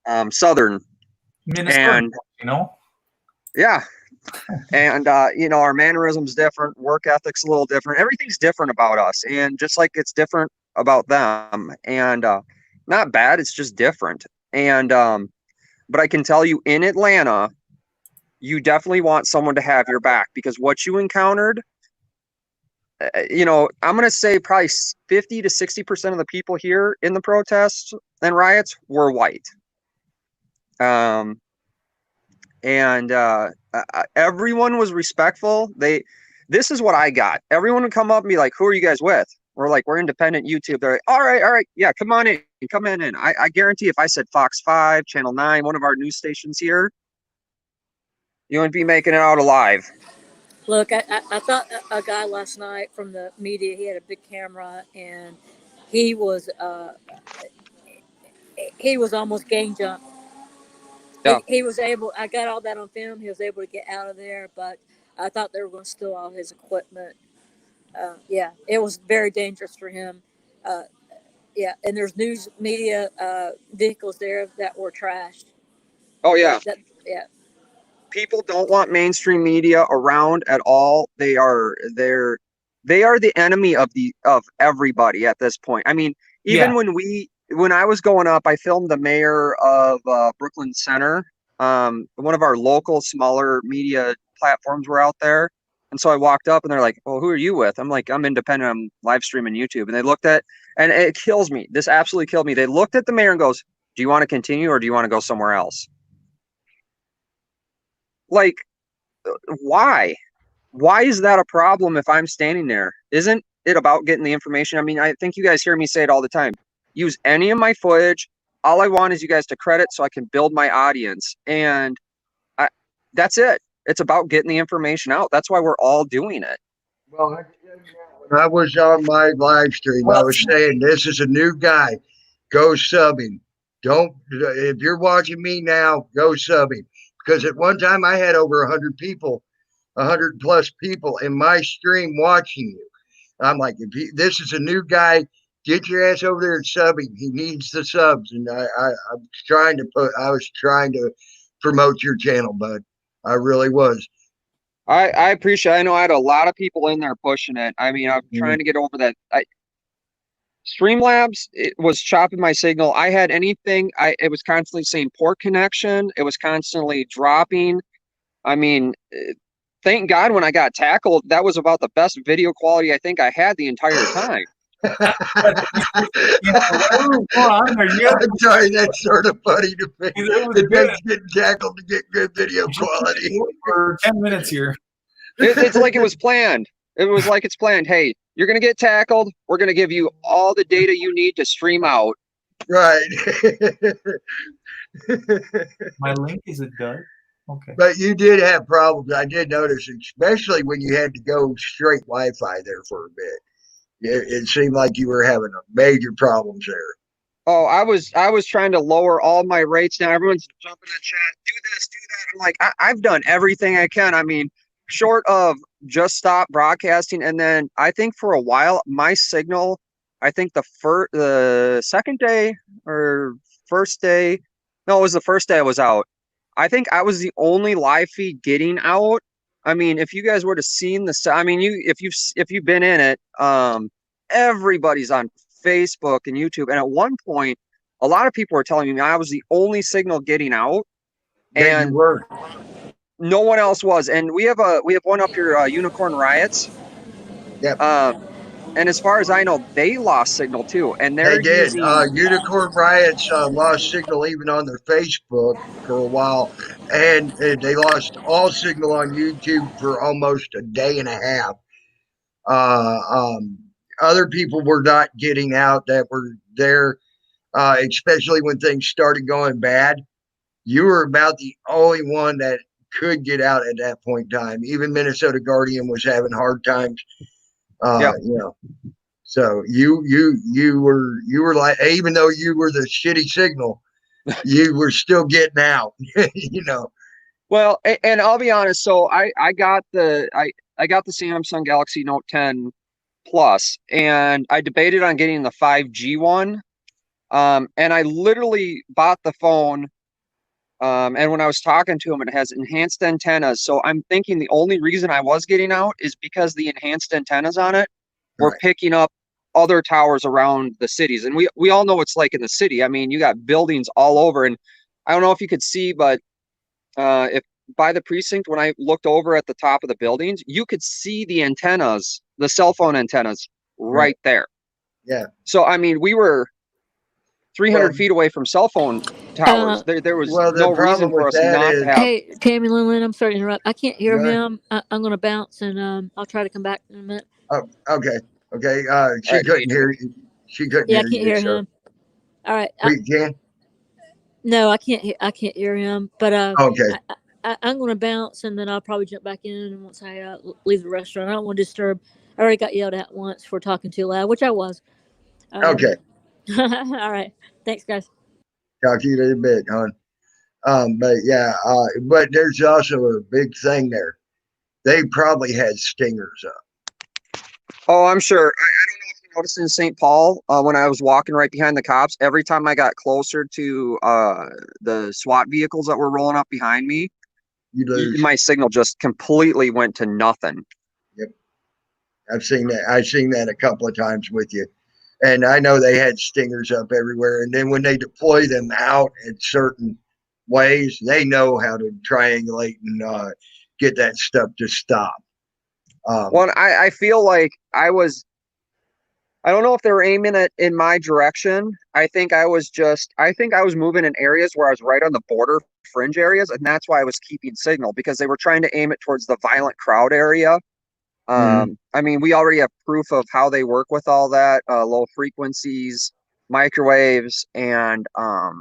N: are not Southern.
A: Minnesota,
N: And
A: you know.
N: yeah, and our mannerisms different, work ethic's a little different. Everything's different about us, and just like it's different about them. And not bad, it's just different. And but I can tell you, in Atlanta, you definitely want someone to have your back, because what you encountered, I'm going to say probably 50 to 60% of the people here in the protests and riots were white. And everyone was respectful. This is what I got. Everyone would come up and be like, "Who are you guys with?" We're like, "We're independent YouTube." They're like, all right, yeah, come on in, come in. I guarantee if I said Fox 5, Channel 9, one of our news stations here, you wouldn't be making it out alive.
O: Look, I thought a guy last night from the media, he had a big camera and he was almost gang jumped.
N: Yeah.
O: He was able, I got all that on film. He was able to get out of there, but I thought they were going to steal all his equipment. Yeah, it was very dangerous for him. Uh, yeah, and there's news media vehicles there that were trashed.
N: Oh yeah.
O: Yeah.
N: People don't want mainstream media around at all. They are the enemy of everybody at this point. I mean, even when I was going up, I filmed the mayor of Brooklyn Center. One of our local smaller media platforms were out there. And so I walked up and they're like, "Well, who are you with?" I'm like, "I'm independent. I'm live streaming YouTube." And they looked at, and it kills me. This absolutely killed me. They looked at the mayor and goes, "Do you want to continue or do you want to go somewhere else?" Like, why? Why is that a problem if I'm standing there? Isn't it about getting the information? I mean, I think you guys hear me say it all the time. Use any of my footage. All I want is you guys to credit so I can build my audience. And that's it. It's about getting the information out. That's why we're all doing it.
M: Well, when I was on my live stream, I was saying this is a new guy. Go sub him. Don't, if you're watching me now, go sub him. Because at one time I had over 100 people, 100 plus people in my stream watching you. I'm like, this is a new guy, get your ass over there and sub him. He needs the subs. And I was trying to promote your channel, bud. I really was.
N: I appreciate it. I know I had a lot of people in there pushing it. I mean, I'm trying to get over that. Streamlabs, it was chopping my signal. I had anything, it was constantly saying poor connection. It was constantly dropping. I mean, thank God when I got tackled, that was about the best video quality I think I had the entire time.
M: I'm sorry, that's sort of funny to me. It takes getting tackled to get good video quality.
A: For 10 minutes here.
N: It's like it was planned. It was like it's planned. Hey, you're going to get tackled. We're going to give you all the data you need to stream out.
M: Right.
A: My link, is it done? Okay.
M: But you did have problems. I did notice, especially when you had to go straight Wi-Fi there for a bit. It seemed like you were having major problems there.
N: Oh, I was trying to lower all my rates. Now everyone's jumping in the chat. Do this, do that. I'm like, I've done everything I can. I mean, short of just stopped broadcasting, and then I think for a while my signal, I think the second day or first day, no, it was the first day I was out. I think I was the only live feed getting out. I mean, if you guys would have seen I mean, if you've been in it, everybody's on Facebook and YouTube, and at one point, a lot of people were telling me I was the only signal getting out,
M: Yeah, you
N: and
M: were.
N: no one else was. And we have one up here, Unicorn Riots.
M: Yep.
N: And as far as I know, they lost signal too, and
M: They
N: they're
M: did.
N: using.
M: Unicorn Riots lost signal even on their Facebook for a while, and they lost all signal on YouTube for almost a day and a half. Uh, um, Other people were not getting out that were there, especially when things started going bad. You were about the only one that could get out at that point in time. Even Minnesota Guardian was having hard times.
N: Yeah.
M: You know, so you were like, even though you were the shitty signal, you were still getting out. You know.
N: Well, and I'll be honest. So I got the Samsung Galaxy Note 10 Plus, and I debated on getting the 5G one. And I literally bought the phone. And when I was talking to him, it has enhanced antennas. So I'm thinking the only reason I was getting out is because the enhanced antennas on it were picking up other towers around the cities. And we all know what it's like in the city. I mean, you got buildings all over. And I don't know if you could see, but if by the precinct, when I looked over at the top of the buildings, you could see the antennas, the cell phone antennas right there.
M: Yeah.
N: So, I mean, we were 300 feet away from cell phone towers. There was no reason for us not to have.
O: Hey, Tammy Lynn, I'm sorry to interrupt. I can't hear
M: Go ahead.
O: him. I'm going to bounce, and I'll try to come back in a minute.
M: Oh, okay. She
N: All right,
M: couldn't hear you. She couldn't
O: Yeah, I
M: hear
O: can't
M: you.
O: hear
M: So
O: him. All right.
M: we can.
O: No, I can't. I can't hear him. But
M: Okay.
O: I'm going to bounce, and then I'll probably jump back in once I leave the restaurant. I don't want to disturb. I already got yelled at once for talking too loud, which I was.
M: Okay.
O: All right. Thanks, guys.
M: Talk to you in a bit, hon. But yeah, but there's also a big thing there. They probably had stingers up.
N: Oh, I'm sure. I don't know if you noticed in St. Paul when I was walking right behind the cops. Every time I got closer to the SWAT vehicles that were rolling up behind me, my signal just completely went to nothing.
M: Yep, I've seen that. I've seen that a couple of times with you. And I know they had stingers up everywhere. And then when they deploy them out in certain ways, they know how to triangulate and get that stuff to stop.
N: Well, I feel like I don't know if they were aiming it in my direction. I think I was moving in areas where I was right on the border fringe areas. And that's why I was keeping signal, because they were trying to aim it towards the violent crowd area. I mean, we already have proof of how they work with all that, low frequencies, microwaves, and I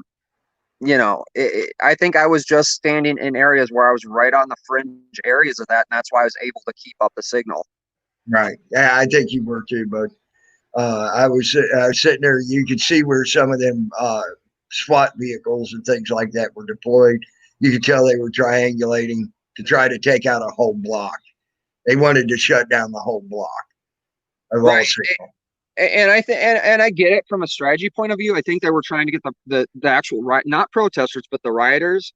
N: think I was just standing in areas where I was right on the fringe areas of that, and that's why I was able to keep up the signal.
M: Right. Yeah, I think you were too, but I was sitting there. You could see where some of them SWAT vehicles and things like that were deployed. You could tell they were triangulating to try to take out a whole block. They wanted to shut down the whole block of all signal.
N: And I think, and I get it from a strategy point of view. I think they were trying to get the actual not protesters, but the rioters,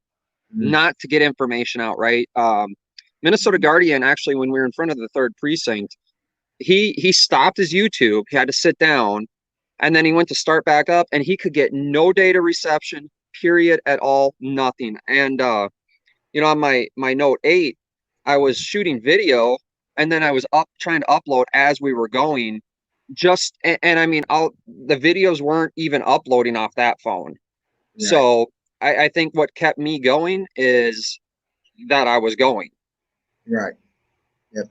N: not to get information out. Right. Minnesota Guardian, actually, when we were in front of the 3rd precinct, he stopped his YouTube. He had to sit down, and then he went to start back up, and he could get no data reception, period, at all, nothing. And on my Note 8, I was shooting video, and then I was trying to upload as we were going. And I mean, the videos weren't even uploading off that phone. Right. So I think what kept me going is that I was going.
M: Right. Yep.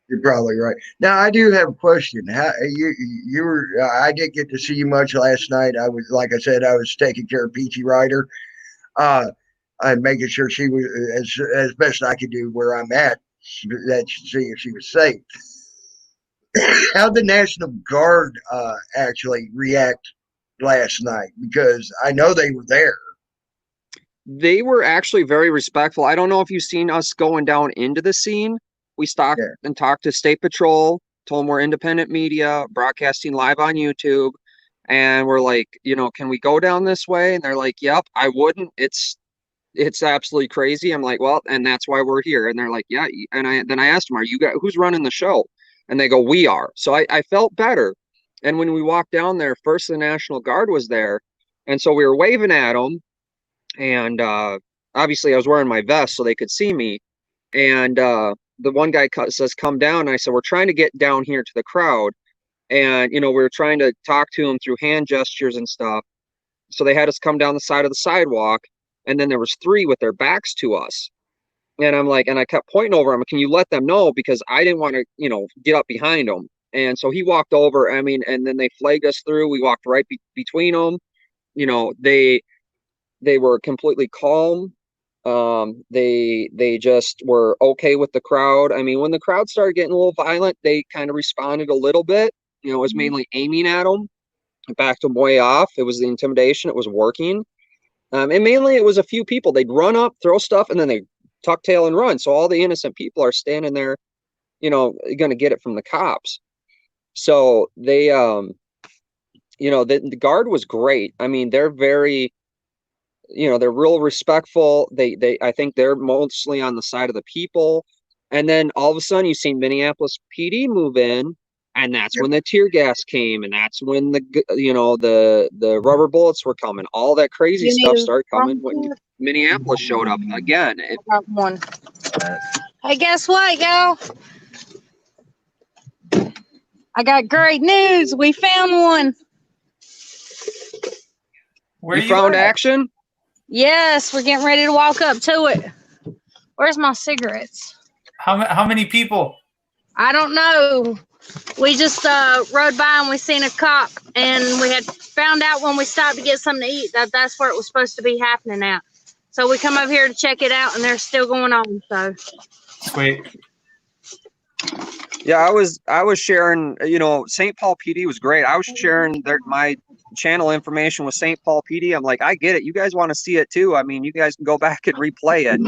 M: You're probably right. Now I do have a question. How you were? I didn't get to see you much last night. I was, like I said, I was taking care of Peachy Ryder, and making sure she was as best I could do where I'm at, that see if she was safe. How'd the National Guard actually react last night? Because I know they were there.
N: They were actually very respectful. I don't know if you've seen us going down into the scene, We stopped and talked to State Patrol, told them we're independent media, broadcasting live on YouTube. And we're like, you know, can we go down this way? And they're like, yep, I wouldn't. It's absolutely crazy. I'm like, well, and that's why we're here. And they're like, yeah. And then I asked them, are you guys, who's running the show? And they go, we are. So I felt better. And when we walked down there, first the National Guard was there. And so we were waving at them. And obviously I was wearing my vest so they could see me. And the one guy says, come down. And I said, we're trying to get down here to the crowd. And, you know, we were trying to talk to them through hand gestures and stuff. So they had us come down the side of the sidewalk. And then there was 3 with their backs to us. And I'm like, and I kept pointing over them. Can you let them know? Because I didn't want to, you know, get up behind them. And so he walked over. I mean, and then they flagged us through. We walked right between them. You know, they were completely calm. They just were okay with the crowd. I mean, when the crowd started getting a little violent, they kind of responded a little bit. You know, it was mainly aiming at them, backed them way off. It was the intimidation. It was working. And mainly it was a few people. They'd run up, throw stuff, and then they tuck tail and run. So all the innocent people are standing there, you know, going to get it from the cops. So they, you know, the guard was great. I mean, they're very, you know, they're real respectful. I think they're mostly on the side of the people. And then all of a sudden you see Minneapolis PD move in, and that's when the tear gas came, and that's when the rubber bullets were coming. All that crazy stuff started coming when Minneapolis showed up again.
C: I got one. Hey, guess what, y'all? I got great news. We found one.
A: Where
N: you found action?
C: Yes, we're getting ready to walk up to it. Where's my cigarettes?
A: How many people?
C: I don't know. We just rode by and we seen a cop, and we had found out when we stopped to get something to eat that that's where it was supposed to be happening at. So we come over here to check it out, and they're still going on. So
A: sweet.
N: Yeah, I was sharing, you know, St. Paul PD was great. I was sharing my channel information with St. Paul PD. I'm like, I get it. You guys want to see it too. I mean, you guys can go back and replay it.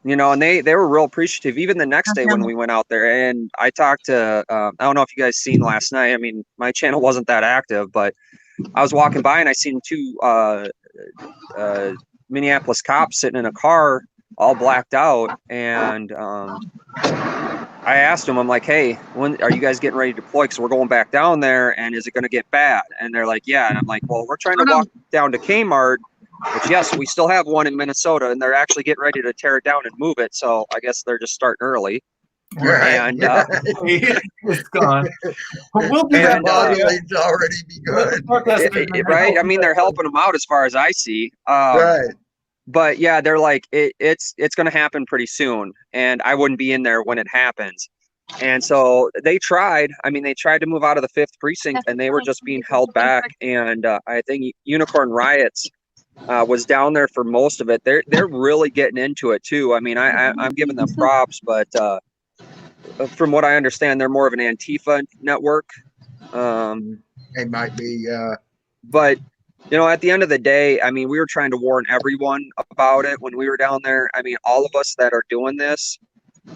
N: You know, and they were real appreciative. Even the next day when we went out there, and I talked to, I don't know if you guys seen last night. I mean, my channel wasn't that active, but I was walking by and I seen 2 Minneapolis cops sitting in a car, all blacked out, and I asked them, I'm like, hey, when are you guys getting ready to deploy? Because we're going back down there, and is it going to get bad? And they're like, yeah. And I'm like, well, we're trying to walk down to Kmart, which, yes, we still have one in Minnesota, and they're actually getting ready to tear it down and move it. So I guess they're just starting early.
B: Right.
N: And
A: it's gone. But we'll do that.
B: It's already begun.
N: Right? I mean, they're helping them out as far as I see.
B: Right.
N: But yeah, they're like, it's going to happen pretty soon, and I wouldn't be in there when it happens. And so they tried. I mean, they tried to move out of the 5th precinct, and they were just being held back. And I think Unicorn Riots was down there for most of it. They're really getting into it too. I mean, I'm giving them props, but from what I understand, they're more of an Antifa network.
B: It might be.
N: But you know, at the end of the day, I mean, we were trying to warn everyone about it when we were down there. I mean, all of us that are doing this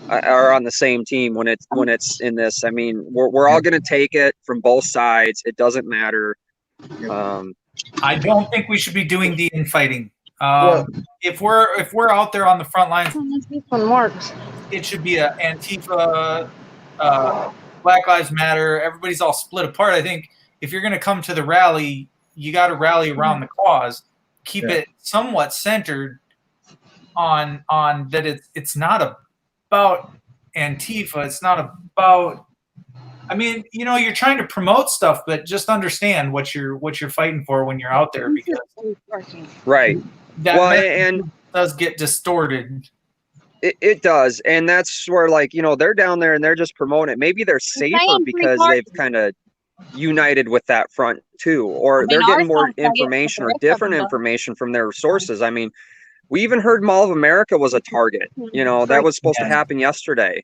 N: are on the same team when it's in this. I mean, we're all going to take it from both sides. It doesn't matter.
A: I don't think we should be doing the infighting. If we're out there on the front lines,
C: this one works.
A: It should be a Antifa, Black Lives Matter. Everybody's all split apart. I think if you're going to come to the rally, you got to rally around the cause. Keep it somewhat centered on that. It's not about Antifa. It's not about. I mean, you know, you're trying to promote stuff, but just understand what you're fighting for when you're out there, because
N: right.
A: That and does get distorted.
N: It does, and that's where, like, you know, they're down there and they're just promoting it. Maybe they're safer because they've kind of united with that front too, or they're getting more information or different information from their sources. I mean, we even heard Mall of America was a target. You know, that was supposed to happen yesterday.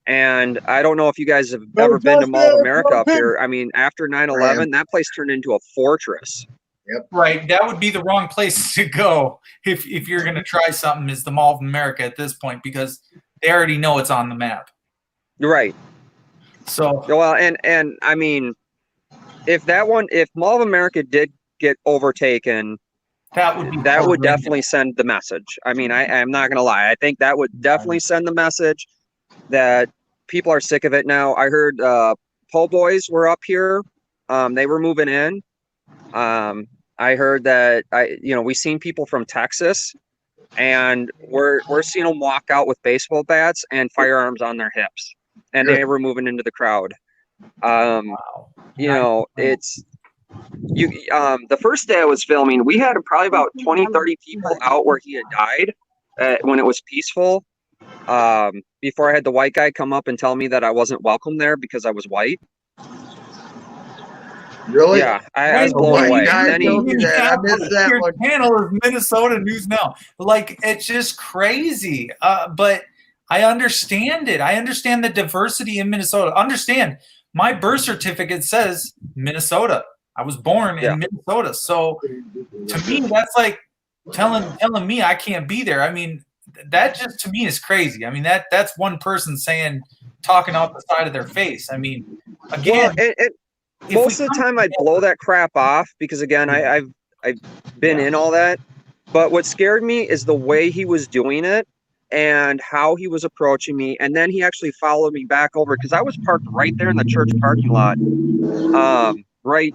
N: And I don't know if you guys have ever been to Mall of America up here. I mean, after 9/11, that place turned into a fortress.
B: Yep.
A: Right. That would be the wrong place to go if you're going to try something, is the Mall of America at this point, because they already know it's on the map.
L: Right.
A: So
L: well, and I mean, if Mall of America did get overtaken,
A: that would be
L: that would definitely send the message. I mean, I'm not gonna lie. I think that would definitely send the message that people are sick of it now. I heard Po' Boys were up here. They were moving in. I heard that we seen people from Texas, and we're seeing them walk out with baseball bats and firearms on their hips, and they were moving into the crowd. It's the first day I was filming, we had probably about 20, 30 people out where he had died when it was peaceful. Before I had the white guy come up and tell me that I wasn't welcome there because I was white.
M: Really?
L: Yeah, I was blown away.
M: Then I missed that
A: your
M: one.
A: channel is Minnesota News Now. Like, it's just crazy. But I understand it. I understand the diversity in Minnesota. Understand, my birth certificate says Minnesota. I was born in Minnesota. So to me, that's like telling me I can't be there. I mean, that just to me is crazy. I mean, that's one person talking out the side of their face. I mean, again,
L: most of the time I'd blow that crap off because again, I've been in all that. But what scared me is the way he was doing it and how he was approaching me. And then he actually followed me back over because I was parked right there in the church parking lot, right,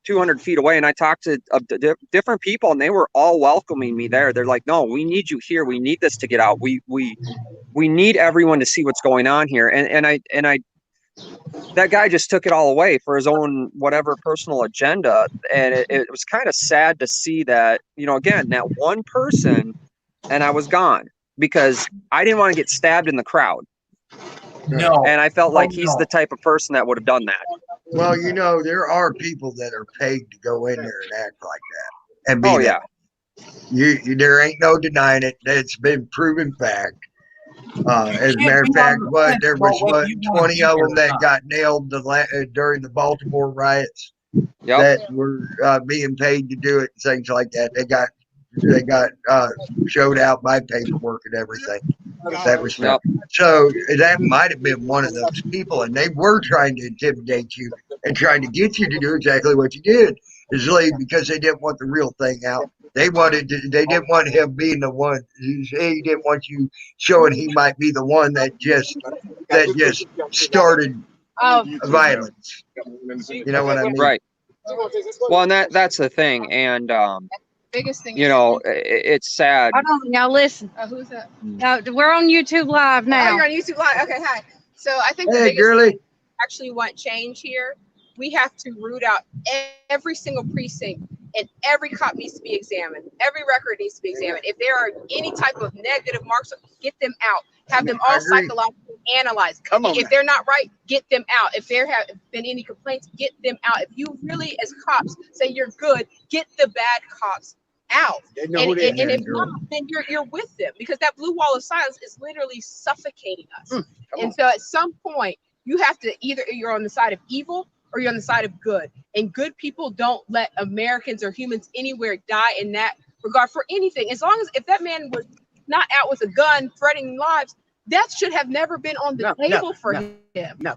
L: 200 feet away. And I talked to different people and they were all welcoming me there. They're like, no, we need you here. We need this to get out. We need everyone to see what's going on here. And I that guy just took it all away for his own whatever personal agenda. And it was kind of sad to see that, again, that one person, and I was gone because I didn't want to get stabbed in the crowd.
A: No.
L: And I felt like he's the type of person that would have done that.
M: Well, there are people that are paid to go in there and act like that. And be there ain't no denying it. It's been proven fact. As a matter of fact, there was 20 of them that got nailed during the Baltimore riots that were being paid to do it, things like that. They got showed out by paperwork and everything. That was so that might have been one of those people, and they were trying to intimidate you and trying to get you to do exactly what you did, is leave because they didn't want the real thing out. They didn't want him being the one. He didn't want you showing he might be the one that just started violence. You know what I mean?
L: Right. Well, and that's the thing, and
C: biggest thing.
L: It's sad.
C: Hold on, now listen.
P: Who's that?
C: We're on YouTube Live now.
P: Oh, you're on YouTube Live. Okay, hi. So I think the
M: Hey,
P: biggest
M: girly.
P: thing we actually want change here. We have to root out every single precinct, and every cop needs to be examined. Every record needs to be examined. If there are any type of negative marks, get them out. Have them all psychologically analyzed. If they're not right, get them out. If there have been any complaints, get them out. If you really, as cops, say you're good, get the bad cops out. And if not, then you're with them, because that blue wall of silence is literally suffocating us. And so at some point, you have to either you're on the side of evil or you're on the side of good. And good people don't let Americans or humans anywhere die in that regard for anything. As long as if that man was not out with a gun threatening lives, death should have never been on the table for him. No.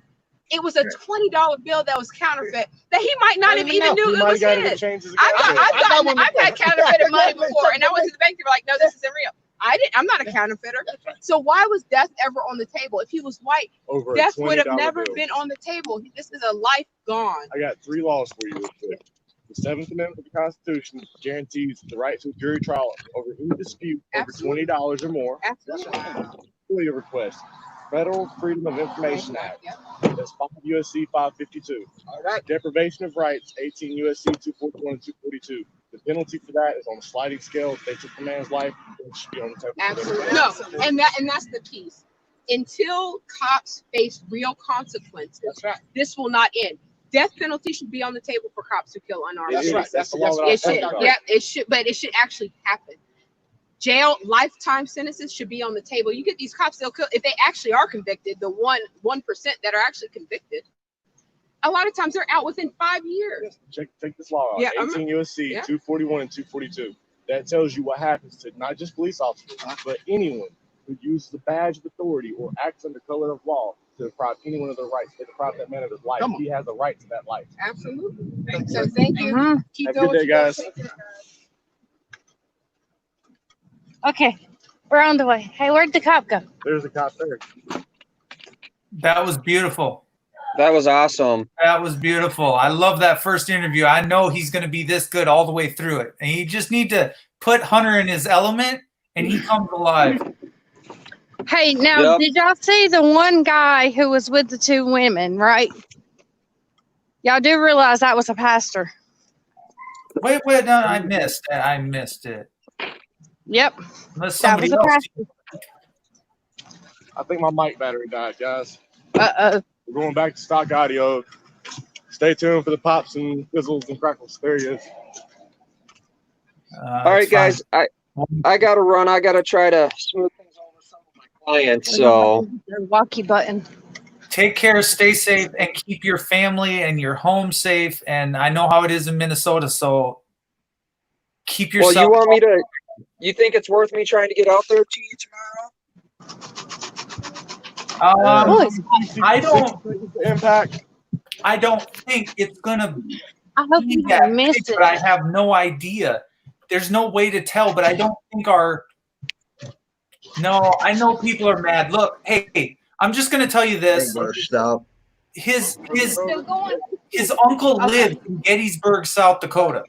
P: It was a $20 bill that was counterfeit that he might not have even knew it was his. I've had counterfeited money before, and I went to the bank. They were like, "No, this isn't real." I'm not a counterfeiter. So why was death ever on the table? If he was white, death would have never been on the table. This is a life gone.
E: I got 3 laws for you. The 7th Amendment of the Constitution guarantees the right to a jury trial over any dispute over $20 or more.
P: Absolutely.
E: FOIA request. Federal Freedom of Information Act. That's 5 U.S.C. 552. Deprivation of rights, 18 U.S.C. 241 and 242. The penalty for that is on a sliding scale. If they took the man's life, it should be on the table.
P: Absolutely. No, and that's the piece. Until cops face real consequences, this will not end. Death penalty should be on the table for cops who kill unarmed citizens.
E: That's the law.
P: It should. Yeah, it should. But it should actually happen. Jail, lifetime sentences should be on the table. You get these cops, they'll kill if they actually are convicted. The 1% that are actually convicted, a lot of times they're out within 5 years.
E: Check this law out. 18 U.S.C. 241 and 242. That tells you what happens to not just police officers, but anyone who uses a badge of authority or acts under color of law to deprive anyone of their rights, they deprive that man of his life. He has a right to that life.
P: Absolutely. So thank you.
C: Mhm.
P: Keep
E: Have a
P: doing
E: good day, guys.
C: Okay, we're on the way. Hey, where'd the cop go?
E: There's a cop there.
A: That was beautiful.
N: That was awesome.
A: That was beautiful. I love that first interview. I know he's going to be this good all the way through it. And you just need to put Hunter in his element, and he comes alive.
C: Hey, now,
N: Yep.
C: did y'all see the one guy who was with the two women, right? Y'all do realize that was a pastor.
A: Wait, no, I missed it.
C: Yep.
A: Unless
C: That
A: somebody
C: was a
A: else.
C: pastor.
E: I think my mic battery died, guys.
C: Uh-oh.
E: We're going back to stock audio. Stay tuned for the pops and fizzles and crackles. There he is.
N: All right, guys. I gotta run. I gotta try to smooth things over some of my clients. So
C: Walkie button.
A: Take care, stay safe, and keep your family and your home safe. And I know how it is in Minnesota, so keep yourself.
N: Well, you want me to? You think it's worth me trying to get out there to you tomorrow?
A: I don't.
E: Impact.
A: I don't think it's gonna.
C: I hope
A: be
C: you
A: that
C: don't miss
A: big,
C: it.
A: but I have no idea. There's no way to tell, but I don't think our. No, I know people are mad. Look, hey, I'm just gonna tell you this.
M: Stop.
A: His uncle lives in Gettysburg, South Dakota.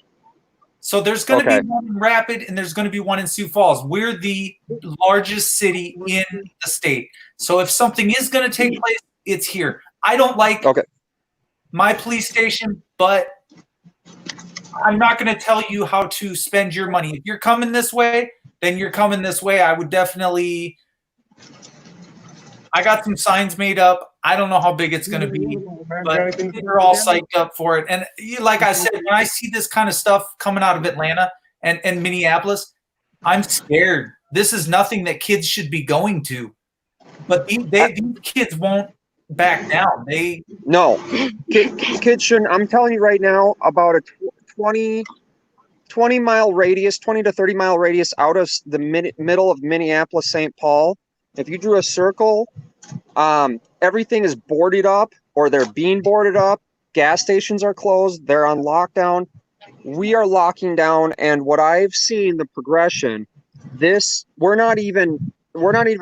A: So there's going to be one in Rapid and there's going to be one in Sioux Falls. We're the largest city in the state. So if something is going to take place, it's here. I don't like my police station, but I'm not going to tell you how to spend your money. If you're coming this way, then you're coming this way. I would definitely. I got some signs made up. I don't know how big it's going to be, but they're all psyched up for it. And like I said, when I see this kind of stuff coming out of Atlanta and Minneapolis, I'm scared. This is nothing that kids should be going to. But these kids won't back down.
N: Kids shouldn't. I'm telling you right now, about a 20-mile radius, 20 to 30-mile radius out of the middle of Minneapolis, St. Paul. If you drew a circle, everything is boarded up or they're being boarded up. Gas stations are closed. They're on lockdown. We are locking down. And what I've seen, the progression, we're not even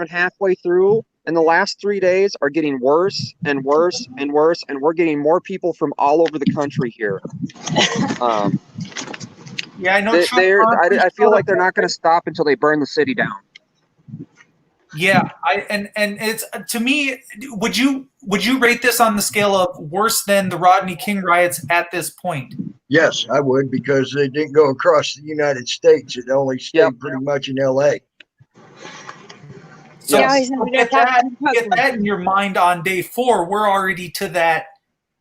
N: halfway through. And the last 3 days are getting worse and worse and worse. And we're getting more people from all over the country here.
A: Yeah, I know.
N: I feel like they're not going to stop until they burn the city down.
A: Yeah, and it's, to me, would you rate this on the scale of worse than the Rodney King riots at this point?
M: Yes, I would, because they didn't go across the United States. It only stayed pretty much in LA.
A: So get that in your mind on day 4. We're already to that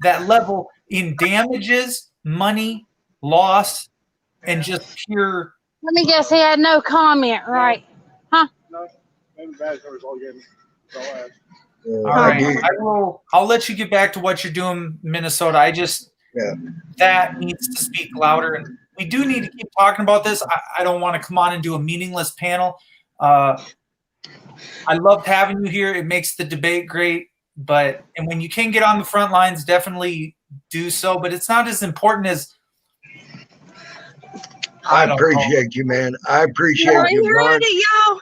A: level in damages, money, loss, and just pure.
C: Let me guess, he had no comment, right? Huh?
A: All right, I'll let you get back to what you're doing, Minnesota. That needs to speak louder, and we do need to keep talking about this. I don't want to come on and do a meaningless panel. I loved having you here. It makes the debate great, and when you can get on the front lines, definitely do so. But it's not as important as.
M: I appreciate you, man. I appreciate you, Ron.
C: Y'all.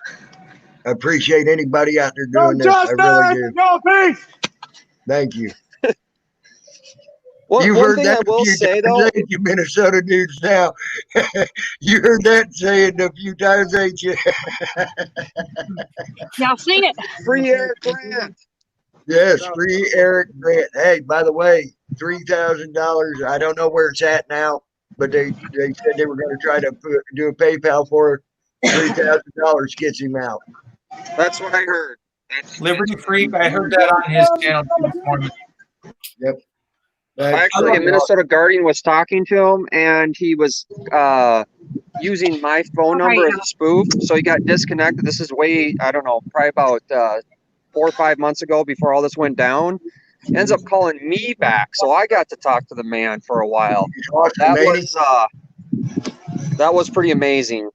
M: I appreciate anybody out there doing this. I really do. Thank you.
N: You've heard that a few times,
M: ain't you, Minnesota dudes now? You heard that saying a few times, ain't you?
C: Y'all seen it?
N: Free Eric Grant.
M: Yes, free Eric Grant. Hey, by the way, $3,000. I don't know where it's at now, but they said they were going to try to do a PayPal for it. $3,000 gets him out.
N: That's what I heard.
A: Liberty Freak. I heard that on his channel this morning.
M: Yep.
N: Actually, a Minnesota Guardian was talking to him, and he was using my phone number as a spoof, so he got disconnected. This is way, I don't know, probably about 4 or 5 months ago before all this went down. Ends up calling me back, so I got to talk to the man for a while. That was pretty amazing.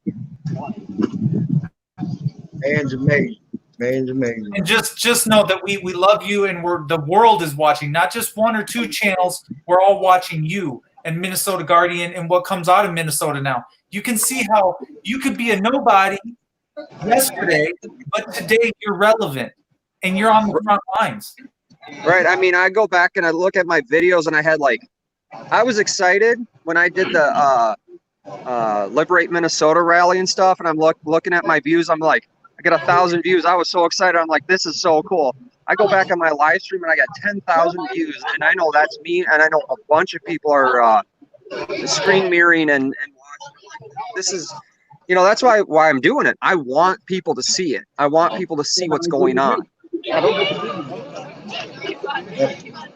M: Man's amazing. Man's amazing.
A: And just know that we love you, and the world is watching, not just one or two channels. We're all watching you and Minnesota Guardian and what comes out of Minnesota now. You can see how you could be a nobody yesterday, but today you're relevant and you're on the front lines.
N: Right. I mean, I go back and I look at my videos, and I had I was excited when I did the Liberate Minnesota rally and stuff, and I'm looking at my views. I'm like, I got 1,000 views. I was so excited. I'm like, this is so cool. I go back on my live stream and I got 10,000 views, and I know that's me, and I know a bunch of people are screen mirroring and watching. This is, that's why I'm doing it. I want people to see it. I want people to see what's going on.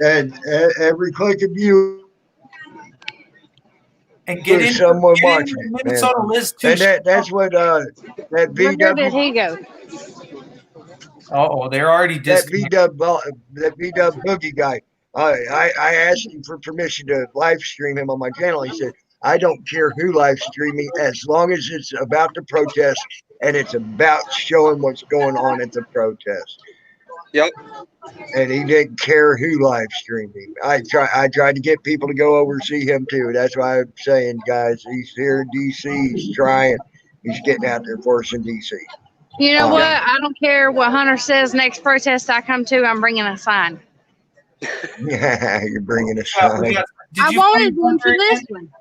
M: And every click of you,
A: and get in
M: someone
A: get
M: watching
A: in
M: it,
A: Minnesota
M: man.
A: Liz too.
M: And that's what that
C: Where did
M: VW.
C: he go?
A: Oh, they're already
M: That
A: disconnected.
M: VW Boogie guy. I asked him for permission to live stream him on my channel. He said, I don't care who live stream me as long as it's about the protest and it's about showing what's going on at the protest.
N: Yep.
M: And he didn't care who live streamed him. I tried to get people to go over see him too. That's why I'm saying, guys, he's here in DC. He's trying. He's getting out there for us in DC.
C: You know what? I don't care what Hunter says. Next protest I come to, I'm bringing a sign.
M: Yeah, you're bringing a sign.
C: I wanted one for this one.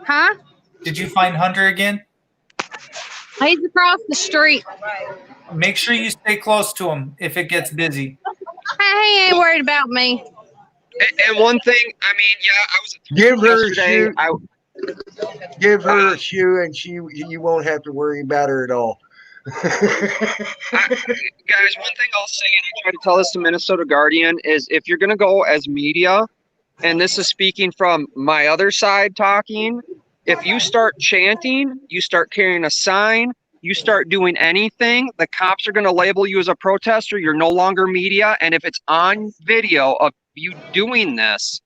C: Huh?
A: Did you find Hunter again?
C: He's across the street.
A: Make sure you stay close to him if it gets busy.
C: He ain't worried about me.
N: And one thing, I mean, I was
M: give her
N: yesterday.
M: Give her a shoe, and you won't have to worry about her at all.
N: Guys, one thing I'll say, and I try to tell this to Minnesota Guardian, is if you're going to go as media, and this is speaking from my other side talking, if you start chanting, you start carrying a sign, you start doing anything, the cops are going to label you as a protester. You're no longer media. And if it's on video of you doing this,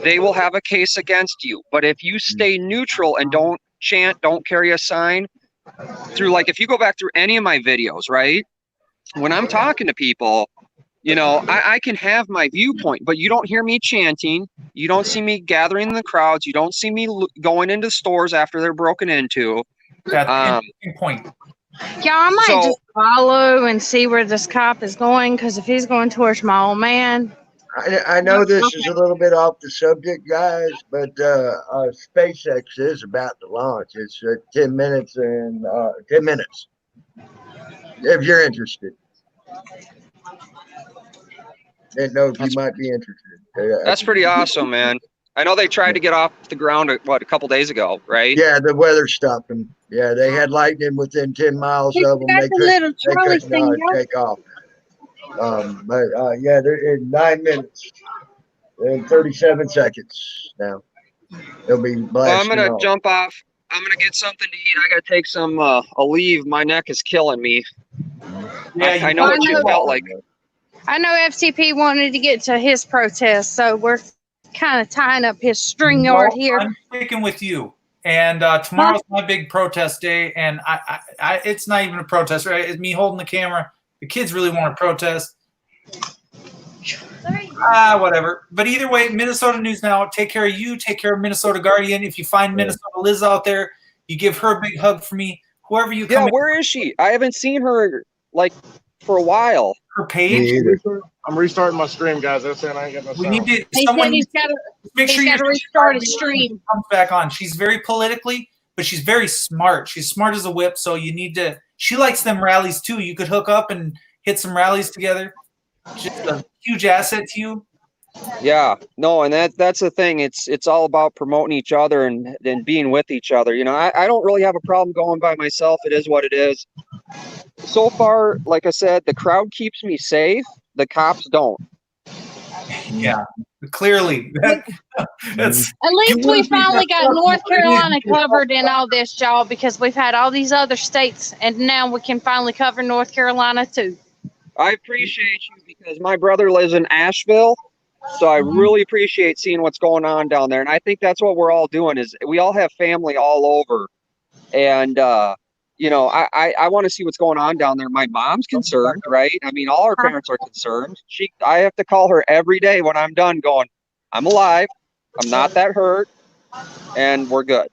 N: they will have a case against you. But if you stay neutral and don't chant, don't carry a sign, through if you go back through any of my videos, right? When I'm talking to people, I can have my viewpoint, but you don't hear me chanting. You don't see me gathering in the crowds. You don't see me going into stores after they're broken into.
A: That's an interesting point.
C: Yeah, I might just follow and see where this cop is going, because if he's going towards my old man.
M: I know this is a little bit off the subject, guys, but SpaceX is about to launch. It's 10 minutes and 10 minutes. If you're interested. Didn't know if you might be interested.
N: That's pretty awesome, man. I know they tried to get off the ground, a couple days ago, right?
M: Yeah, the weather stopped them. Yeah, they had lightning within 10 miles of them. They couldn't take off. Yeah, they're in 9 minutes and 37 seconds now. They'll be blasting.
N: Well, I'm gonna jump off. I'm gonna get something to eat. I gotta take some a leave. My neck is killing me. Yeah, I know what you felt like.
C: I know FTP wanted to get to his protest, so we're kind of tying up his string yard here.
A: I'm sticking with you. And tomorrow's my big protest day, and I it's not even a protest, right? It's me holding the camera. The kids really want to protest. Whatever. But either way, Minnesota News Now. Take care of you. Take care of Minnesota Guardian. If you find Minnesota Liz out there, you give her a big hug for me. Whoever you come.
N: Yeah, where is she? I haven't seen her for a while.
A: Her page.
E: I'm restarting my stream, guys. That's it. I ain't getting no sound.
A: We need to.
C: He's got to restart his stream.
A: Comes back on. She's very politically, but she's very smart. She's smart as a whip. So you need to. She likes them rallies too. You could hook up and hit some rallies together. Just a huge asset to you.
N: Yeah, no, and that's the thing. It's all about promoting each other and being with each other. I don't really have a problem going by myself. It is what it is. So far, like I said, the crowd keeps me safe. The cops don't.
A: Yeah, clearly. That's,
C: at least we finally got North Carolina covered in all this, y'all, because we've had all these other states, and now we can finally cover North Carolina too.
N: I appreciate you because my brother lives in Asheville, so I really appreciate seeing what's going on down there. And I think that's what we're all doing is we all have family all over. And you know, I want to see what's going on down there. My mom's concerned, right? I mean, all our parents are concerned. I have to call her every day when I'm done going, I'm alive. I'm not that hurt. And we're good.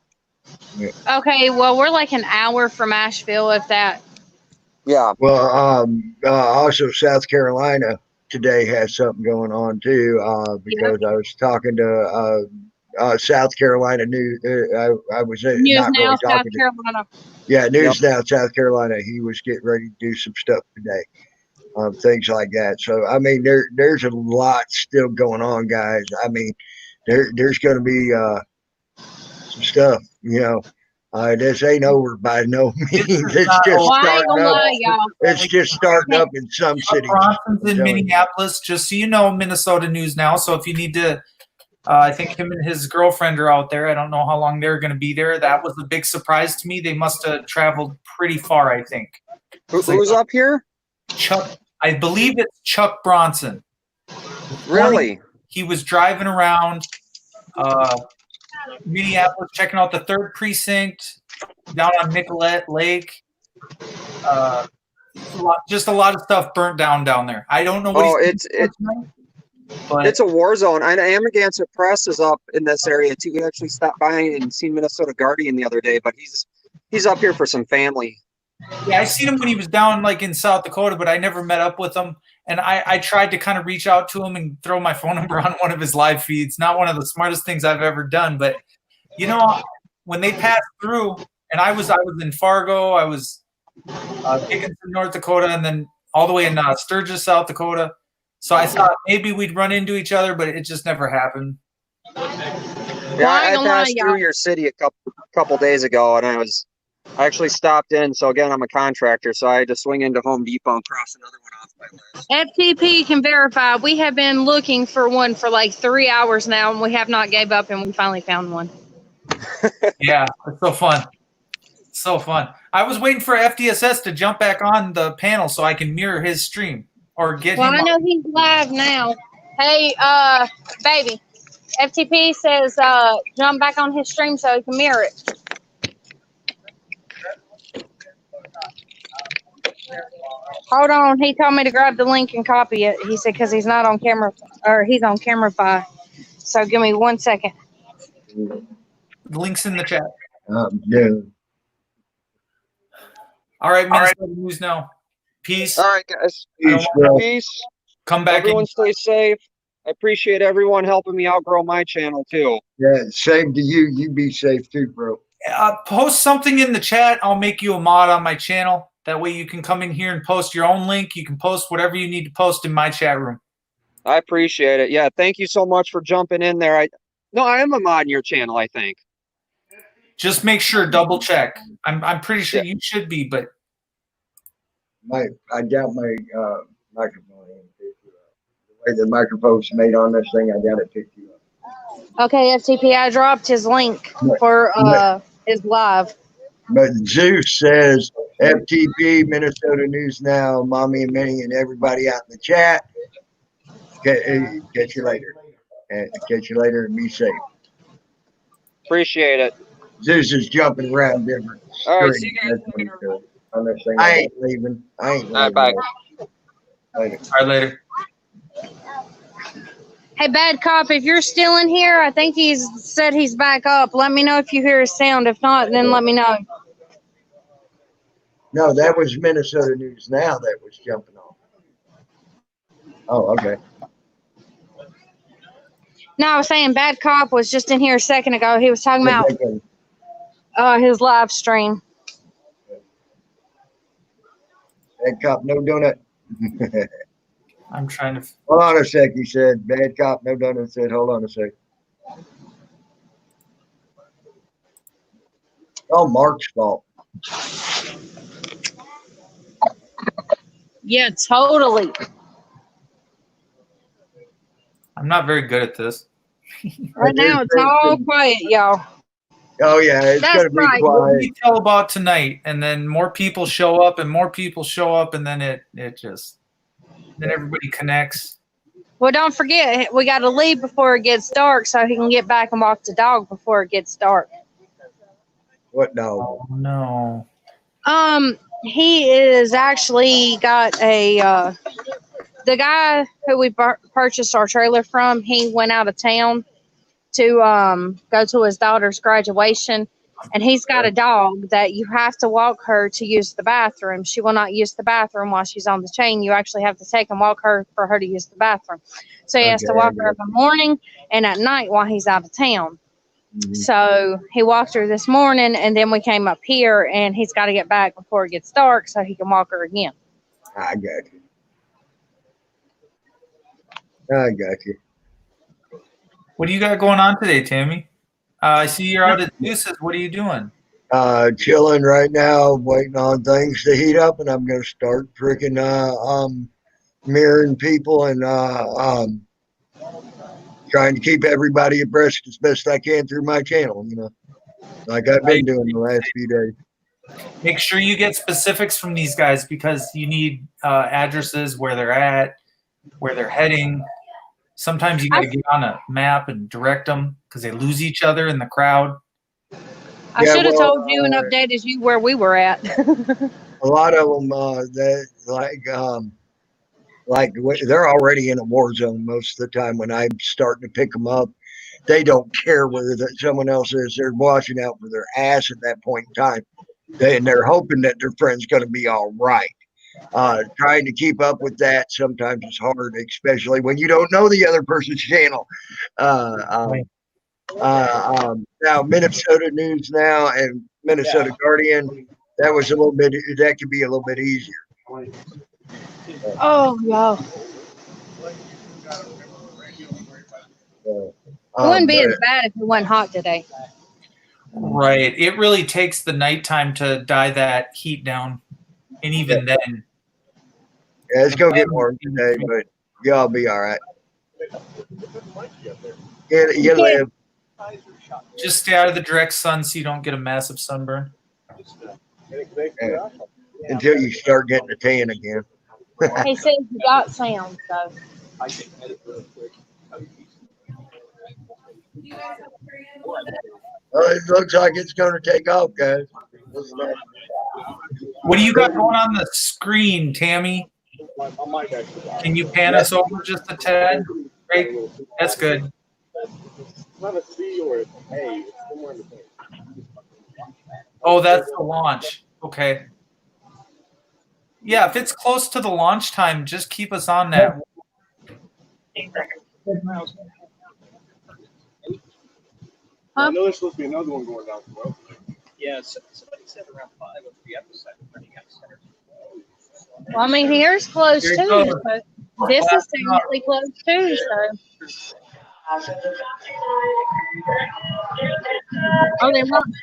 C: Okay, well, we're like an hour from Asheville, if that.
N: Yeah.
M: Well, also South Carolina today has something going on too, because I was talking to South Carolina News. I was
C: News
M: not
C: Now,
M: really
C: South
M: talking to.
C: Carolina.
M: Yeah, News Now, South Carolina. He was getting ready to do some stuff today, things like that. So I mean, there's a lot still going on, guys. I mean, there's going to be some stuff, you know. This ain't over by no means. It's just
C: Well, I ain't
M: starting
C: gonna
M: up.
C: lie, y'all.
M: It's just starting up in some cities.
A: Bronson's in Minneapolis, just so you know, Minnesota News Now. So if you need to, I think him and his girlfriend are out there. I don't know how long they're going to be there. That was a big surprise to me. They must have traveled pretty far, I think.
N: Who's up here?
A: Chuck, I believe it's Chuck Bronson.
N: Really?
A: He was driving around Minneapolis, checking out the 3rd precinct down on Nicollet Lake. Just a lot of stuff burnt down there. I don't know what
N: it's a war zone. I know Amagansett Press is up in this area too. We actually stopped by and seen Minnesota Guardian the other day, but he's up here for some family.
A: Yeah, I seen him when he was down like in South Dakota, but I never met up with him. And I tried to kind of reach out to him and throw my phone number on one of his live feeds. Not one of the smartest things I've ever done, but you know, when they passed through, and I was in Fargo, I was Dickinson, North Dakota, and then all the way in Sturgis, South Dakota. So I thought maybe we'd run into each other, but it just never happened.
N: Yeah, I passed through your city a couple days ago, and I actually stopped in. So again, I'm a contractor, so I had to swing into Home Depot and cross another one off my list.
C: FTP can verify. We have been looking for one for like 3 hours now, and we have not gave up, and we finally found one.
A: Yeah, it's so fun. So fun. I was waiting for FDSS to jump back on the panel so I can mirror his stream or get him.
C: Well, I know he's live now. Hey, baby, FTP says jump back on his stream so he can mirror it. Hold on. He told me to grab the link and copy it. He said because he's not on camera, or he's on Camerify. So give me 1 second.
A: The link's in the chat.
M: Yeah.
A: All right, Minnesota News Now. Peace.
N: All right, guys. Peace.
A: Come back.
N: Everyone stay safe. I appreciate everyone helping me outgrow my channel too.
M: Yeah, same to you. You be safe too, bro.
A: Post something in the chat. I'll make you a mod on my channel. That way you can come in here and post your own link. You can post whatever you need to post in my chat room.
N: I appreciate it. Yeah, thank you so much for jumping in there. I am a mod in your channel, I think.
A: Just make sure, double check. I'm pretty sure you should be, but
M: I doubt my microphone. The way the microphone's made on this thing, I doubt it picked you up.
C: Okay, FTP, I dropped his link for his live.
M: But Zeus says FTP, Minnesota News Now, Mommy and Minnie, and everybody out in the chat. Catch you later. Catch you later and be safe.
N: Appreciate it.
M: Zeus is jumping around different.
N: All right, see you guys later.
M: I ain't leaving. I ain't leaving.
N: All right, bye.
M: Later.
A: All right, later.
C: Hey, Bad Cop, if you're still in here, I think he's said he's back up. Let me know if you hear a sound. If not, then let me know.
M: No, that was Minnesota News Now that was jumping on. Oh, okay.
C: No, I was saying Bad Cop was just in here a second ago. He was talking about his live stream.
M: Bad Cop, no donut.
A: I'm trying to.
M: Hold on a sec, he said. Bad Cop, no donut. Said, hold on a sec. Oh, Mark's fault.
C: Yeah, totally.
A: I'm not very good at this.
C: Right now, it's all quiet, y'all.
M: Oh, yeah, it's going to be quiet.
A: What do you tell about tonight? And then more people show up and more people show up, and then it just, then everybody connects.
C: Well, don't forget, we got to leave before it gets dark so he can get back and walk the dog before it gets dark.
M: What dog?
A: Oh, no.
C: He is actually got a the guy who we purchased our trailer from. He went out of town to go to his daughter's graduation, and he's got a dog that you have to walk her to use the bathroom. She will not use the bathroom while she's on the chain. You actually have to take and walk her for her to use the bathroom. So he has to walk her in the morning and at night while he's out of town. So he walked her this morning, and then we came up here, and he's got to get back before it gets dark so he can walk her again.
M: I got you. I got you.
A: What do you got going on today, Tammy? I see you're out at Deuces. What are you doing?
M: Chilling right now, waiting on things to heat up, and I'm gonna start freaking mirroring people and trying to keep everybody abreast as best I can through my channel, you know, like I've been doing the last few days.
A: Make sure you get specifics from these guys because you need addresses, where they're at, where they're heading. Sometimes you got to get on a map and direct them because they lose each other in the crowd.
C: I should have told you and updated you where we were at.
M: A lot of them, they're already in a war zone most of the time. When I'm starting to pick them up, they don't care whether someone else is. They're watching out for their ass at that point in time. They're hoping that their friend's going to be all right. Trying to keep up with that sometimes is hard, especially when you don't know the other person's channel. Now Minnesota News now and Minnesota Guardian, that could be a little bit easier.
C: Oh, yeah. It wouldn't be as bad if it wasn't hot today.
A: Right. It really takes the nighttime to die that heat down. And even then.
M: Yeah, it's going to get warm today, but y'all be all right. You live.
A: Just stay out of the direct sun so you don't get a massive sunburn.
M: Yeah. Until you start getting a tan again.
C: He says you got sound, so.
M: Well, it looks like it's going to take off, guys.
A: What do you got going on the screen, Tammy? Can you pan us over just a tad? Great. That's good. Oh, that's the launch. Okay. Yeah, if it's close to the launch time, just keep us on that.
E: I know there's supposed to be another one going down tomorrow.
Q: Yeah, somebody said around 5 or 3 episodes.
C: Well, I mean, here's close too. So this is technically close too. So. Oh, they won't.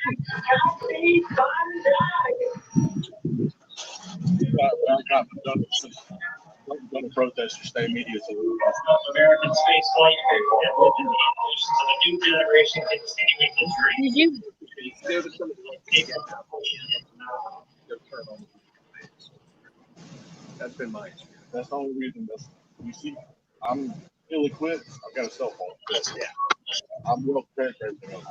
E: Don't protest or stay media.
K: American space flight and the new generation continuing injury.
E: That's been my experience. That's the only reason. You see, I'm ill-equipped. I've got a cell phone. Yeah. I'm well prepared for everything else.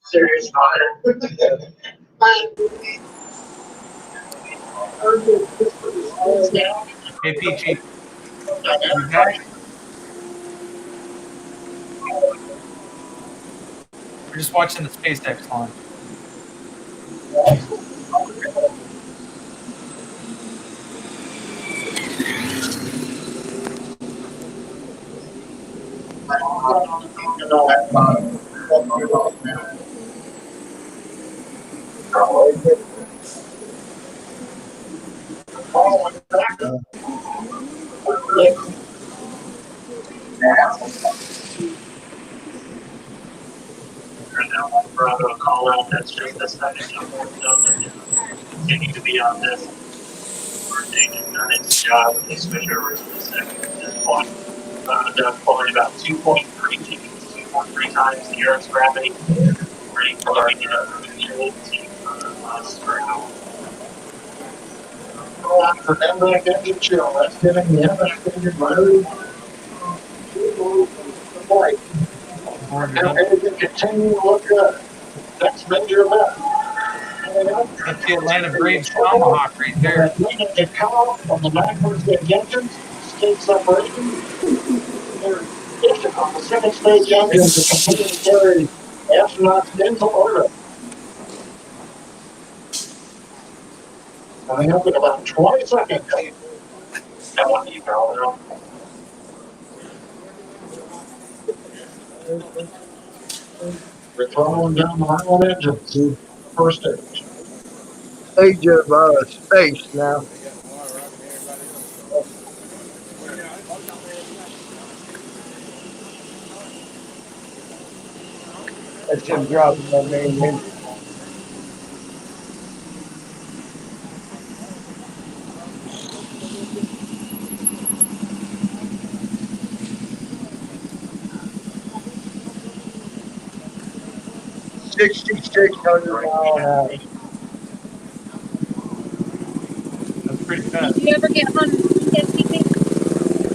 K: Serious about it.
A: Hey, Peachy. You back? We're just watching the SpaceX launch.
K: We're going to call out that street this second. Continue to be on this. We're taking done its job. They switch over to the second at this point. They're pulling about 2.3 Gs, 2.3 times the Earth's gravity. Ready for our control team us for now.
R: For them back engine chill, that's giving the unexpected motor flight.
A: boarded up.
R: And if you continue to look at next major event.
A: That's the Atlanta Braves Tomahawk right there.
R: The cutoff of the backwards engines, state separation. On the second stage engine to continue to carry astronauts into orbit. Coming up in about 20 seconds. I want you to we're throwing down the final engine to first stage.
M: Stage of space now. That's him dropping that main engine. $6,600 an hour.
A: That's pretty fast.
C: Did you ever get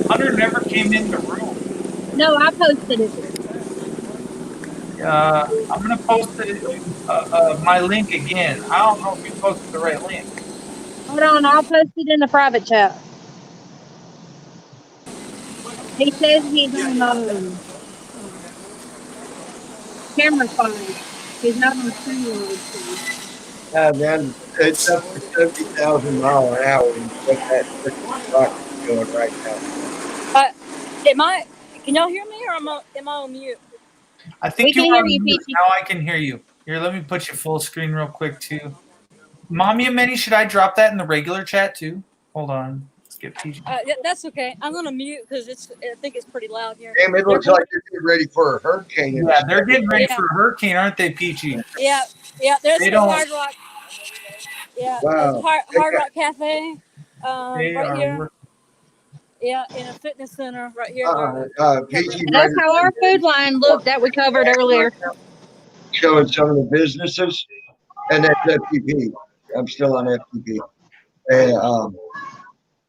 A: Hunter never came in the room.
C: No, I posted it.
A: I'm gonna post my link again. I don't know if you posted the right link.
C: Hold on, I'll post it in the private chat. He says he's on camera phone. He's not on StreamYard.
M: Yeah, man, it's up to 70,000 miles an hour. And what that freaking rocket is doing right now.
O: Can y'all hear me or am I on mute?
A: I think you are on mute. Now I can hear you. Here, let me put you full screen real quick too. Mommy and Minnie, should I drop that in the regular chat too? Hold on. Let's get PG.
O: That's okay. I'm gonna mute because I think it's pretty loud here.
M: Damn, it looks like they're getting ready for a hurricane.
A: Yeah, they're getting ready for a hurricane, aren't they, Peachy?
O: Yeah. There's
A: They
O: the
A: don't-
O: Hard Rock. Yeah,
M: Wow.
O: there's Hard Rock Cafe.
A: They
O: Right
A: are
O: here. Yeah, in a fitness center right here.
C: That's how our food line looked that we covered earlier.
M: Showing some of the businesses, and that's FTP. I'm still on FTP,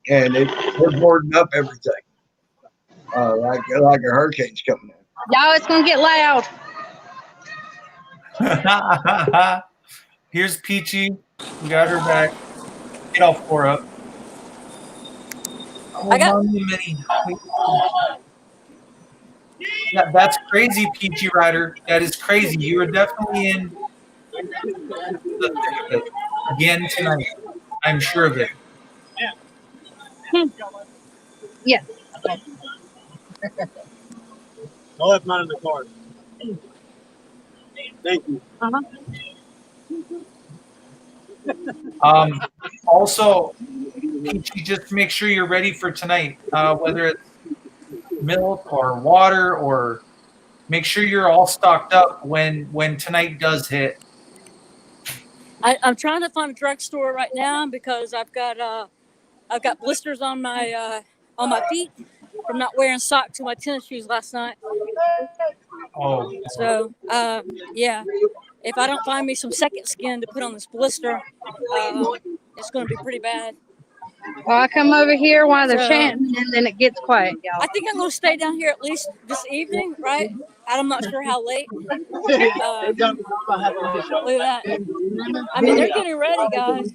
M: and they're boarding up everything, like a hurricane's coming in.
C: Y'all, it's gonna get loud.
A: Here's Peachy. We got her back. Get all four up. Oh, Mommy and Minnie. Yeah, that's crazy, Peachy Rider. That is crazy. You are definitely in the thick of it again tonight. I'm sure of it.
C: Yeah.
Q: I left mine in the car. Thank you.
A: Also, Peachy, just make sure you're ready for tonight, whether it's milk or water, or make sure you're all stocked up when tonight does hit.
O: I'm trying to find a drugstore right now because I've got blisters on my feet from not wearing socks to my tennis shoes last night.
A: Oh.
O: So yeah, if I don't find me some second skin to put on this blister, it's going to be pretty bad.
C: Well, I come over here while they're chanting, and then it gets quiet, y'all.
O: I think I'm going to stay down here at least this evening, right? I'm not sure how late. Look at that. I mean, they're getting ready, guys.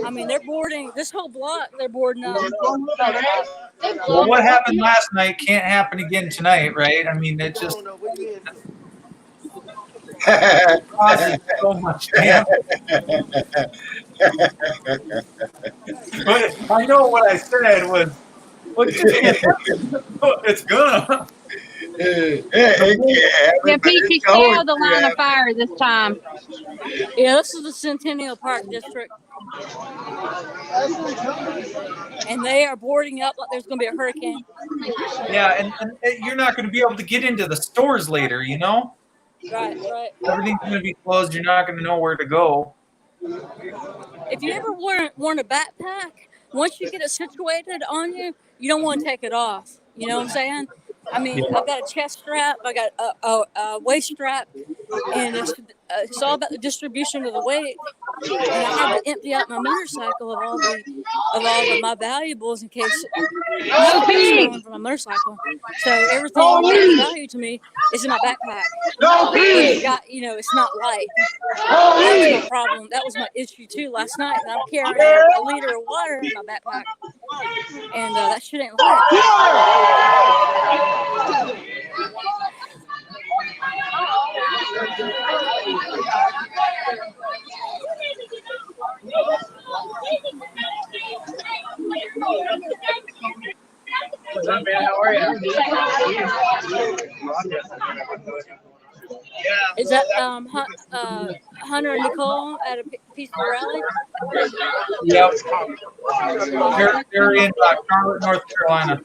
O: I mean, they're boarding this whole block. They're boarding up.
A: Well, what happened last night can't happen again tonight, right? I mean, it just causes so much damage. But I know what I said was, well, it's gonna.
C: Yeah, Peachy, stay out of the line of fire this time.
O: Yeah, this is the Centennial Park District. And they are boarding up like there's going to be a hurricane.
A: Yeah, and you're not going to be able to get into the stores later, you know?
O: Right.
A: Everything's going to be closed. You're not going to know where to go.
O: If you ever worn a backpack, once you get it situated on you, you don't want to take it off. You know what I'm saying? I mean, I've got a chest strap, I got a waist strap, and it's all about the distribution of the weight. and I had to empty out my motorcycle of all my valuables in case shit got stolen from my motorcycle. So everything that was value to me is in my backpack. Which it's not light. That was my problem. That was my issue too last night. And I'm carrying a liter of water in my backpack, and that shit ain't light.
H: What's up, man? How are you?
O: Is that Hunter and Nicole at a peaceful rally?
A: Yep. They're in Charlotte, North Carolina.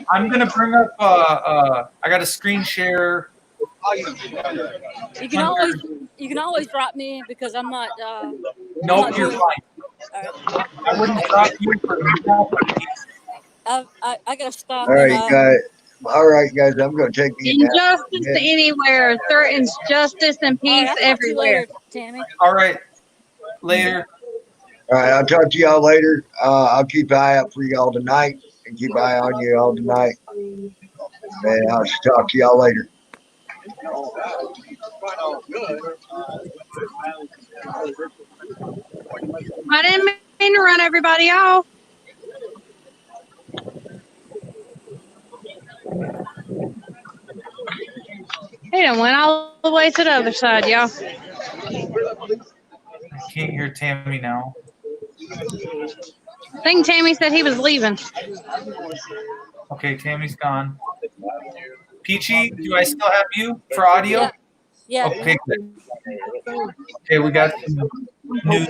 A: I'm gonna bring up. I got a screen share.
O: You can always drop me because I'm not.
A: Nope, you're fine. I wouldn't drop you for now.
O: I gotta stop.
M: All right, guys. All right, guys. I'm going to take these.
C: Injustice anywhere threatens justice and peace everywhere.
O: Tammy.
A: All right. Later.
M: All right. I'll talk to y'all later. I'll keep an eye out for y'all tonight and keep an eye on you all tonight. And I'll talk to y'all later.
C: I didn't mean to run everybody off. He done went all the way to the other side, y'all.
A: I can't hear Tammy now.
C: I think Tammy said he was leaving.
A: Okay, Tammy's gone. Peachy, do I still have you for audio?
O: Yeah.
A: Okay, good. Okay, we got some news.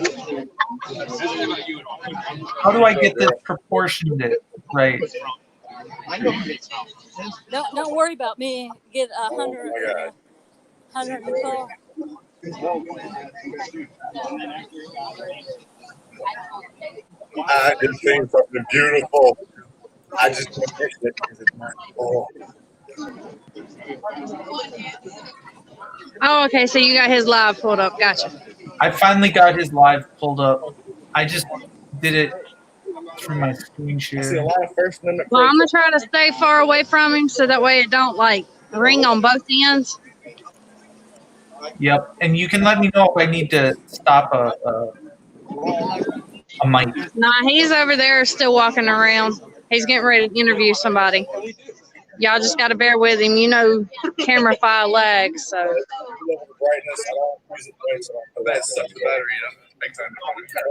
A: How do I get this proportioned right?
O: Don't worry about me. Get Hunter and Nicole.
F: I just seen something beautiful. I just can't fix it because it's not full.
C: Oh, okay. So you got his live pulled up. Gotcha.
A: I finally got his live pulled up. I just did it through my screen share.
F: I see a lot of First Amendment.
C: Well, I'm gonna try to stay far away from him so that way it don't like ring on both ends.
A: Yep, and you can let me know if I need to stop a mic.
C: Nah, he's over there still walking around. He's getting ready to interview somebody. Y'all just got to bear with him. You know, camera file lags, so.
F: Brightness, I don't use it bright, so that sucks the battery up. Big time. I've got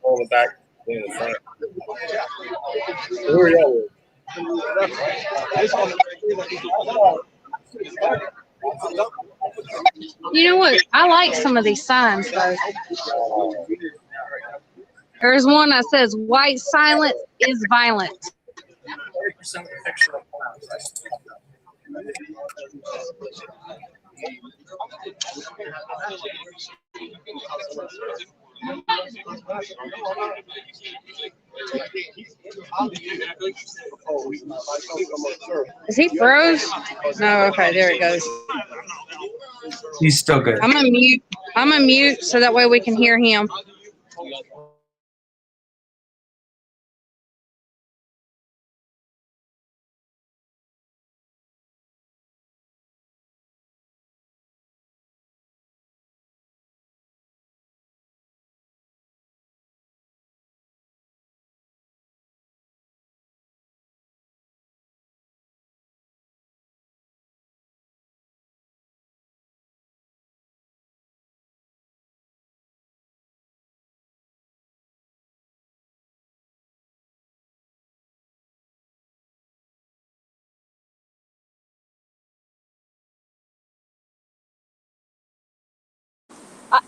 F: all the back in the front. Who are y'all with?
C: You know what? I like some of these signs, though. There's one that says, white silence is violent.
K: 30% picture of plants.
C: Is he froze? No, okay, there it goes.
A: He's still good.
C: I'm gonna mute so that way we can hear him.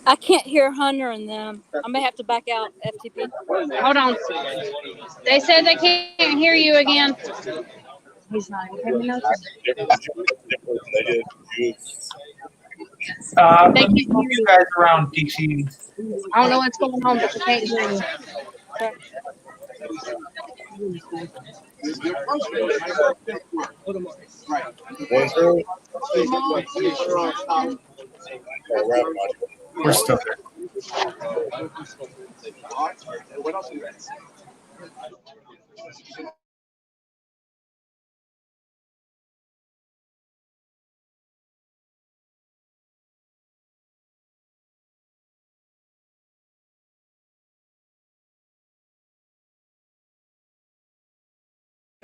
O: I can't hear Hunter and them. I may have to back out FTP.
C: Hold on. They said they can't hear you again. He's not even taking notes.
A: Let me move you guys around, Peachy.
C: I don't know what's going on, but you can't hear me.
A: We're still there.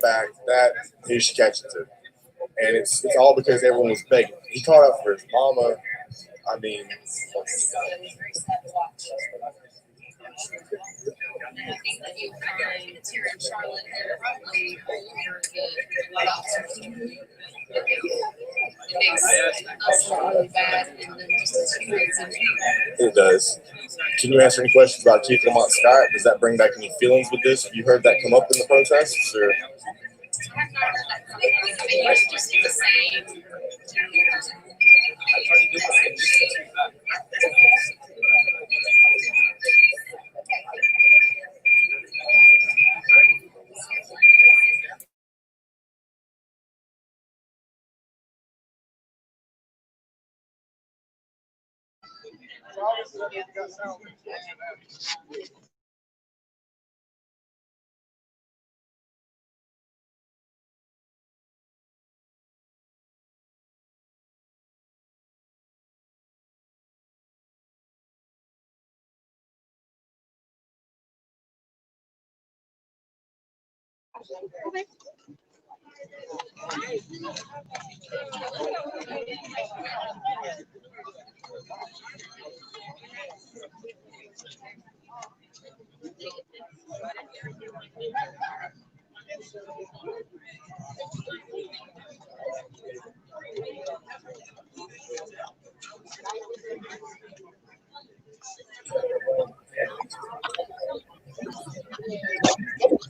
F: Back that he should catch it too. And it's all because everyone was begging. He caught up for his mama. I mean, it does. Can you answer any questions about Chief Lamont Scott? Does that bring back any feelings with this? Have you heard that come up in the protests? Or?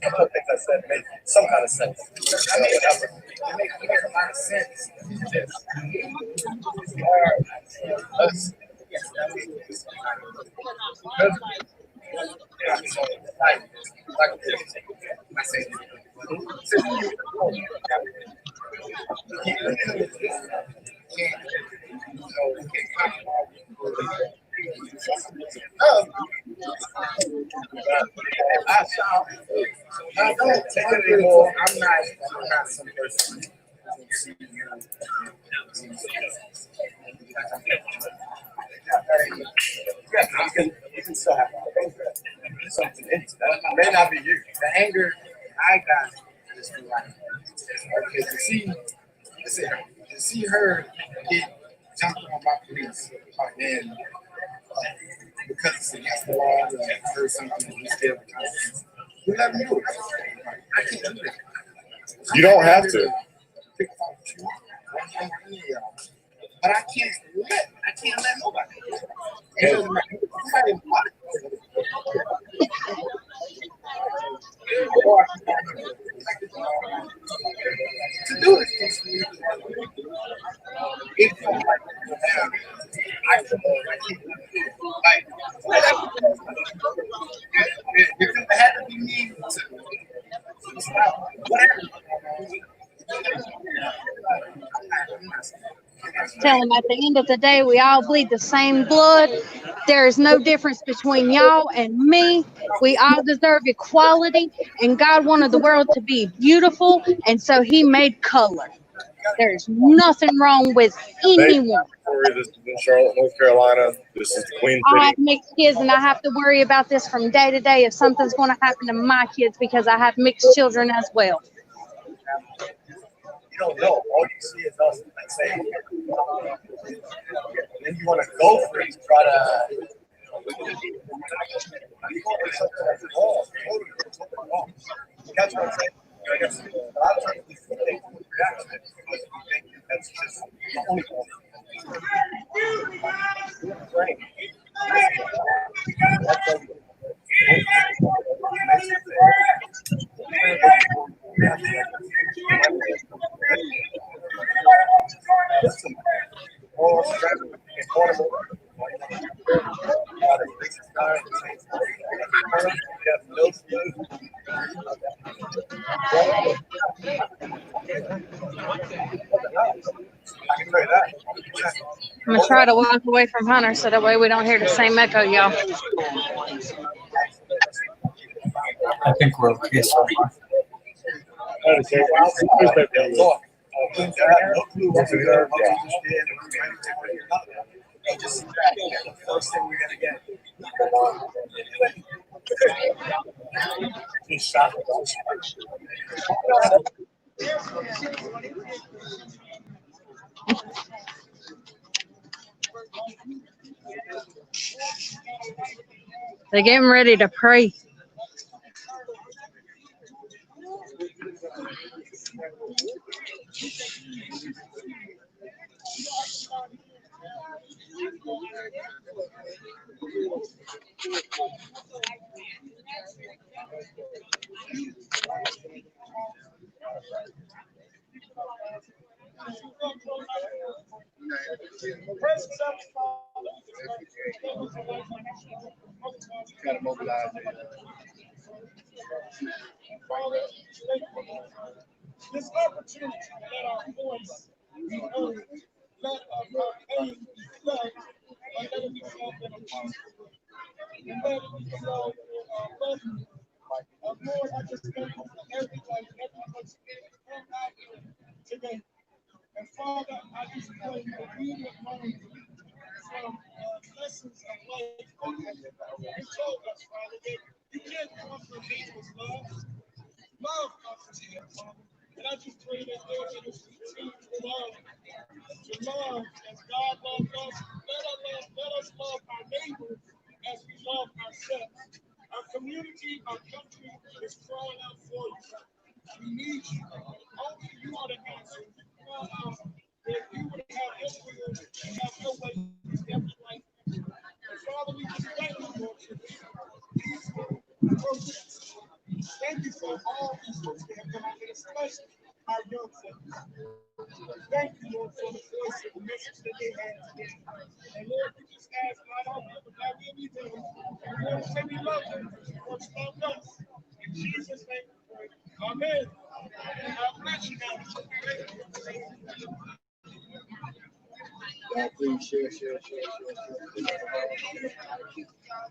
F: I think that said make some kind of sense. It makes a lot of sense. I don't take it anymore. I'm not some person. Yeah, you can still have something into that. It may not be you. The anger I got is like, okay, to see her get jumped on by police, and because it's against the law, or heard something you still you let me do it. I can't do that. You don't have to. But I can't let nobody. It doesn't matter. To do this, it's like I if it had to be me to stop whatever.
C: Tell them at the end of the day, we all bleed the same blood. There is no difference between y'all and me. We all deserve equality, and God wanted the world to be beautiful, and so He made color. There's nothing wrong with anyone.
F: This is in Charlotte, North Carolina. This is Queen
C: I
F: City.
C: have mixed kids, and I have to worry about this from day to day if something's going to happen to my kids because I have mixed children as well.
F: You don't know. All you see is us saying, and then you want to go for it to try to. That's what I'm saying. I guess a lot of times we think we react to it because we think that's just the only one.
C: I'm gonna try to walk away from Hunter so that way we don't hear the same echo, y'all.
A: I think we're okay so far.
C: They're getting ready to pray.
E: Got to mobilize
R: This opportunity to let our voice be heard, let our pain be felt, and let it be felt in a positive way. And let it be felt lovingly. Lord, I just thank you for everyone who's come out here today. And Father, I just pray that we would learn from lessons of life. You told us, Father, that you can't conquer hate with love. Love conquers hate, Father. And I just pray that Lord, that as we continue to love as God loved us, let us love our neighbors as we love ourselves. Our community, our country is crying out for you. We need you. Only you are the answer. We cry out that you would have your will and have your way in every life. And Father, we just thank you, Lord, for these programs. Thank you for all these folks that have come out, and especially our young folks. Thank you, Lord, for the voice and the message that they had today. And Lord, we just ask, God, our will, but God will be done. And Lord, say we love you. Lord, love us. In Jesus' name we pray. Amen. God bless you guys.
E: Please share.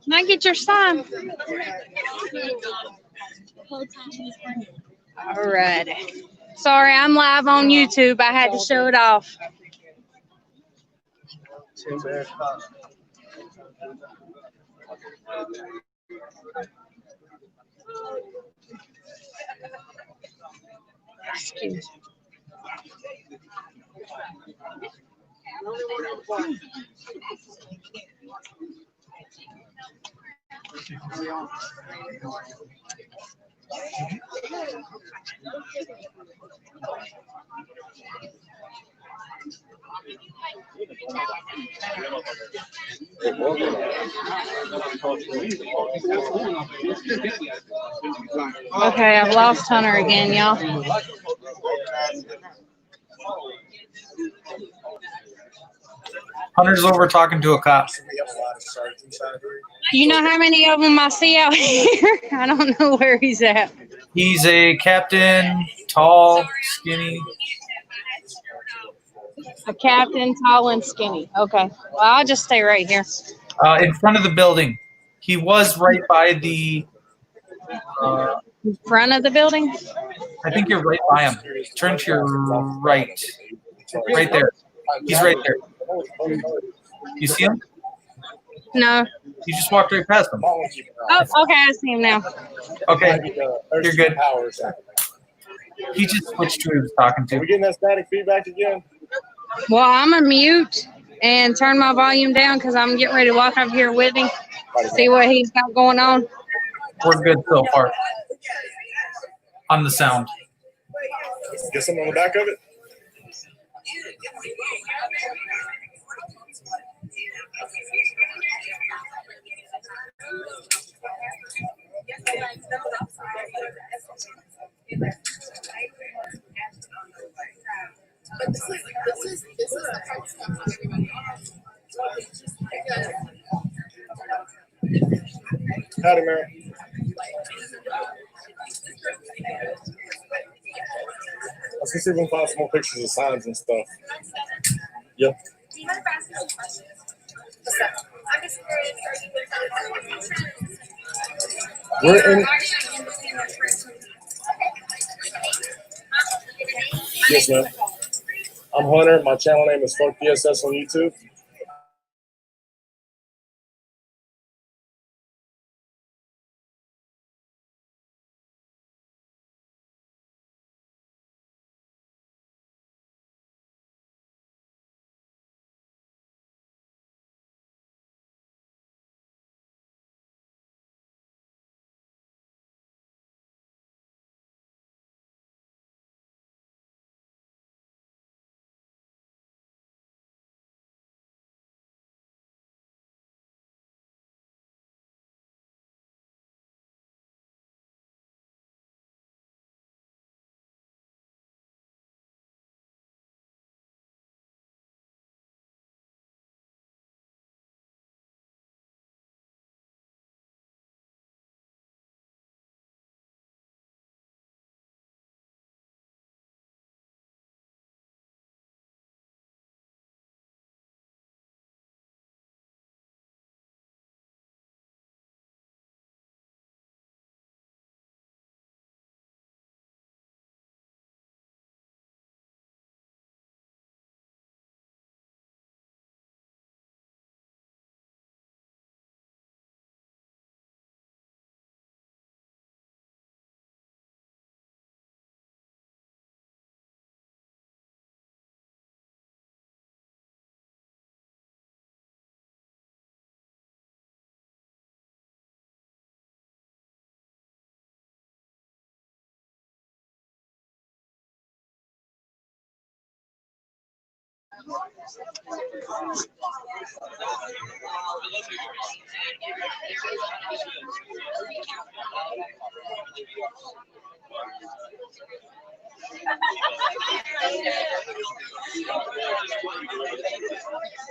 C: Can I get your sign? All right. Sorry, I'm live on YouTube. I had to show it off. Excuse me. Okay, I've lost Hunter again, y'all.
A: Hunter's over talking to a cop.
M: Do
C: you know how many of them I see out here? I don't know where he's at.
A: He's a captain, tall, skinny.
C: A captain, tall and skinny. Okay. Well, I'll just stay right here.
A: In front of the building. He was right by the.
C: In front of the building?
A: I think you're right by him. Turn to your right. Right there. He's right there. You see him?
C: No.
A: You just walked right past him.
C: Oh, okay. I see him now.
A: Okay. You're good. He just switched to who he was talking to.
F: Are we getting that static feedback again?
C: Well, I'm going to mute and turn my volume down because I'm getting ready to walk up here with him. See what he's got going on.
A: We're good so far. On the sound.
F: Get something on the back of it?
E: Howdy, Mary. Let's see if we can find some more pictures of signs and stuff. Yep.
S: Do you mind if I ask you some questions? What's up? I'm just curious, are you in
E: We're in. Yes, ma'am. I'm Hunter. My channel name is Fuck DSS on YouTube.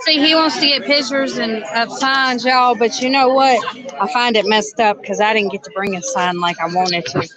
C: See, he wants to get pictures and of signs, y'all, but you know what? I find it messed up because I didn't get to bring a sign like I wanted to.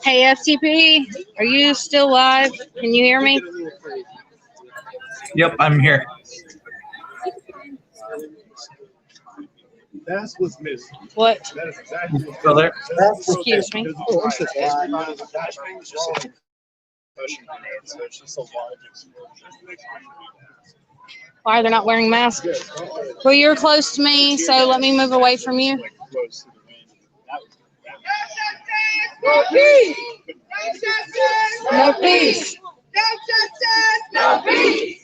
C: Hey, FTP, are you still live? Can you hear me?
A: Yep, I'm here.
E: That's what's missing.
C: What?
E: That is exactly what's
A: Still there?
C: Excuse me. Why they're not wearing masks? Well, you're close to me, so let me move away from you.
B: No peace. No justice.
C: No peace.
B: No justice. No peace.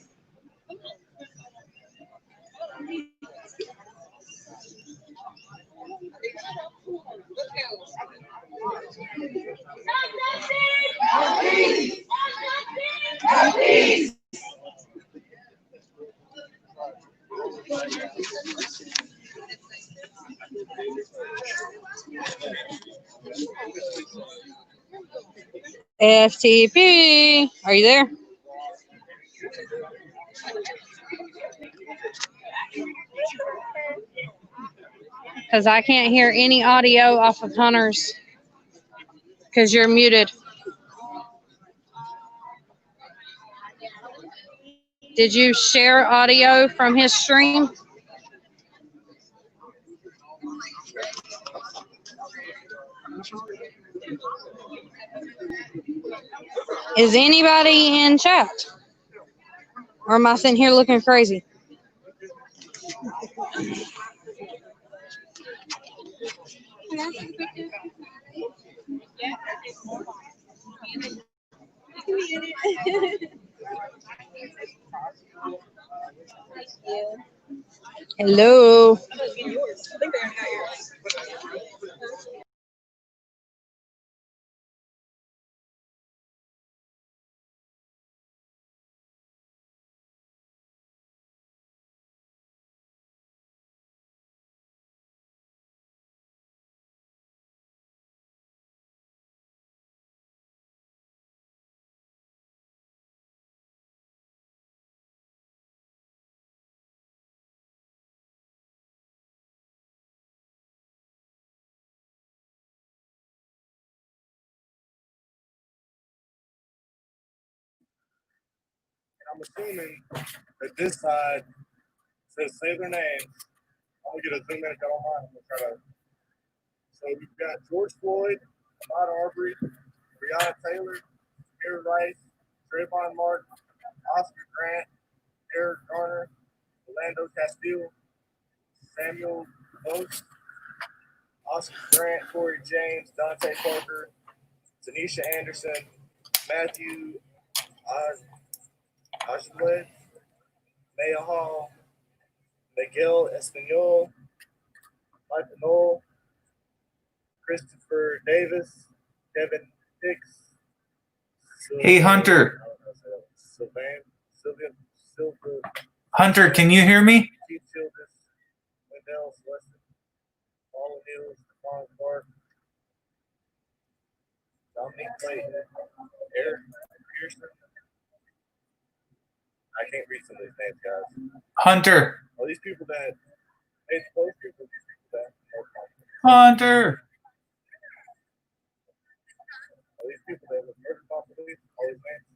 C: FTP, are you there? Because I can't hear any audio off of Hunter's because you're muted. Did you share audio from his stream? Is anybody in chat? Or am I sitting here looking crazy? Hello.
F: I'm assuming that this side says say their names. I'm gonna get a zoom in if y'all don't mind. I'm gonna try to. So we've got George Floyd, Ahmaud Arbery, Breonna Taylor, Eric Rice, Trayvon Martin, Oscar Grant, Eric Garner, Orlando Castile, Samuel Oates, Oscar Grant, Corey James, Dante Parker, Tanisha Anderson, Matthew Ajiblet, Maya Hall, Miguel Espanol, Michael Knoll, Christopher Davis, Kevin Hicks.
A: Hey, Hunter.
F: Sylvan,
A: Hunter, can you hear me?
F: Keith Childress, Wendell Weston, Paul Hills, Stephon Clark, Dominique Clayton, Eric Pearson. I can't read some of these names, guys.
A: Hunter.
F: Are these people that made the posters or these people that
A: Hunter.
F: are these people that were murdered by police? All these names?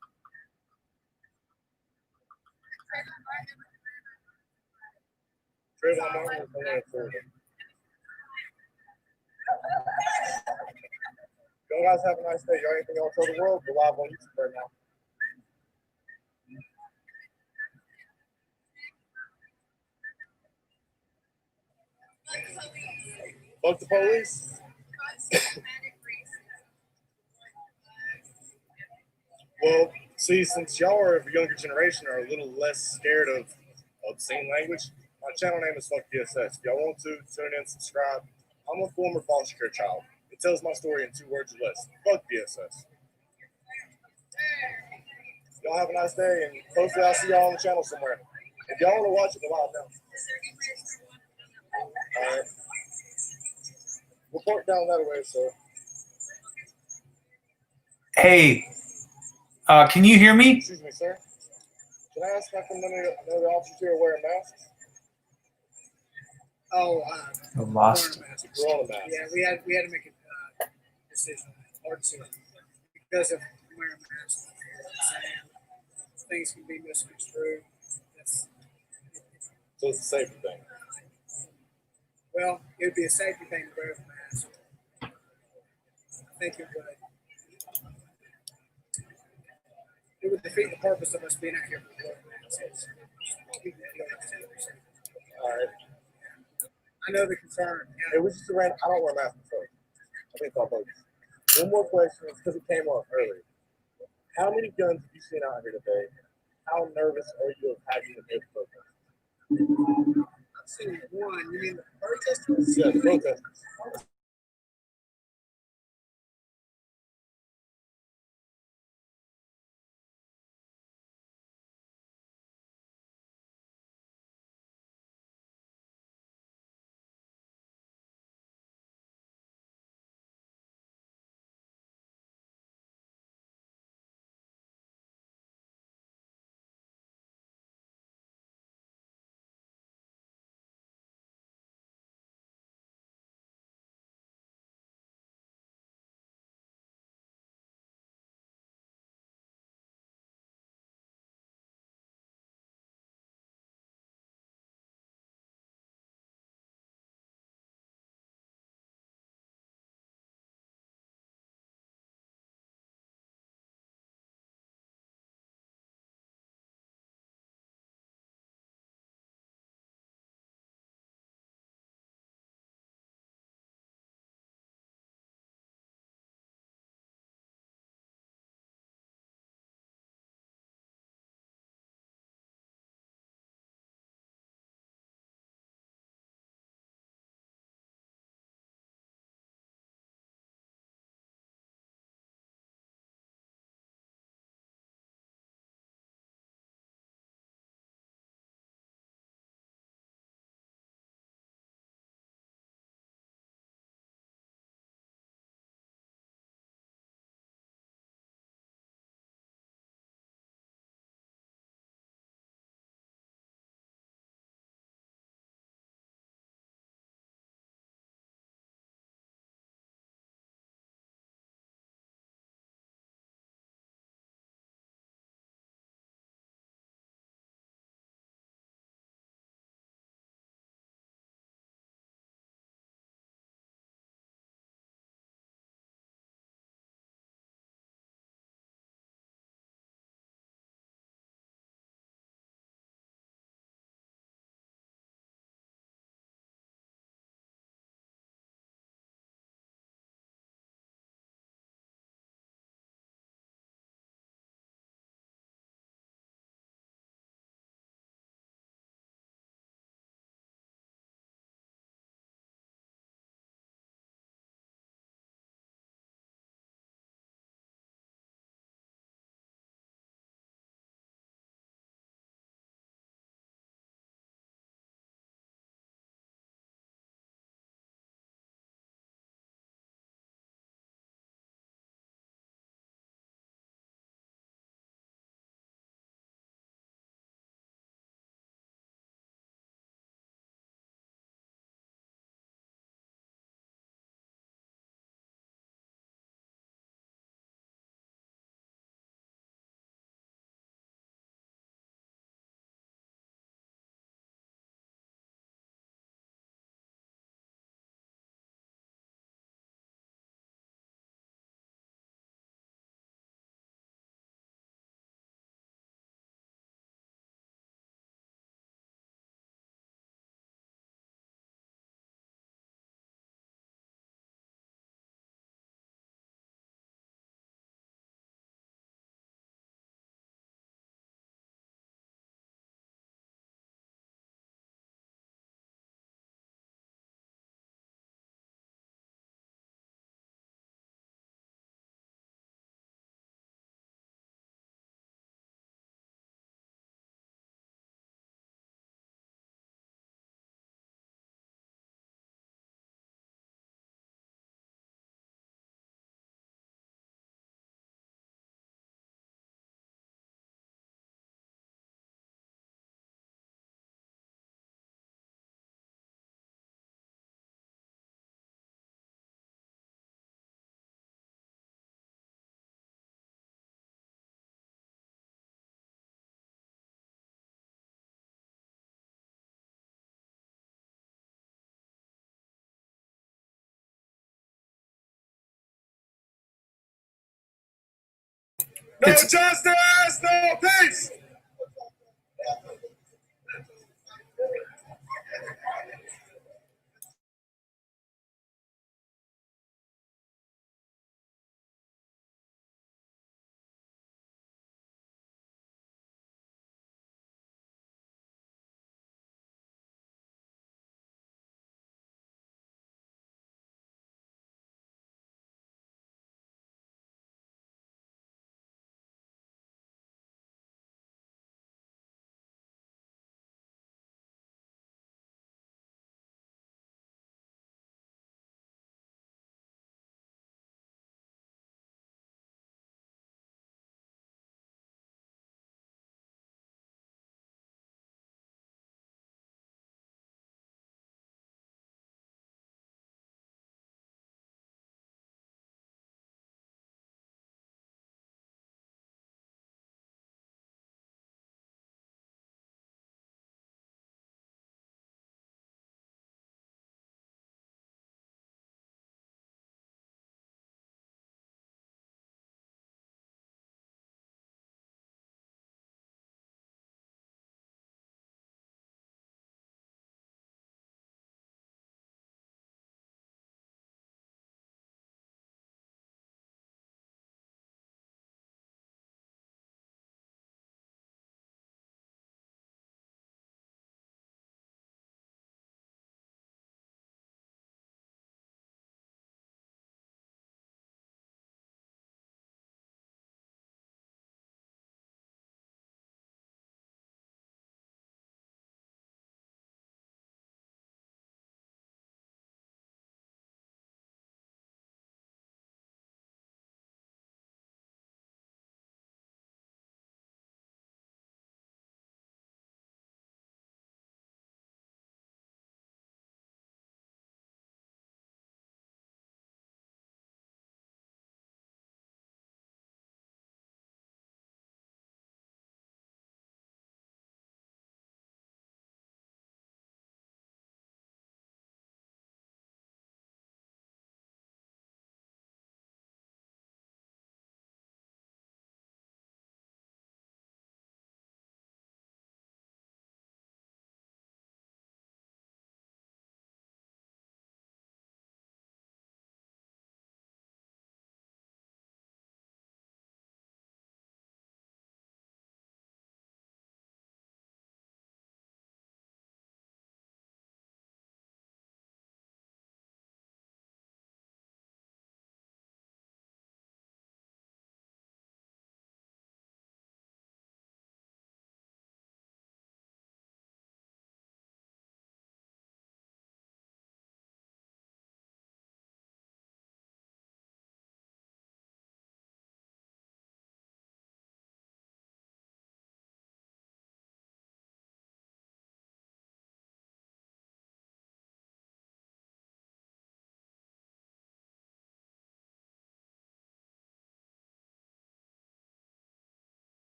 F: Trayvon Martin was somewhere in Florida. Y'all guys have a nice day. Y'all anything y'all tell the world? We're live on YouTube right now. Fuck the police. Well, see, since y'all are of a younger generation, are a little less scared of obscene language, my channel name is Fuck DSS. If y'all want to, tune in, subscribe. I'm a former foster care child. It tells my story in 2 words or less. Fuck DSS. Y'all have a nice day, and hopefully I'll see y'all on the channel somewhere. If y'all want to watch it, we're live now. All right. We'll point down that way, so.
A: Hey, can you hear me?
F: Excuse me, sir. Can I ask how come none of the officers here are wearing masks?
R: Oh,
A: I'm lost.
F: We're all a mask.
R: yeah, we had to make a decision, hard decision, because of wearing masks. Things can be misconstrued.
F: So it's a safety thing.
R: Well, it would be a safety thing to wear a mask. I think it would. It would defeat the purpose of us being out here for wearing masks.
F: All right.
R: I know the concern.
F: It was just around. I don't wear masks, so I think it's all bogus. One more question, because it came up earlier. How many guns have you seen out here today? How nervous are you of having a big protest? I've seen one. You mean the protesters? Yeah, the protesters.
E: No justice, no peace.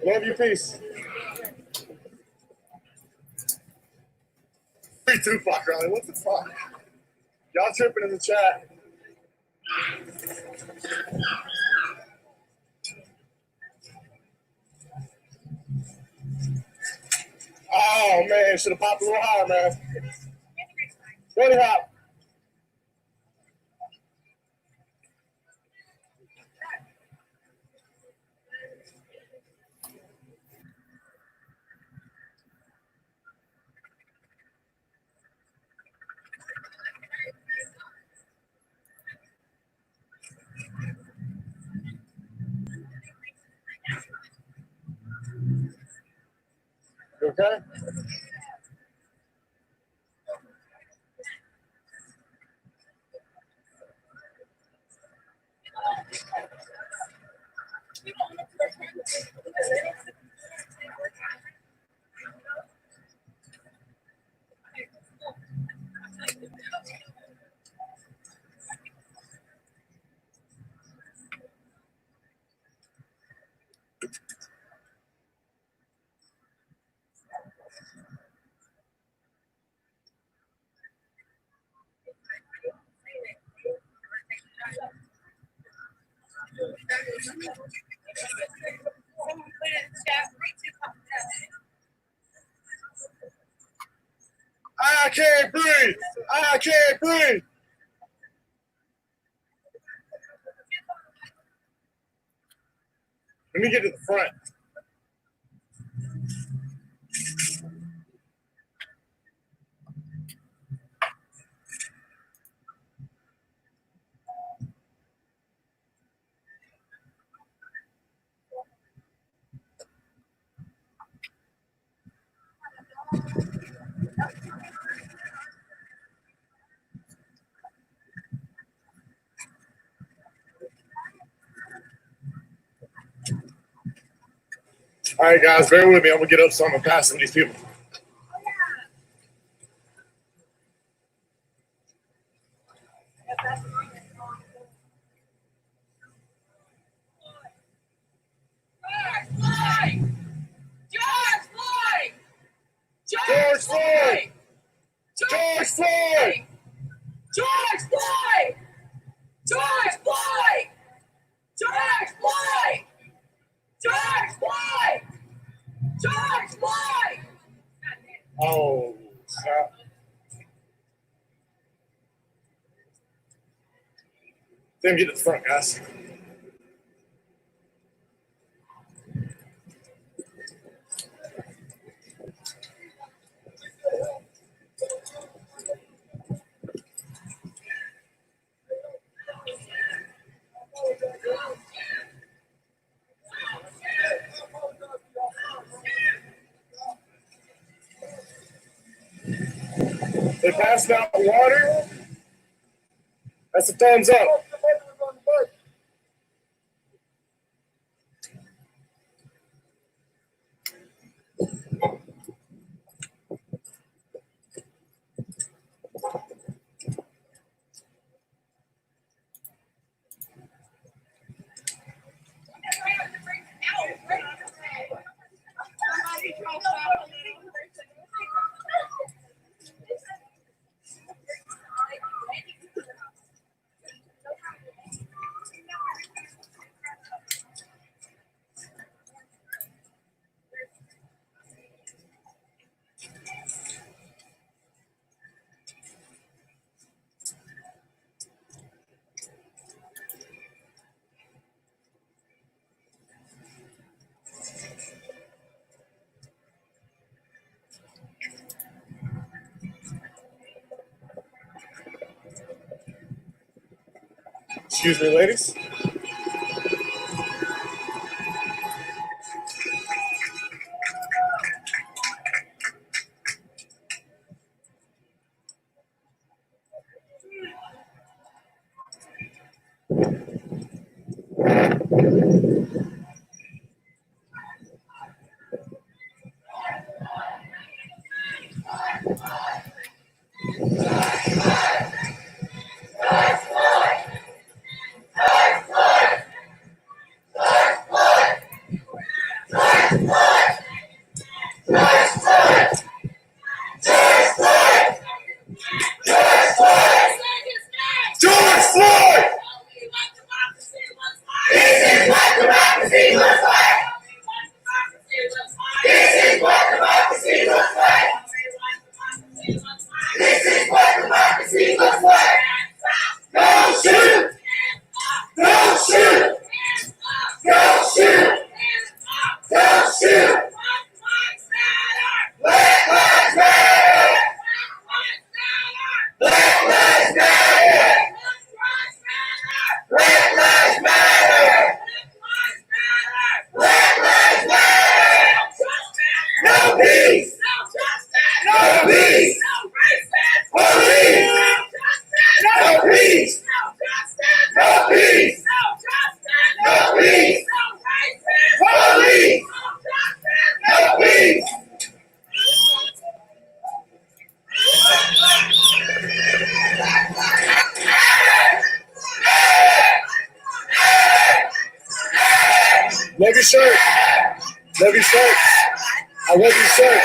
E: Love you, peace. Free Tupac rally. What the fuck? Y'all tripping in the chat. Oh man, should have popped a little higher, man. Really hot. You okay? I can't breathe. I can't breathe. Let me get to the front. All right, guys, bear with me. I'm gonna get up so I'm gonna pass some of these people.
R: George Floyd!
E: George Floyd!
R: George Floyd! George Floyd! George Floyd! George Floyd! George Floyd! George Floyd!
E: Oh, snap. Let me get to the front, guys. They passed out water. That's a thumbs up. Excuse me, ladies.
R: George Floyd! This is what democracy looks like! This is what democracy looks like! This is what democracy looks like! Don't shoot! Don't shoot! Don't shoot! Don't shoot! Black lives matter! Black lives matter! Black lives matter! Black lives matter! No peace! No peace! Police! No peace! No peace! No peace! Police! No peace!
E: Love your shirt. Love your shirt. I love your shirt.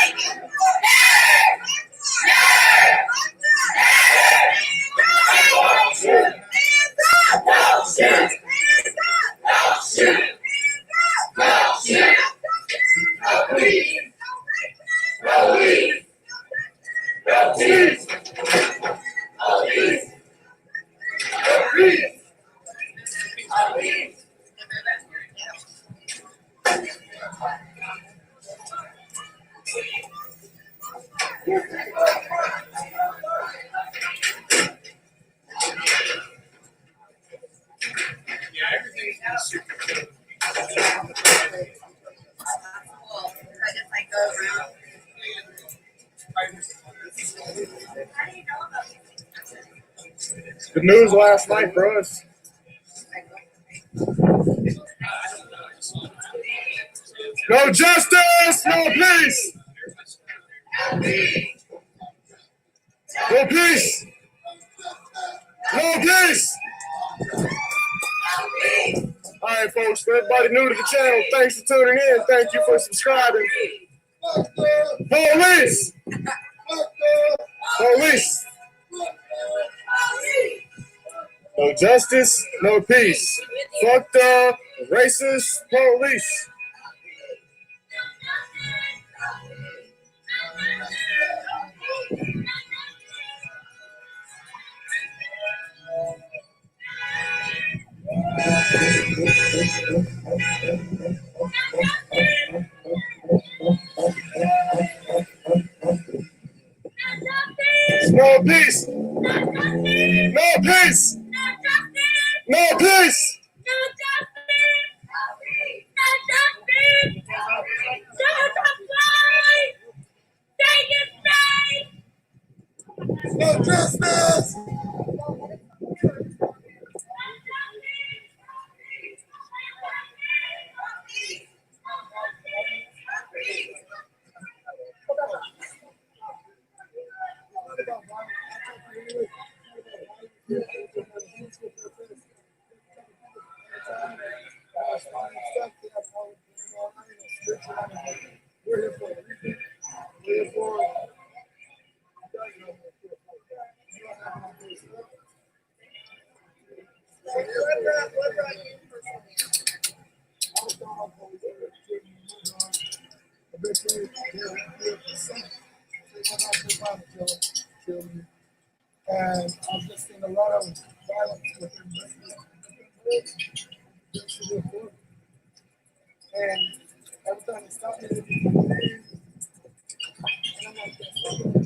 E: The news last night for us. No justice, no peace. No peace. No peace. All right, folks, for everybody new to the channel, thanks for tuning in. Thank you for subscribing. Police. Police. No justice, no peace. Fuck the racist police. No peace. No peace. No peace. No justice. And I've just seen a lot of violence within and every time they stop me, and I'm like,